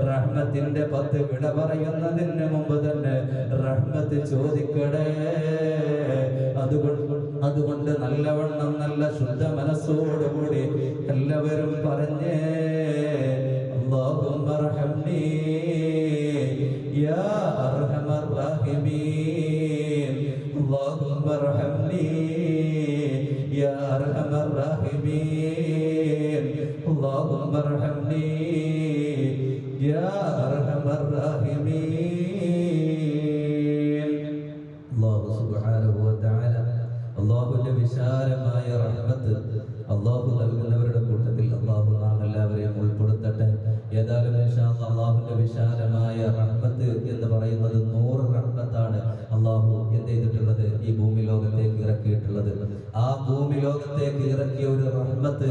റഹ്മത്തിന്റെ 10 വിട പറയുന്നതിന് മുമ്പ് തന്നെ റഹ്മത്ത് ചോദിക്കണേ. അതുകൊണ്ട് നല്ലവണ്ണം നല്ല ശുദ്ധ മനസ്സോടുകൂടി എല്ലാവരും പറഞ്ഞേ, അല്ലാഹുമ്മ റഹ്മനി യാ അർഹമർ റഹീമീൻ, അല്ലാഹുമ്മ റഹ്മനി യാ അർഹമർ റഹീമീൻ, അല്ലാഹുമ്മ റഹ്മനി യാ അർഹമർ റഹീമീൻ. അല്ലാഹു സുബ്ഹാനഹു വ തആല അല്ലാഹുവിന്റെ വിശാലമായ റഹ്മത്ത് അല്ലാഹു നൽകുന്നവരുടെ കൂട്ടത്തിൽ അല്ലാഹു നാം എല്ലാവരെയും ഉൾപ്പെടുത്തട്ടെ. ഏതായാലും ഇൻഷാ അല്ലാഹ് അല്ലാഹുവിന്റെ വിശാലമായ റഹ്മത്ത് എന്ന് പറയുന്നത് 100 റഹ്മത്താണ് അല്ലാഹു എന്ത് ചെയ്തിട്ടുള്ളത്, ഈ ഭൂമി ലോകത്തേക്ക് ഇറക്കിയിട്ടുള്ളത്. ആ ഭൂമി ലോകത്തേക്ക് ഇറക്കിയ ഒരു റഹ്മത്ത്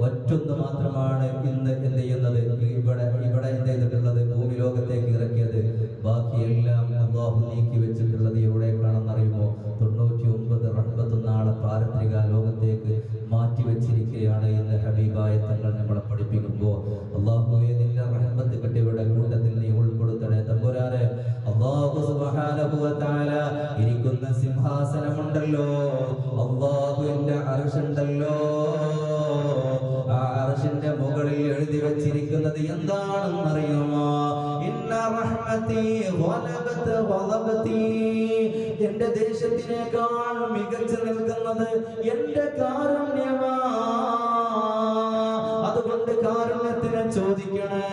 ഒറ്റൊന്ന് മാത്രമാണ് ഇന്ന് എന്ത് ചെയ്യുന്നത്, ഇവിടെ എന്ത് ചെയ്തിട്ടുള്ളത്, ഭൂമി ലോകത്തേക്ക് ഇറക്കിയത്. ബാക്കിയെല്ലാം അല്ലാഹു നീക്കി വെച്ചിട്ടുള്ളത് എവിടേക്കാണെന്നറിയുമോ? 99 റഹ്മത്ത് നാളെ പാരത്രിക ലോകത്തേക്ക് മാറ്റി വെച്ചിരിക്കുകയാണ് എന്ന് ഹബീബായ തങ്ങൾ നമ്മളെ പഠിപ്പിക്കുമ്പോൾ അല്ലാഹുവേ നിന്റെ റഹ്മത്ത് കിട്ടിയവരുടെ കൂട്ടത്തിൽ നീ ഉൾപ്പെടുത്തണേ തമ്പുരാനെ. അല്ലാഹു സുബ്ഹാനഹു വ തആല ഇരിക്കുന്ന സിംഹാസനമുണ്ടല്ലോ, അല്ലാഹുവിന്റെ അർശുണ്ടല്ലോ, ആ അർശിന്റെ മുകളിൽ എഴുതി വെച്ചിരിക്കുന്നത് എന്താണെന്നറിയുമോ? ഇന്ന റഹ്മതി വലബത വലബതി, എന്റെ ദേശത്തിനേക്കാൾ മികച്ചു നിൽക്കുന്നത് എന്റെ കാരുണ്യമാ. അതുകൊണ്ട് കാരുണ്യത്തിനെ ചോദിക്കണേ.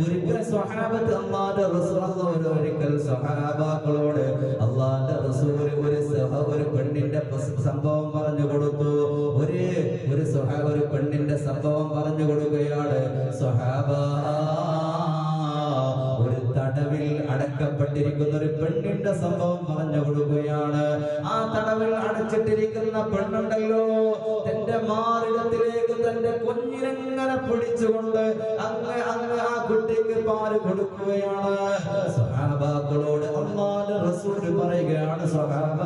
ഒരിക്കൽ സ്വഹാബത്ത് അല്ലാഹുവിന്റെ റസൂൽ ഒരിക്കൽ സ്വഹാബാക്കളോട് അല്ലാഹുവിന്റെ റസൂൽ ഒരു പെണ്ണിന്റെ സംഭവം പറഞ്ഞു കൊടുത്തു. ഒരു പെണ്ണിന്റെ സംഭവം പറഞ്ഞു കൊടുക്കുകയാണ്. സ്വഹാബ, ഒരു തടവിൽ അടക്കപ്പെട്ടിരിക്കുന്ന ഒരു പെണ്ണിന്റെ സംഭവം പറഞ്ഞു കൊടുക്കുകയാണ്. ആ തടവിൽ അടച്ചിട്ടിരിക്കുന്ന പെണ്ണുണ്ടല്ലോ, തന്റെ മാറിടത്തിലേക്ക് തന്റെ കുഞ്ഞിനെങ്ങനെ പിടിച്ചുകൊണ്ട് അങ്ങ് ആ കുട്ടിക്ക് പാല് കൊടുക്കുകയാണ്. സ്വഹാബാക്കളോട് അല്ലാഹുവിന്റെ റസൂൽ പറയുകയാണ്, സ്വഹാബ,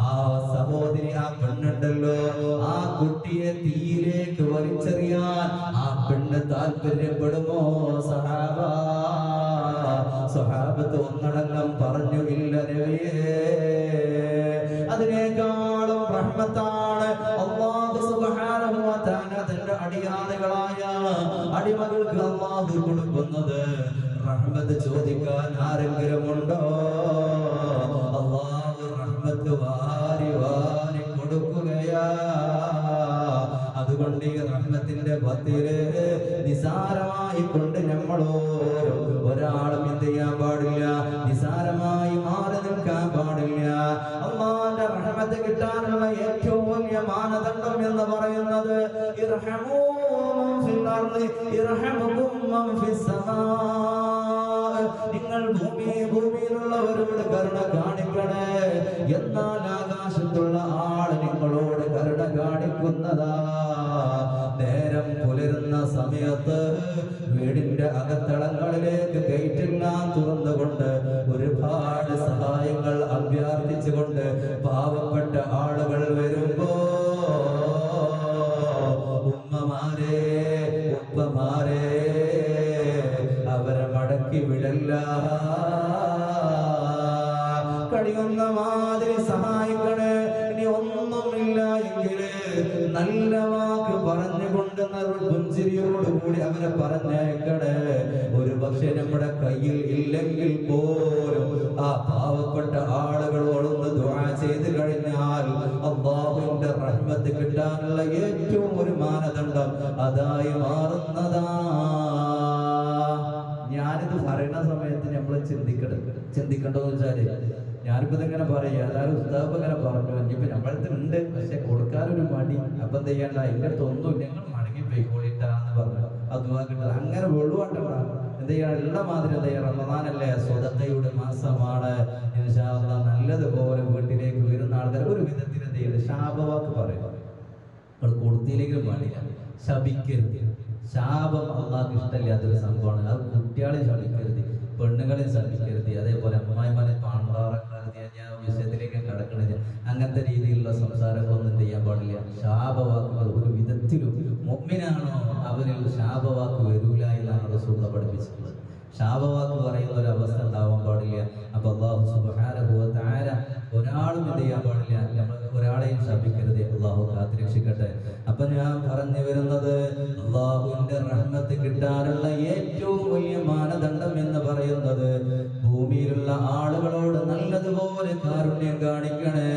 ആ സഹോദരി, ആ പെണ്ണുണ്ടല്ലോ, ആ കുട്ടിയെ തീയിലേക്ക് വലിച്ചെറിയാൻ ആ പെണ്ണ് താല്പര്യപ്പെടുമോ? സഹാബ, സ്വഹാബത്ത് ഒന്നടങ്കം പറഞ്ഞു, ഇല്ല നബിയേ. അതിനേക്കാളും റഹ്മത്താണ് അല്ലാഹു സുബ്ഹാനഹു വ തആല തന്റെ അടിയാറുകളായ അടിമകൾക്ക് അല്ലാഹു കൊടുക്കുന്നത്. റഹ്മത്ത് ചോദിക്കാൻ ആരെങ്കിലും ഉണ്ടോ? അല്ലാഹു റഹ്മത്ത് വാരി വാരി കൊടുക്കുകയാ. അതുകൊണ്ട് ഈ റഹ്മത്തിന്റെ പത്തില് നിസാരമായി കൊണ്ട് ഒരാളും എന്ത് ചെയ്യാൻ പാടില്ല, നിസാരമായി മാറി നിൽക്കാൻ പാടില്ല. അല്ലാഹുവിന്റെ റഹ്മത്ത് കിട്ടാനുള്ള ഏറ്റവും വലിയ മാനദണ്ഡം എന്ന് പറയുന്നത് ഇർഹമൂ മൻ ഫിൽ അർളി ഇർഹമുകും മൻ ഫിസ് സമാ. നിങ്ങൾ ഭൂമിയിലുള്ളവരോട് കരുണ കാണിക്കണേ, എന്നാൽ ആകാശത്തുള്ള ആള് നിങ്ങളോട് കരുണ കാണിക്കുന്നതാ. നേരം പുലരുന്ന സമയത്ത് വീടിന്റെ അകത്തളങ്ങളിലേക്ക് ഗേറ്റെല്ലാം തുറന്നുകൊണ്ട് ഒരുപാട് സഹായങ്ങൾ അഭ്യർത്ഥിച്ചുകൊണ്ട് പാവപ്പെട്ട ആളുകൾ വരുമ്പോ ഉമ്മമാരെ, ഉപ്പമാരെ, അവരെ മടക്കി വിടല്ല, കഴിയുന്ന മാതിരി സഹായിക്കണേ. ഇനി ഒന്നുമില്ല എങ്കില് നല്ല വാക്ക് പറഞ്ഞുകൊണ്ട് പുഞ്ചിരിയോടുകൂടി അവരെ പറഞ്ഞേക്കണേ. ഒരു പക്ഷെ നമ്മുടെ കയ്യിൽ ഇല്ലെങ്കിൽ പോലും ആ പാവപ്പെട്ട ആളുകളോടൊന്ന് ദുആ ചെയ്ത് കഴിഞ്ഞാൽ അല്ലാഹുവിന്റെ റഹ്മത്ത് കിട്ടാനുള്ള ഏറ്റവും ഒരു മാനദണ്ഡം അതായി മാറുന്നതാ. ഞാനിത് പറയുന്ന സമയത്ത് നമ്മൾ ചിന്തിക്കേണ്ടതെന്ന് വെച്ചാല്, ഞാനിപ്പോ ഇതിങ്ങനെ പറയാ, അതായത് ഉസ്താദ് ഇങ്ങനെ പറഞ്ഞു, ഇനിയിപ്പോ നമ്മളടുത്ത് ഉണ്ട്, പക്ഷെ കൊടുക്കാനൊരു മടി. അപ്പൊ എന്ത് ചെയ്യണ്ട, അതിന്റെ അടുത്ത് ഒന്നും ഞങ്ങൾ മടങ്ങി പോയിക്കോളിട്ടാന്ന് പറഞ്ഞു. അത് കിട്ടുന്നത് അങ്ങനെ വെള്ളുവാട്ടണ്ട. എന്ത് ചെയ്യണം, ഉള്ള മാതിരി എന്ത് ചെയ്യണം, റമദാനല്ലേ, സ്വതക്കയുടെ മാസമാണ്. ഇൻഷാ അല്ലാഹ് നല്ലതുപോലെ വീട്ടിലേക്ക് വരുന്ന ആൾക്കാർ ഒരു വിധത്തിൽ എന്ത് ചെയ്യണം, ശാപവാക്ക് പറയുക. നമ്മൾ കൊടുത്തില്ലെങ്കിലും പാടില്ല, ശപിക്കരുത്. ശാപം അള്ളാഹ്ക്ക് ഇഷ്ടമില്ലാത്തൊരു സംഭവമാണ്. അത് കുട്ടികളെ ശപിക്കരുത്, പെണ്ണുങ്ങളെ ശപിക്കരുത്, അതേപോലെ അമ്മായിമാരെ പാണ്ടാറക്കാരുത്. ഞാൻ വിഷയത്തിലേക്ക് കടക്കണില്ല. അങ്ങനത്തെ രീതിയിലുള്ള സംസാരങ്ങളൊന്നും എന്ത് ചെയ്യാൻ പാടില്ല. ശാപവാക്കുകൾ ഒരു വിധത്തിലും മുഅ്മിനാണോ അവരിൽ ശാപവാക്ക് വരൂല എന്നാണ് റസൂൽ പഠിപ്പിച്ചിട്ടുള്ളത്. ശാപവാക്ക് പറയുന്ന ഒരു അവസ്ഥ ഉണ്ടാവാൻ പാടില്ല. അപ്പൊ അല്ലാഹു സുബ്ഹാനഹു വ തആല ഒരാളും എന്ത് ചെയ്യാൻ പാടില്ല, നമ്മൾ ഒരാളെയും ശപിക്കരുത്. അല്ലാഹു കാത്തുരക്ഷിക്കട്ടെ. അപ്പൊ ഞാൻ പറഞ്ഞു വരുന്നത്, അല്ലാഹുവിന്റെ റഹ്മത്ത് കിട്ടാനുള്ള ഏറ്റവും വലിയ മാനദണ്ഡം എന്ന് പറയുന്നത് ഭൂമിയിലുള്ള ആളുകളോട് നല്ലതുപോലെ കാരുണ്യം കാണിക്കണേ.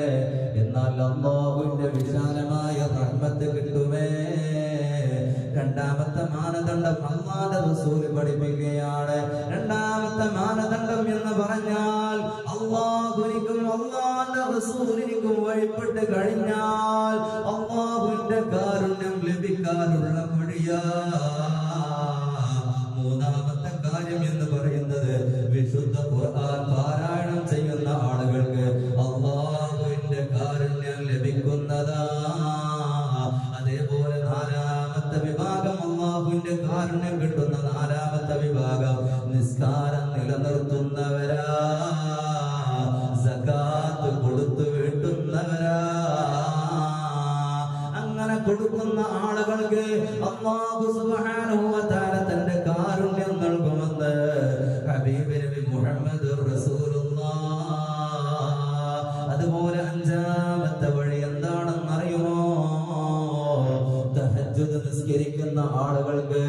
എന്നാൽ അല്ലാഹുവിന്റെ വിശാലമായ റഹ്മത്ത് കിട്ടുമേ. രണ്ടാമത്തെ മാനദണ്ഡം അല്ലാഹുവിന്റെ റസൂൽ പഠിപ്പിക്കുകയാണ്. രണ്ടാമത്തെ മാനദണ്ഡം എന്ന് പറഞ്ഞാൽ അല്ലാഹുവിനും അല്ലാഹുവിന്റെ റസൂലിനും വഴിപ്പെട്ട് കഴിഞ്ഞാൽ അല്ലാഹുവിന്റെ കാരുണ്യം ലഭിക്കാനുള്ള വഴിയാ. മൂന്നാമത്തെ കാര്യം എന്ന് പറയുന്നത് വിശുദ്ധ ഖുർആൻ പാരായണം ചെയ്യുന്ന ആളുകൾക്ക് അല്ലാഹുവിന്റെ കാരുണ്യം ലഭിക്കുന്നതാ. അതേപോലെ നാലാമത്തെ വിഭാഗം, അല്ലാഹുവിന്റെ കാരുണ്യം കിട്ടുന്ന നാലാമത്തെ വിഭാഗം നിസ്കാരം നിലനിർത്തുന്നവരാ, സകാത്ത് കൊടുത്തു വീട്ടുന്നവരാ. അങ്ങനെ കൊടുക്കുന്ന ആളുകൾക്ക് അല്ലാഹു സുബ്ഹാനഹു വ തആല തന്റെ കാരുണ്യം നൽകുമെന്ന് ഹബീബ് നബി മുഹമ്മദ് റസൂലുള്ളാഹ്. അതുപോലെ അഞ്ചാമത്തെ വഴി എന്താണെന്ന് അറിയുമോ? തഹജ്ജുദ് നിസ്കരിക്കുന്ന ആളുകൾക്ക്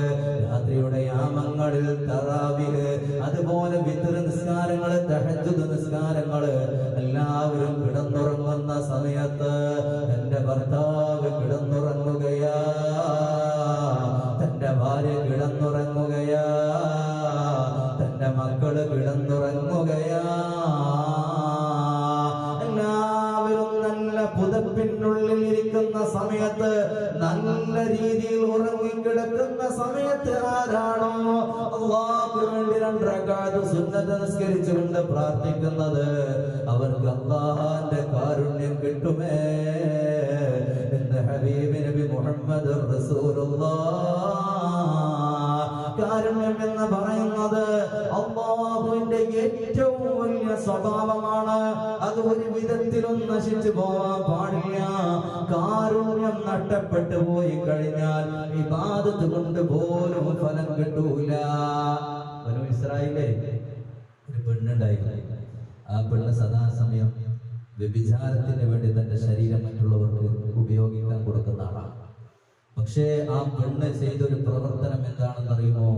രാത്രിയുടെ യാമങ്ങളിൽ തറാവീഹ്, അതുപോലെ വിത്ർ നിസ്കാരങ്ങള്, തഹജ്ജുദ് നിസ്കാരങ്ങള് എല്ലാവരും കിടന്നുറങ്ങുന്ന സമയത്ത് തന്റെ ഭർത്താവ് കിടന്നുറങ്ങുകയാ, തന്റെ ഭാര്യ കിടന്നുറങ്ങുകയാ, തന്റെ മക്കള് കിടന്നുറങ്ങുകയാ. എല്ലാവരും നല്ല പുതപ്പിനുള്ള ഉള്ളിൽ ഇരിക്കുന്ന സമയത്ത്, നല്ല രീതിയിൽ ഉറങ്ങിക്കിടക്കുന്ന സമയത്ത് ആരാണോ അല്ലാഹുവിന് വേണ്ടി 2 റക്അത്ത് സുന്നത്ത് നിസ്കരിച്ചുകൊണ്ട് പ്രാർത്ഥിക്കുന്നത്, അവർക്ക് അല്ലാഹുവിന്റെ കാരുണ്യം കിട്ടുമേ എന്ന് ഹബീബ് നബി മുഹമ്മദ് റസൂലുള്ളാഹ്. കാരുണ്യം എന്ന് പറയുന്നത് അല്ലാഹുവിന്റെ ഏറ്റവും വലിയ സ്വഭാവമാണ്. അത് ഒരു വിധത്തിലും നശിച്ചു പോവാൻ പാടില്ല. കാരുണ്യം നഷ്ടപ്പെട്ടു പോയി കഴിഞ്ഞാൽ ഇബാദത്ത് കൊണ്ട് പോലും ഫലം കിട്ടൂല. ബനൂ ഇസ്രായേലിലെ ഒരു പെണ്ണുണ്ടായിരുന്നു. ആ പെണ്ണ് സദാസമയം വ്യഭിചാരത്തിന് വേണ്ടി തന്റെ ശരീരം മറ്റുള്ളവർക്ക് ഉപയോഗിക്കാൻ കൊടുക്കുന്ന ആളാണ്. പക്ഷേ ആ പെണ്ണ് ചെയ്തൊരു പ്രവർത്തനം എന്താണെന്ന് അറിയുമോ?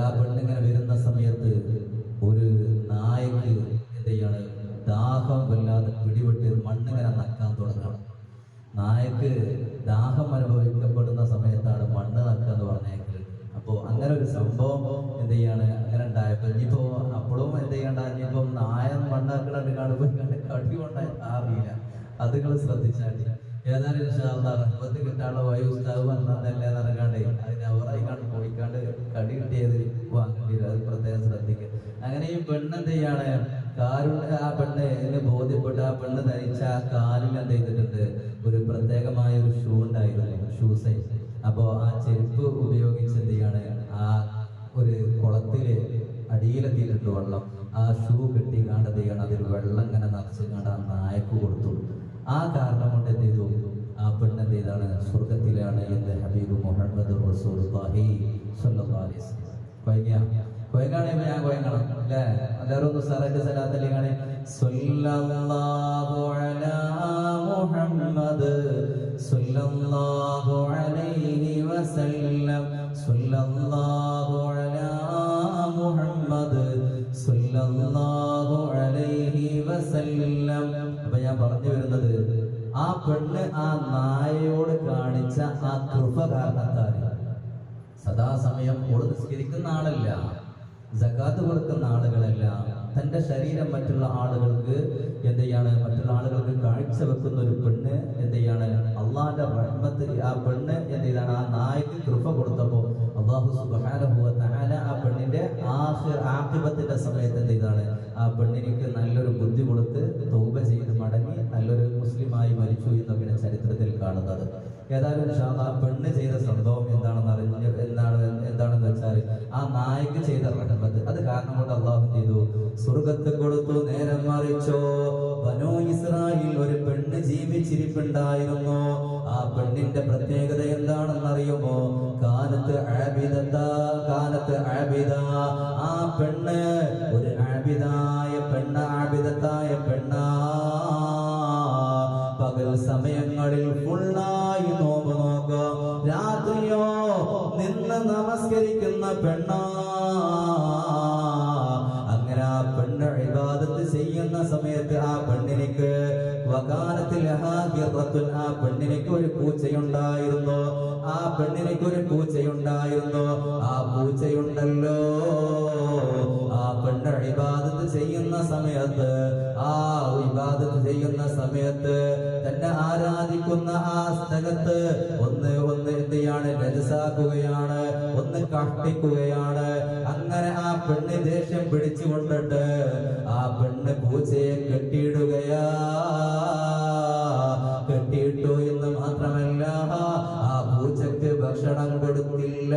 ആ പെണ്ണിങ്ങനെ വരുന്ന സമയത്ത് ഒരു നായക്ക് എന്ത് ചെയ്യാണ്, ദാഹം വല്ലാതെ പിടിപെട്ട് മണ്ണിങ്ങനെ നക്കാൻ തുടങ്ങണം. നായക്ക് ദാഹം അനുഭവിക്കപ്പെടുന്ന സമയത്താണ് മണ്ണ് നക്കുക എന്ന് പറഞ്ഞേക്കല്. അപ്പോൾ അങ്ങനെ ഒരു സംഭവം എന്ത് ചെയ്യാണ്, അങ്ങനെ ഉണ്ടായപ്പോൾ ഇനിയിപ്പോ അപ്പോഴും എന്ത് ചെയ്യണ്ട, ഇനിയിപ്പോ നായ മണ്ണാക്കണ കാണുമ്പോൾ കടി കൊണ്ടായി അറിയില്ല. അത് നിങ്ങൾ ശ്രദ്ധിച്ചാൽ ഏതായാലും റഹ്മത്ത് കിട്ടാനുള്ള വഴി ഉസ്താവ് വന്നതല്ലേ നടക്കാണ്ടേ അതിന് അവറായി കണ്ട് പോയിക്കാണ്ട് കടി കിട്ടിയത് വാങ്ങേണ്ടി വരും. അത് പ്രത്യേകം ശ്രദ്ധിക്കുക. അങ്ങനെ ഈ പെണ്ണ് എന്ത് ചെയ്യാണ്, കാലുണ്ട് ആ പെണ്ണ് എന്ന് ബോധ്യപ്പെട്ട് ആ പെണ്ണ് ധരിച്ച ആ കാലിൽ എന്ത് ചെയ്തിട്ടുണ്ട്, ഒരു പ്രത്യേകമായ ഒരു ഷൂ ഉണ്ടായിരുന്നു, ഷൂ സൈസ്. അപ്പോൾ ആ ചെരുപ്പ് ഉപയോഗിച്ച് എന്ത് ചെയ്യാണ്, ആ ഒരു കുളത്തില് അടിയിലെത്തിയിട്ടുണ്ട് വെള്ളം. ആ ഷൂ കെട്ടി കാണുന്നത് ചെയ്യണം, അതിൽ വെള്ളം ഇങ്ങനെ നിറച്ച് കണ്ട് ആ നായക്ക് കൊടുത്തു. ആ കാരണം കൊണ്ട് എന്ത് ചെയ്തു, ആ പെണ്ണ് എന്ത് ചെയ്താണ്, സ്വർഗത്തിലാണ് എന്ന് ഹബീബ് മുഹമ്മദ് റസൂലുള്ളാഹി സ്വല്ലല്ലാഹു അലൈഹി വസല്ലം. കൊയങ്ങാണെങ്കിൽ ഞാൻ കൊയങ്ങണം അല്ലേ? എല്ലാവരും ഒന്ന് സാറേക്ക് സലാത്തല്ലിയാണ്. സ്വല്ലല്ലാഹു അലാ മുഹമ്മദ് സ്വല്ലല്ലാഹു അലൈഹി വസല്ലം സ്വല്ലല്ലാഹു അലാ മുഹമ്മദ് സ്വല്ലല്ലാഹു അലൈഹി വസല്ലം. അപ്പൊ ഞാൻ പറഞ്ഞു വരുന്നത്, ആ പെണ്ണ് ആ നായയോട് കാണിച്ച ആ കൃപ കാരണത്താൽ സദാസമയം ഓട് നിസ്കരിക്കുന്ന ആളല്ല, സകാത്ത് കൊടുക്കുന്ന ആളുകളല്ല, തന്റെ ശരീരം മറ്റുള്ള ആളുകൾക്ക് എന്ത് ചെയ്യാണ്, മറ്റുള്ള ആളുകൾക്ക് കാഴ്ച വെക്കുന്ന ഒരു പെണ്ണ് എന്ത് ചെയ്യാണ്, അള്ളാന്റെ റഹ്മത്ത് ആ പെണ്ണ് എന്ത് ചെയ്താണ്, ആ നായക്ക് കൃപ കൊടുത്തപ്പോൾ അല്ലാഹു സുബ്ഹാനഹു വ തആല ആ പെണ്ണിന്റെ ആഖിബത്തിന്റെ സമയത്ത് എന്ത് ചെയ്താണ്, ആ പെണ്ണിനിക്ക് നല്ലൊരു ബുദ്ധി കൊടുത്ത് തൗബ ചെയ്ത് മടങ്ങി നല്ലൊരു മുസ്ലിമായി മരിച്ചു എന്നൊക്കെയാണ് ചരിത്രത്തിൽ കാണുന്നത്. ഏതായാലും ആ പെണ്ണ് ചെയ്ത സംഭവം എന്താണെന്ന് വെച്ചാൽ ആ നായക്ക് ചെയ്ത റഹ്മത്ത്, അത് കാരണം കൊണ്ട് അള്ളാഹു ചെയ്തു സ്വർഗത്ത് കൊടുത്തു. നേരം മറിച്ചോ, ബനൂ ഇസ്രായേൽ ഒരു പെണ്ണ് ജീവിച്ചിരിപ്പുണ്ടായിരുന്നു. ആ പെണ്ണിന്റെ പ്രത്യേകത എന്താണെന്ന് അറിയുമോ? കാനത്ത് ആബിദ. ആ പെണ്ണ് ഒരു ആബിദായ പെണ്ണാ. പകൽ സമയങ്ങളിൽ ഫുള്ളായി നോമ്പ് നോക്കുക, രാത്രിയോ നിന്ന് നമസ്കരിക്കുന്ന പെണ്ണാ. അങ്ങനെ ആ പെണ്ണ് ഇബാദത്ത് ചെയ്യുന്ന സമയത്ത് ആ പെണ്ണിനിക്ക് ആ പെണ്ണിനിക്ക് ഒരു പൂച്ചയുണ്ടായിരുന്നു. ആ പൂച്ചയുണ്ടല്ലോ, ആ പെണ്ണ് ഇബാദത്ത് ചെയ്യുന്ന സമയത്ത് തന്നെ ആരാധിക്കുന്ന ആ സ്ഥലത്ത് ഒന്ന് എന്ത് ചെയ്യാണ്, രജസാക്കുകയാണ്, ഒന്ന് കഷ്ടിക്കുകയാണ്. അങ്ങനെ ആ പെണ്ണ് ദേഷ്യം പിടിച്ചുകൊണ്ടിട്ട് ആ പെണ്ണ് പൂച്ചയെ കെട്ടിയിട്ടു എന്ന് മാത്രമല്ല, ആ പൂച്ചക്ക് ഭക്ഷണം കൊടുത്തില്ല,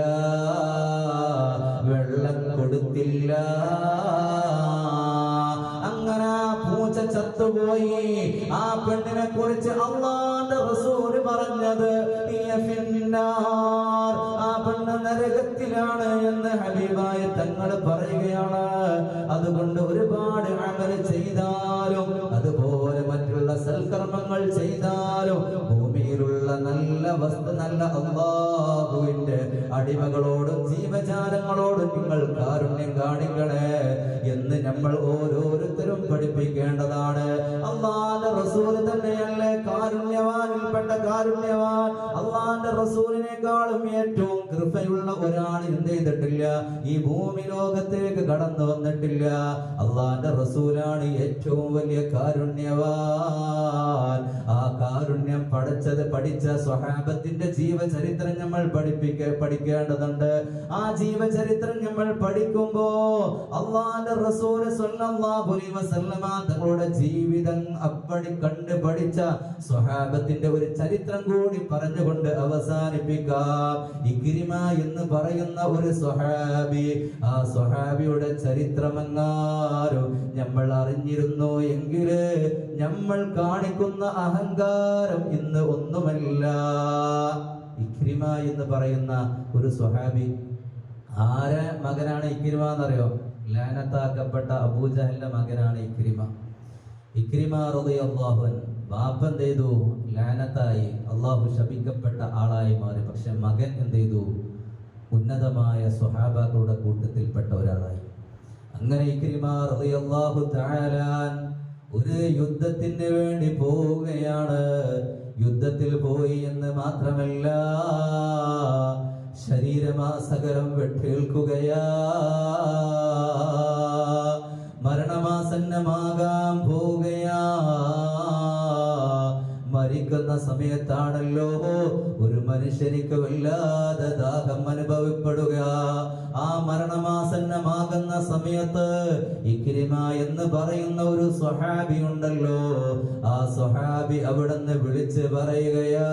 വെള്ളം കൊടുത്തില്ല. അങ്ങനെ പൂച്ച ചത്തുപോയി. ആ പെണ്ണിനെ കുറിച്ച് അല്ലാഹുവിന്റെ റസൂൽ പറഞ്ഞത് ആ പെണ്ണ് നരകത്തിലാണ് എന്ന് ഹബീബായ തങ്ങൾ പറയുകയാണ്. അതുകൊണ്ട് ഒരുപാട് അമൽ ചെയ്താലും അതുപോലെ മറ്റുള്ള സൽക്കർമ്മങ്ങൾ ചെയ്താലും ഭൂമിയിലുള്ള നല്ല അല്ലാഹുവിന്റെ അടിമകളോടും ജീവജാലങ്ങളോടും നിങ്ങൾ കാരുണ്യം കാണിക്കണേ എന്ന് നമ്മൾ ഓരോരുത്തരും പഠിപ്പിക്കേണ്ടതാണ്. അല്ലാഹുവിന്റെ അള്ളാന്റെ റസൂൽ തന്നെയല്ലേ കാരുണ്യവാനിൽപ്പെട്ട കാരുണ്യവാൻ. അള്ളാന്റെ റസൂലിനേക്കാളും ഏറ്റവും കൃപയുള്ള ഒരാൾ എന്ത് ചെയ്തിട്ടില്ല, ഈ ഭൂമി ലോകത്തേക്ക് കടന്നു വന്നിട്ടില്ല. അള്ളാന്റെ റസൂലാണ് ഏറ്റവും വലിയ കാരുണ്യവാൻ. ആ കാരുണ്യം പഠിച്ച സ്വഹാബത്തിന്റെ ജീവചരിത്രം നമ്മൾ പഠിക്കേണ്ടതുണ്ട്. ആ ജീവചരിത്രം നമ്മൾ പഠിക്കുമ്പോ അള്ളാന്റെ റസൂൽ സ്വല്ലല്ലാഹു അലൈഹി വസല്ലമ തങ്ങളുടെ ജീവിതം അപ്പടി കണ്ട് പഠിച്ച സ്വഹാബത്തിന്റെ ഒരു ചരിത്രം കൂടി പറഞ്ഞുകൊണ്ട് അവസാനിപ്പിക്കാം. ഇക്രിമ എന്ന് പറയുന്ന ഒരു സ്വഹാബി, ആ സ്വഹാബിയുടെ ചരിത്രമെങ്ങാനും നമ്മൾ അറിഞ്ഞിരുന്നു എങ്കില് നമ്മൾ കാണിക്കുന്ന അഹങ്കാരം ഇന്ന് ഒന്നുമല്ല. ഇക്രിമ എന്ന് പറയുന്ന ഒരു സ്വഹാബി, ആരെ മകനാണ് ഇക്രിമ എന്നറിയോ? ലാനത്താക്കപ്പെട്ട അബൂജഹലിന്റെ മകനാണ് ഇക്രിമ. ഇക്രിമ റളിയല്ലാഹു അൻഹു ബാപ്പ എന്ത് ചെയ്തു? ലാനത്തായി, അള്ളാഹു ശപിക്കപ്പെട്ട ആളായി മാറി. പക്ഷെ മകൻ എന്ത് ചെയ്തു? ഉന്നതമായ സ്വഹാബാക്കളുടെ കൂട്ടത്തിൽപ്പെട്ട ഒരാളായി. അങ്ങനെ ഇക്രിമ റളിയല്ലാഹു തആല ഒരു യുദ്ധത്തിന് വേണ്ടി പോവുകയാണ്. യുദ്ധത്തിൽ പോയി എന്ന് മാത്രമല്ല, ശരീരമാസകലം വെട്ടേൽക്കുകയാ, മരണമാസന്നമാകാൻ പോവുകയാ. മരിക്കുന്ന സമയത്താണല്ലോ ഒരു മനുഷ്യനിക്ക് വല്ലാതെ ദാഹം അനുഭവപ്പെടുക. ആ മരണമാസന്നമാകുന്ന സമയത്ത് ഇക്രിമ എന്ന് പറയുന്ന ഒരു സ്വഹാബി ഉണ്ടല്ലോ, ആ സ്വഹാബി അവിടുന്ന് വിളിച്ച് പറയുകയാ,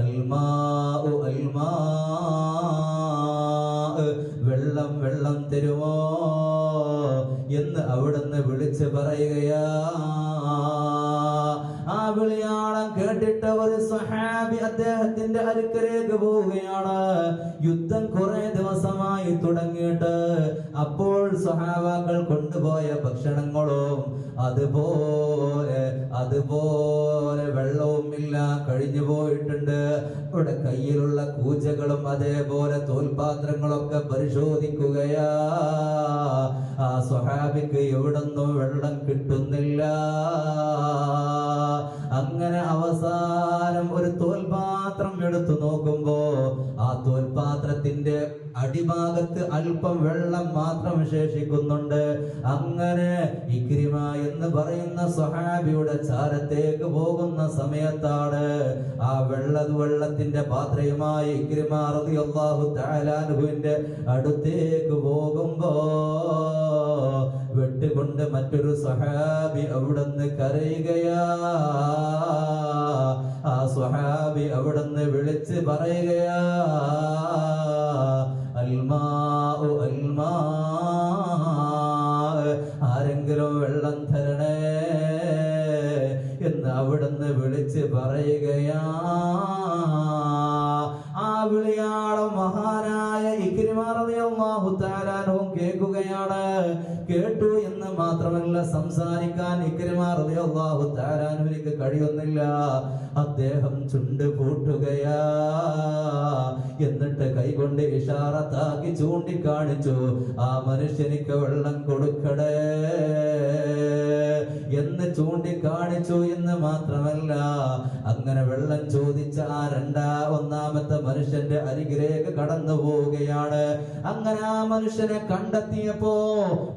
അൽമാഉ അൽമാ, വെള്ളം വെള്ളം തരുമോ എന്ന് അവിടുന്ന് വിളിച്ച് പറയുകയാ. ആ വിളിയാളം കേട്ടിട്ട് ഒരു സ്വഹാബി അദ്ദേഹത്തിന്റെ അടുക്കലേക്ക് പോവുകയാണ്. യുദ്ധം കുറെ ദിവസമായി തുടങ്ങിയിട്ട് അപ്പോൾ സ്വഹാബാക്കൾ കൊണ്ടുപോയ ഭക്ഷണങ്ങളും അതുപോലെ വെള്ളവും ഇല്ല, കഴിഞ്ഞു പോയിട്ടുണ്ട്. അവിടെ കയ്യിലുള്ള കൂജകളും അതേപോലെ തോൽപാത്രങ്ങളൊക്കെ പരിശോധിക്കുകയാ. ആ സ്വഹാബിക്ക് എവിടൊന്നും വെള്ളം കിട്ടുന്നില്ല. അങ്ങനെ അവസാനം ഒരു തോൽപാത്രം എടുത്തു നോക്കുമ്പോ ആ തോൽപാത്രത്തിന്റെ അടിഭാഗത്ത് അല്പം വെള്ളം മാത്രം ശേഷിക്കുന്നുണ്ട്. അങ്ങനെ ഇക്രിമ എന്ന് പറയുന്ന സ്വഹാബിയുടെ ചാരത്തേക്ക് പോകുന്ന സമയത്താണ് ആ വെള്ളത്തിന്റെ പാത്രയുമായി ഇക്രിമ റളിയല്ലാഹു തആല അൻഹുവിന്റെ അടുത്തേക്ക് പോകുമ്പോ വെട്ടുകൊണ്ട് മറ്റൊരു സ്വഹാബി അവിടുന്ന് കരയുകയാ. ആ സ്വഹാബി അവിടുന്ന് വിളിച്ച് പറയുകയാ, അൽമാഉ അൽമാ, ആരെങ്കിലും വെള്ളം തരണേ എന്ന് അവിടുന്ന് വിളിച്ച് പറയുകയാ. ആ വിളിയാളം മഹാനായ ഇക്രിമ റളിയല്ലാഹു തആല അൻഹു കേൾക്കുകയാണ്. കേട്ടു എന്ന് മാത്രമല്ല, സംസാരിക്കാൻ ഇക്രിമ റളിയല്ലാഹു തആല അൻഹുവിന് കഴിയുന്നില്ല. അദ്ദേഹം ചുണ്ട് പൂട്ടുകയാ. എന്നിട്ട് കൈകൊണ്ട് ഇഷാറത്താക്കി ചൂണ്ടിക്കാണിച്ചു, ആ മനുഷ്യനിക്ക് വെള്ളം കൊടുക്കടേ എന്ന് ചൂണ്ടിക്കാണിച്ചു എന്ന് മാത്രമല്ല, അങ്ങനെ വെള്ളം ചോദിച്ച ആ ഒന്നാമത്തെ മനുഷ്യന്റെ അരികിലേക്ക് കടന്നു പോവുകയാണ്. അങ്ങനെ ആ മനുഷ്യനെ കണ്ടെത്തിയപ്പോ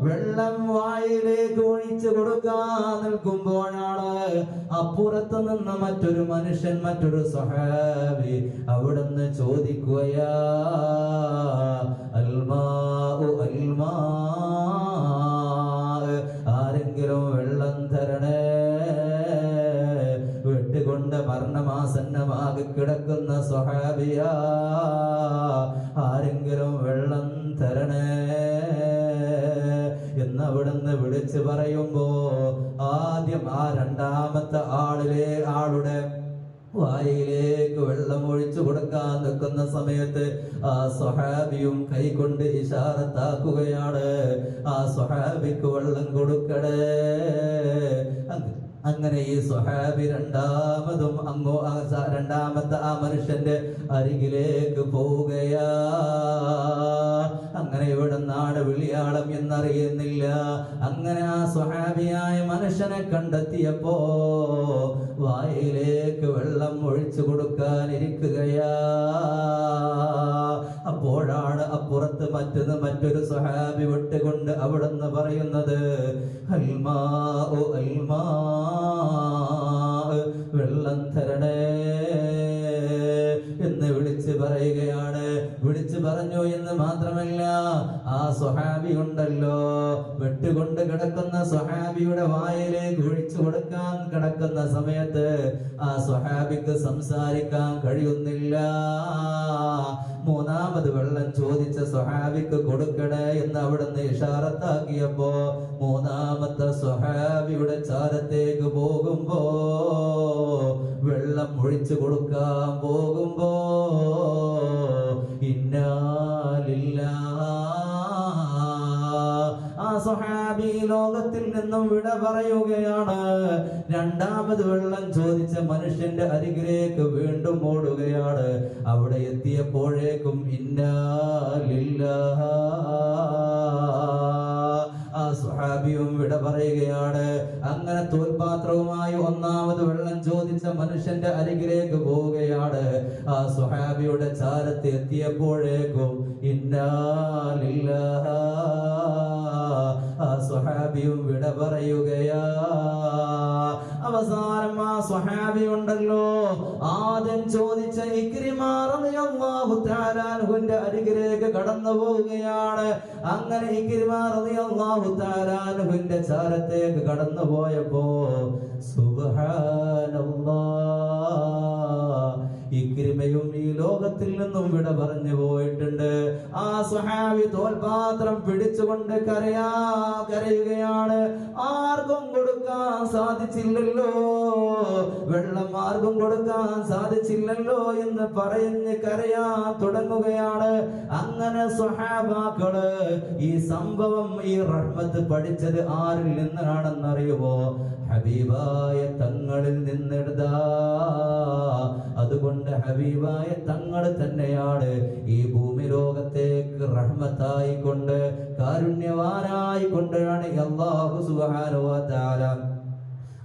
വെള്ളം വായിലേക്ക് ഒഴിച്ചു കൊടുക്കാൻ നിൽക്കുമ്പോഴാണ് അപ്പുറത്ത് നിന്ന് മറ്റൊരു മനുഷ്യൻ, മറ്റൊരു സ്വഹാബി അവിടുന്ന് ചോദിക്കുകയാ, അൽമാഉ അൽമാ, ആരെങ്കിലും വെള്ളം തരണേ. വെട്ടുകൊണ്ട് മരണമാസന്നമാകി കിടക്കുന്ന സ്വഹാബിയാ, ആരെങ്കിലും വെള്ളം തരണേ എന്ന് അവിടുന്ന് വിളിച്ചു പറയുമ്പോ ആദ്യം ആ രണ്ടാമത്തെ ആളുടെ വായിലേക്ക് വെള്ളം ഒഴിച്ചു കൊടുക്കാൻ നിൽക്കുന്ന സമയത്ത് ആ സ്വഹാബിയും കൈകൊണ്ട് ഇശാറത്താക്കുകയാണ്, ആ സ്വഹാബിക്ക് വെള്ളം കൊടുക്കടേ. അങ്ങനെ ഈ സ്വഹാബി രണ്ടാമത്തെ ആ മനുഷ്യന്റെ അരികിലേക്ക് പോവുകയാ. അങ്ങനെ ഇവിടെ നാട് വിളിയാളം എന്നറിയുന്നില്ല. അങ്ങനെ ആ സ്വഹാബിയായ മനുഷ്യനെ കണ്ടെത്തിയപ്പോ വായിലേക്ക് വെള്ളം ഒഴിച്ചു കൊടുക്കാനിരിക്കുകയാ. അപ്പോഴാണ് അപ്പുറത്ത് മറ്റൊരു സ്വഹാബി വിട്ടുകൊണ്ട് അവിടുന്ന് പറയുന്നത്, അൽമാ അൽമാ, വെള്ളം തരണേ എന്ന് വിളിച്ചു പറയുകയാണ്. വിളിച്ചു പറഞ്ഞു എന്ന് മാത്രമല്ല, ആ സ്വഹാബി ഉണ്ടല്ലോ, വെട്ടുകൊണ്ട് കിടക്കുന്ന സ്വഹാബിയുടെ വായിലേക്ക് ഒഴിച്ചു കൊടുക്കാൻ കിടക്കുന്ന സമയത്ത് ആ സ്വഹാബിക്ക് സംസാരിക്കാൻ കഴിയുന്നില്ല. മൂന്നാമത് വെള്ളം ചോദിച്ച സ്വഹാബിക്ക് കൊടുക്കണേ എന്ന് അവിടുന്ന് ഇഷാറത്താക്കിയപ്പോ മൂന്നാമത്തെ സ്വഹാബിയുടെ ചാരത്തേക്ക് പോകുമ്പോ, വെള്ളം ഒഴിച്ചു കൊടുക്കാൻ പോകുമ്പോ, ഇന്നാ ലില്ലാഹ്, ആ സ്വഹാബി ലോകത്തിൽ നിന്നും വിട പറയുകയാണ്. രണ്ടാമത് വെള്ളം ചോദിച്ച മനുഷ്യന്റെ അരികിലേക്ക് വീണ്ടും ഓടുകയാണ്. അവിടെ എത്തിയപ്പോഴേക്കും ഇന്നാ ലില്ലാഹ്, ആ സ്വഹാബിയും വിട പറയുകയാണ്. അങ്ങനെ തോൽപാത്രവുമായി ഒന്നാമത് വെള്ളം ചോദിച്ച മനുഷ്യന്റെ അരികിലേക്ക് പോവുകയാണ്. ആ സ്വഹാബിയുടെ ചാരത്ത് എത്തിയപ്പോഴേക്കും ഇന്നാ ലില്ലാഹ്, ആ സ്വഹാബിയും വിട പറയുകയാ. അവസാനം ആ സ്വഹാബി ഉണ്ടല്ലോ, ആദ്യം ചോദിച്ച ഇക്രിമ റളിയല്ലാഹു തആല അൻഹുവിന്റെ അരികിലേക്ക് കടന്നു പോവുകയാണ്. അങ്ങനെ ഇക്രിമ റളിയല്ലാഹു തആല അൻഹുവിന്റെ ചാരത്തേക്ക് കടന്നു പോയപ്പോ സുബ്ഹാനല്ലാഹ്, ഇക്രിമയും ഈ ലോകത്തിൽ നിന്നും വിട പറഞ്ഞു പോയിട്ടുണ്ട്. ആ സ്വഹാബി തോൽപാത്രം പിടിച്ചുകൊണ്ട് കരയുകയാണ്. ആർക്കും കൊടുക്കാൻ സാധിച്ചില്ലല്ലോ, വെള്ളം ആർക്കും കൊടുക്കാൻ സാധിച്ചില്ലല്ലോ എന്ന് പറഞ്ഞ് കരയാൻ തുടങ്ങുകയാണ്. അങ്ങനെ സ്വഹാബാക്കള് ഈ സംഭവം, ഈ റഹ്മത്ത് പഠിച്ചത് ആരിൽ നിന്നാണെന്നറിയുമോ? ഹബീബായ തങ്ങളിൽ നിന്നെടുതാ. അതുകൊണ്ട് ഹബീബായ തങ്ങൾ തന്നെയാണ് ഈ ഭൂമി ലോകത്തേക്ക് റഹ്മത്തായിക്കൊണ്ട്, കാരുണ്യവാനായിക്കൊണ്ടാണ് അല്ലാഹു സുബ്ഹാനഹു വ തആല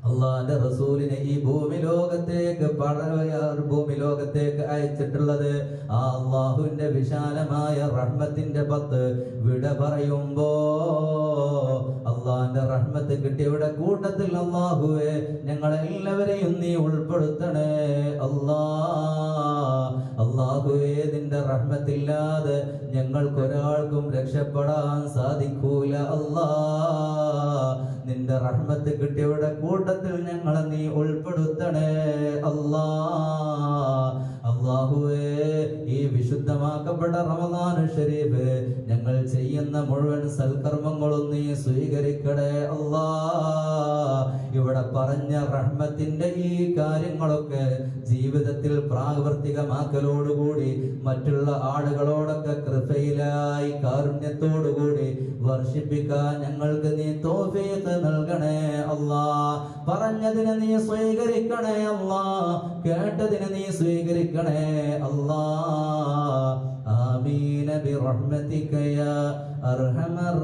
അള്ളാന്റെ റസൂലിനെ ഈ ഭൂമി ലോകത്തേക്ക് അയച്ചിട്ടുള്ളത്. ആ അള്ളാഹുവിന്റെ വിശാലമായ റഹ്മത്തിന്റെ പത്ത് വിട പറയുമ്പോ അള്ളാന്റെ റഹ്മത്ത് കിട്ടിയവിടെ കൂട്ടത്തിൽ അള്ളാഹുവേ ഞങ്ങളെല്ലാവരെയും നീ ഉൾപ്പെടുത്തണേ അള്ളാഹുവേ, നിന്റെ റഹ്മത്തില്ലാതെ ഞങ്ങൾക്കൊരാൾക്കും രക്ഷപ്പെടാൻ സാധിക്കൂല. നിന്റെ റഹ്മത്ത് കിട്ടിയവിടെ കൂട്ടത്തിൽ ഞങ്ങളെ നീ ഉൾപ്പെടുത്തണേ അല്ലാഹുവേ, ഈ വിശുദ്ധമാക്കപ്പെട്ട റമദാൻ ഷരീഫ് ഞങ്ങൾ ചെയ്യുന്ന മുഴുവൻ സൽക്കർമ്മങ്ങളും നീ സ്വീകരിക്കണേ ഇവിടെ പറഞ്ഞ റഹ്മത്തിന്റെ ഈ കാര്യങ്ങളൊക്കെ ജീവിതത്തിൽ പ്രാവർത്തികമാക്കലോടുകൂടി മറ്റുള്ള ആളുകളോടൊക്കെ കൃപയിലായി കാരുണ്യത്തോടുകൂടി വർഷിപ്പിക്കാൻ ഞങ്ങൾക്ക് നീ തൗഫീഖ് നൽകണേ പറഞ്ഞതിനെ നീ സ്വീകരിക്കണേ കേട്ടതിനെ നീ സ്വീകരിക്കണേ ആമീൻ ബിറഹ്മതിക യാ അർഹമർ